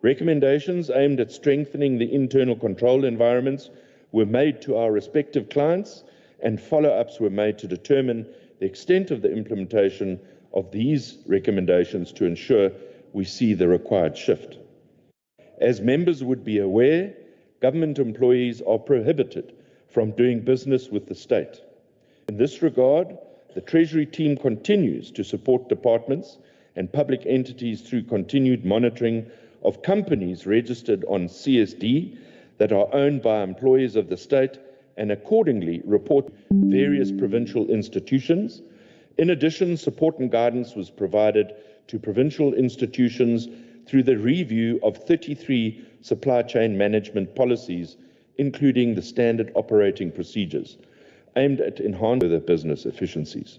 Speaker 14: Recommendations aimed at strengthening the internal control environments were made to our respective clients, and follow-ups were made to determine the extent of the implementation of these recommendations to ensure we see the required shift. As members would be aware, government employees are prohibited from doing business with the state. In this regard, the Treasury team continues to support departments and public entities through continued monitoring of companies registered on CSD that are owned by employees of the state and accordingly report various provincial institutions. In addition, support and guidance was provided to provincial institutions through the review of 33 supply chain management policies, including the standard operating procedures, aimed at enhancing their business efficiencies.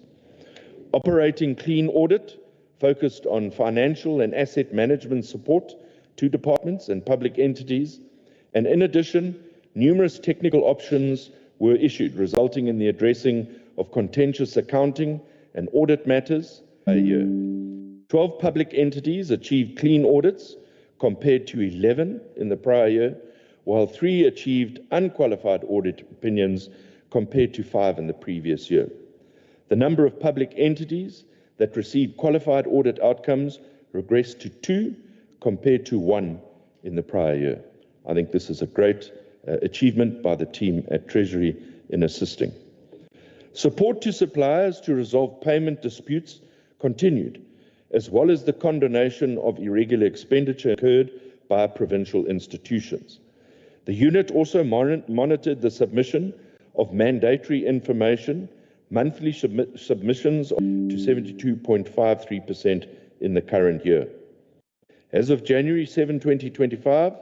Speaker 14: Operating Clean Audit focused on financial and asset management support to departments and public entities, and in addition, numerous technical options were issued, resulting in the addressing of contentious accounting and audit matters a year. 12 public entities achieved clean audits compared to 11 in the prior year, while 3 achieved unqualified audit opinions compared to 5 in the previous year. The number of public entities that received qualified audit outcomes regressed to 2 compared to 1 in the prior year. I think this is a great achievement by the team at Treasury in assisting. Support to suppliers to resolve payment disputes continued, as well as the condonation of irregular expenditure incurred by provincial institutions. The unit also monitored the submission of mandatory information, monthly submissions to 72.53% in the current year. As of January 7, 2025,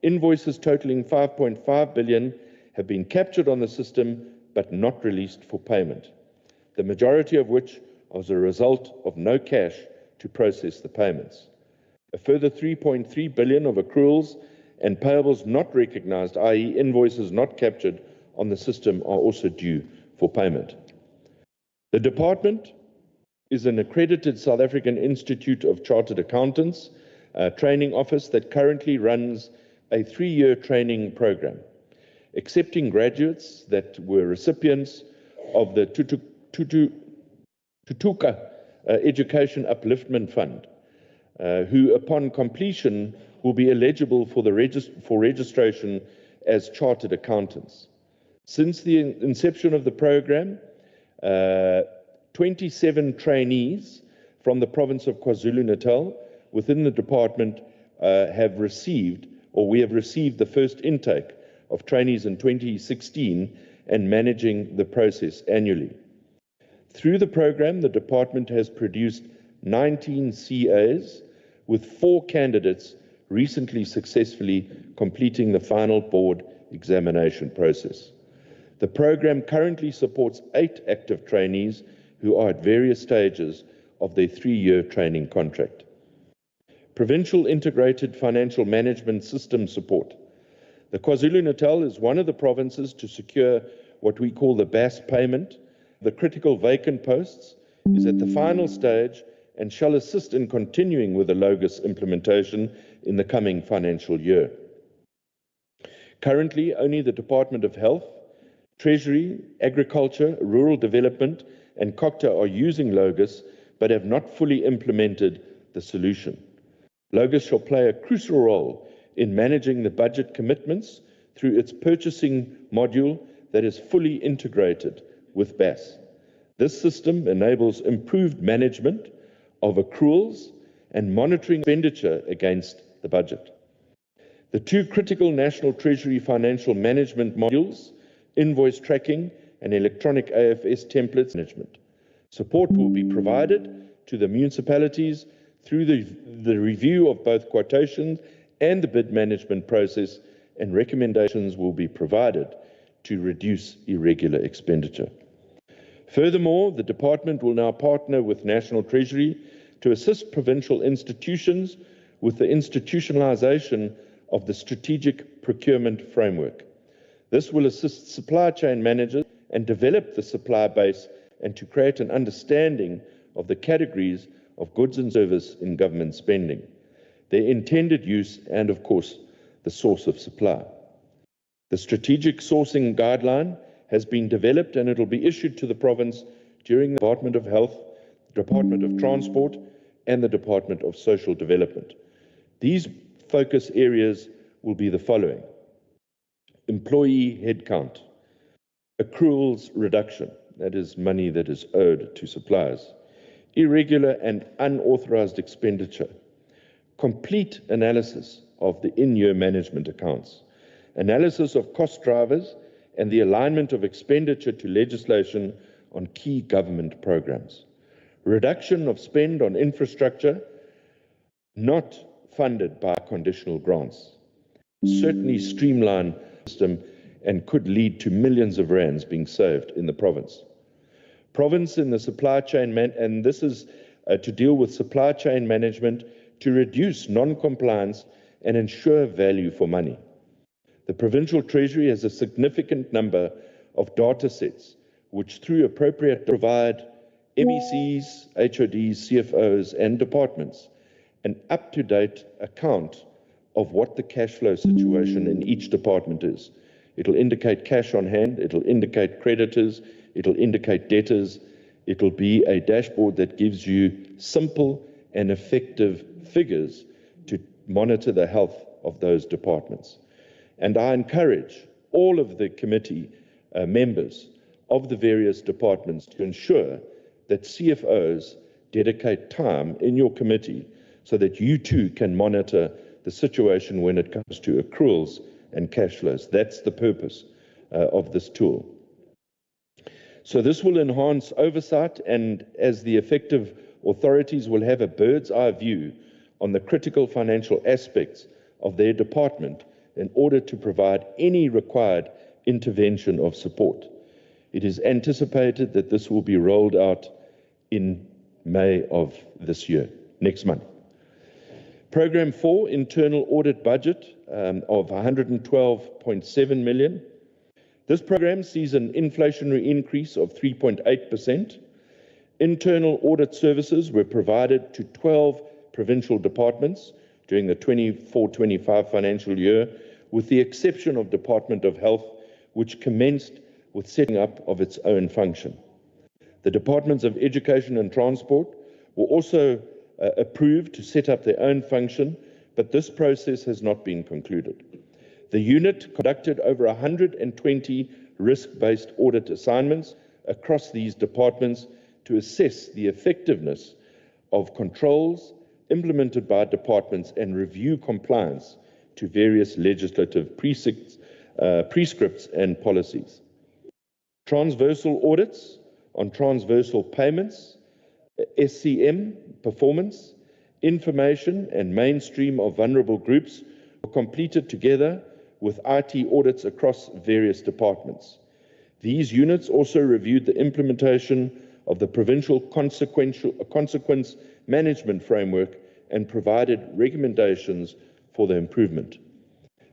Speaker 14: invoices totaling 5.5 billion have been captured on the system but not released for payment, the majority of which was a result of no cash to process the payments. A further 3.3 billion of accruals and payables not recognized, i.e. invoices not captured on the system, are also due for payment. The department is an accredited South African Institute of Chartered Accountants training office that currently runs a 3-year training program, accepting graduates that were recipients of the Tutuka Education Upliftment Fund, who upon completion will be eligible for registration as chartered accountants. Since the inception of the program, 27 trainees from the province of KwaZulu-Natal within the department have received, or we have received, the first intake of trainees in 2016 and managing the process annually. Through the program, the department has produced 19 CAs, with 4 candidates recently successfully completing the final board examination process. The program currently supports 8 active trainees who are at various stages of their 3-year training contract. Provincial Integrated Financial Management System support. The KwaZulu-Natal is one of the provinces to secure what we call the BAS payment. The critical vacant posts is at the final stage and shall assist in continuing with the LOGIS implementation in the coming financial year. Currently, only the Department of Health, Treasury, Agriculture, Rural Development, and COCTA are using LOGIS, but have not fully implemented the solution. LOGIS shall play a crucial role in managing the budget commitments through its purchasing module that is fully integrated with BAS. This system enables improved management of accruals and monitoring expenditure against the budget. The 2 critical National Treasury financial management modules, invoice tracking and electronic AFS templates management. Support will be provided to the municipalities through the review of both quotations and the bid management process, and recommendations will be provided to reduce irregular expenditure. Furthermore, the department will now partner with National Treasury to assist provincial institutions with the institutionalization of the strategic procurement framework. This will assist supply chain managers and develop the supply base and to create an understanding of the categories of goods and service in government spending, their intended use, and of course, the source of supply. The strategic sourcing guideline has been developed and it will be issued to the province during the Department of Health, Department of Transport, and the Department of Social Development. These focus areas will be the following: employee headcount, accruals reduction, that is money that is owed to suppliers, irregular and unauthorized expenditure, complete analysis of the in-year management accounts, analysis of cost drivers, and the alignment of expenditure to legislation on key government programs, reduction of spend on infrastructure not funded by conditional grants, certainly streamline the system and could lead to millions of rands being saved in the province. Province in the supply chain, and this is to deal with supply chain management to reduce non-compliance and ensure value for money. The Provincial Treasury has a significant number of data sets which, through appropriate, provide MECs, HODs, CFOs, and departments an up-to-date account of what the cash flow situation in each department is. It'll indicate cash on hand, it'll indicate creditors, it'll indicate debtors. It'll be a dashboard that gives you simple and effective figures to monitor the health of those departments. And I encourage all of the committee members of the various departments to ensure that CFOs dedicate time in your committee so that you too can monitor the situation when it comes to accruals and cash flows. That's the purpose of this tool. So this will enhance oversight, and as the effective authorities will have a bird's eye view on the critical financial aspects of their department in order to provide any required intervention of support. It is anticipated that this will be rolled out in May of this year, next month. Program 4, internal audit budget of 112.7 million. This program sees an inflationary increase of 3.8%. Internal audit services were provided to 12 provincial departments during the 24-25 financial year, with the exception of Department of Health, which commenced with setting up of its own function. The Departments of Education and Transport were also approved to set up their own function, but this process has not been concluded. The unit conducted over 120 risk-based audit assignments across these departments to assess the effectiveness of controls implemented by departments and review compliance to various legislative prescripts and policies. Transversal audits on transversal payments, SCM performance, information and mainstream of vulnerable groups were completed together with IT audits across various departments. These units also reviewed the implementation of the provincial consequence management framework and provided recommendations for the improvement.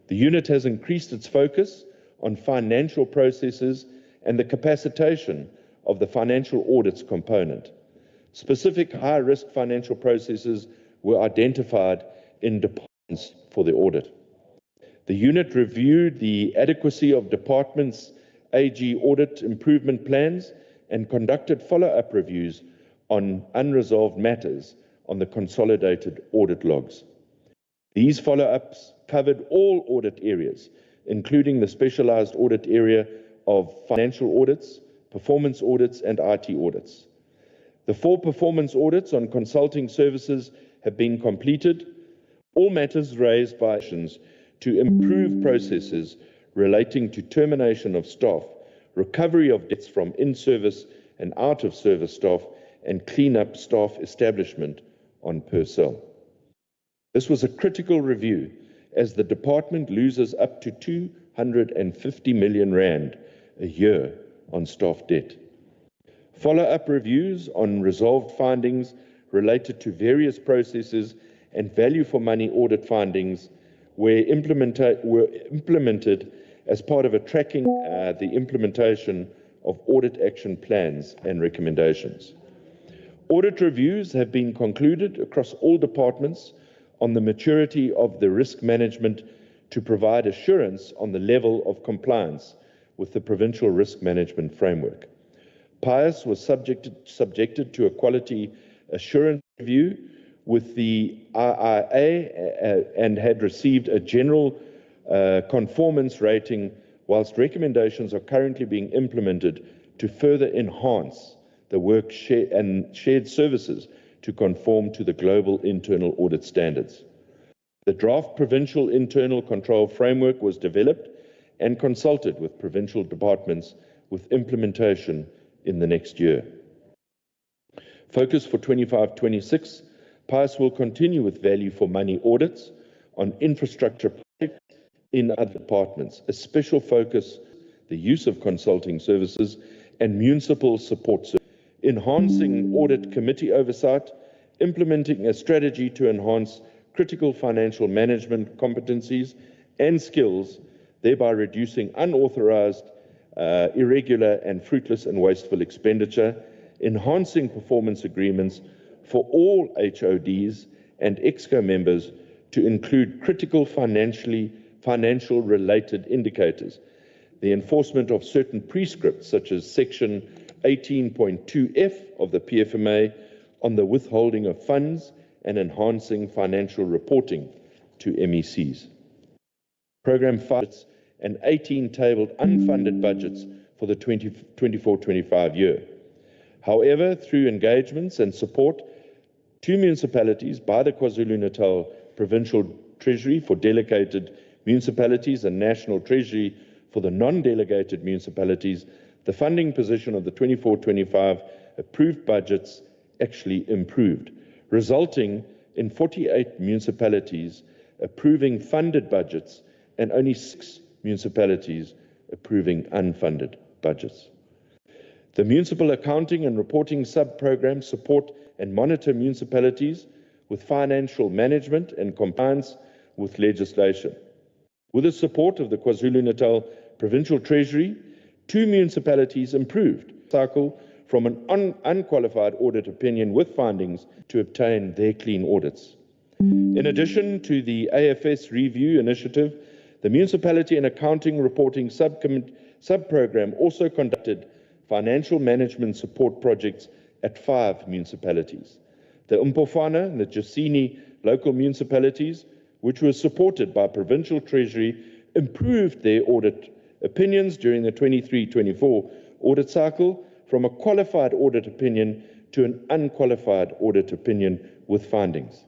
Speaker 14: The unit has increased its focus on financial processes and the capacitation of the financial audits component. Specific high-risk financial processes were identified in departments for the audit. The unit reviewed the adequacy of departments' AG audit improvement plans and conducted follow-up reviews on unresolved matters on the consolidated audit logs. These follow-ups covered all audit areas, including the specialized audit area of financial audits, performance audits, and IT audits. The 4 performance audits on consulting services have been completed. All matters raised by actions to improve processes relating to termination of staff, recovery of debts from in-service and out-of-service staff, and clean up staff establishment on personnel. This was a critical review as the department loses up to 250 million rand a year on staff debt. Follow-up reviews on resolved findings related to various processes and value for money audit findings were implemented as part of a tracking the implementation of audit action plans and recommendations. Audit reviews have been concluded across all departments on the maturity of the risk management to provide assurance on the level of compliance with the provincial risk management framework. PIAS was subjected to a quality assurance review with the IIA and had received a general conformance rating, whilst recommendations are currently being implemented to further enhance the work and shared services to conform to the global internal audit standards. The draft provincial internal control framework was developed and consulted with provincial departments with implementation in the next year. Focus for 25-26, PIAS will continue with value for money audits on infrastructure projects in other departments, a special focus, the use of consulting services and municipal support services, enhancing audit committee oversight, implementing a strategy to enhance critical financial management competencies and skills, thereby reducing unauthorized, irregular and fruitless and wasteful expenditure, enhancing performance agreements for all HODs and EXCO members to include critical financial related indicators, the enforcement of certain prescripts such as Section 18.2F of the PFMA on the withholding of funds and enhancing financial reporting to MECs. Program 5 and 18 tabled unfunded budgets for the 24-25 year. However, through engagements and support to municipalities by the KwaZulu-Natal Provincial Treasury for delegated municipalities and National Treasury for the non-delegated municipalities, the funding position of the 24-25 approved budgets actually improved, resulting in 48 municipalities approving funded budgets and only 6 municipalities approving unfunded budgets. The Municipal Accounting and Reporting Sub-Program support and monitor municipalities with financial management and compliance with legislation. With the support of the KwaZulu-Natal Provincial Treasury, 2 municipalities improved cycle from an unqualified audit opinion with findings to obtain their clean audits. In addition to the AFS review initiative, the Municipality and Accounting Reporting Sub-Program also conducted financial management support projects at 5 municipalities. The Umpofana and the Josini local municipalities, which were supported by Provincial Treasury, improved their audit opinions during the 23-24 audit cycle from a qualified audit opinion to an unqualified audit opinion with findings.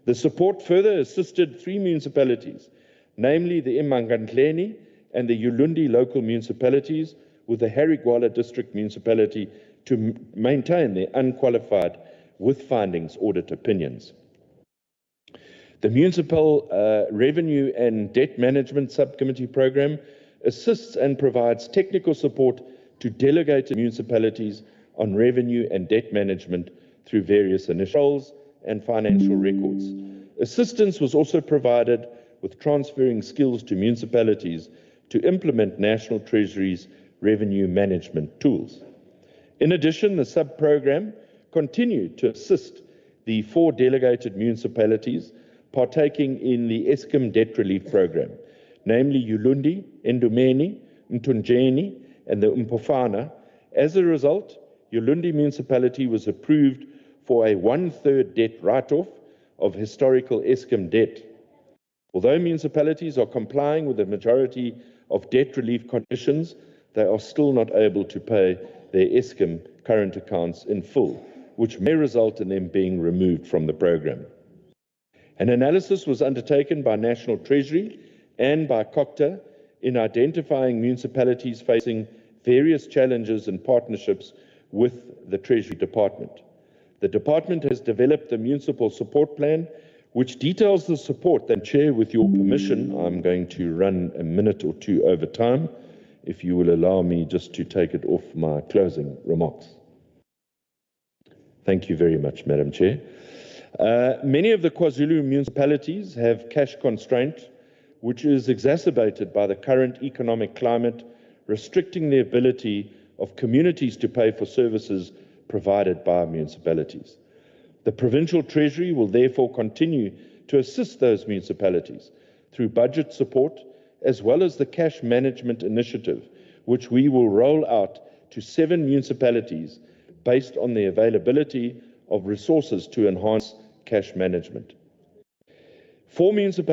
Speaker 14: The support further assisted 3 municipalities, namely the Imangantleni and the Ulundi local municipalities, with the Harigwala District Municipality to maintain their unqualified with findings audit opinions. The Municipal Revenue and Debt Management Subcommittee Program assists and provides technical support to delegated municipalities on revenue and debt management through various initiatives and financial records. Assistance was also provided with transferring skills to municipalities to implement National Treasury's revenue management tools. In addition, the sub-program continued to assist the 4 delegated municipalities partaking in the Eskom debt relief program, namely Ulundi, Ndumeni, Mtunjeni, and the Umpofana. As a result, Ulundi municipality was approved for a 1/3 debt write-off of historical Eskom debt. Although municipalities are complying with the majority of debt relief conditions, they are still not able to pay their Eskom current accounts in full, which may result in them being removed from the program. An analysis was undertaken by National Treasury and by COCTA in identifying municipalities facing various challenges and partnerships with the Treasury Department. The department has developed a municipal support plan which details the support. Then, Chair, with your permission, I'm going to run a minute or 2 over time, if you will allow me just to take it off my closing remarks. Thank you very much, Madam Chair. Many of the KwaZulu municipalities have cash constraint, which is exacerbated by the current economic climate, restricting the ability of communities to pay for services provided by municipalities. The Provincial Treasury will therefore continue to assist those municipalities through budget support, as well as the cash management initiative, which we will roll out to 7 municipalities based on the availability of resources to enhance cash management. 4 municipalities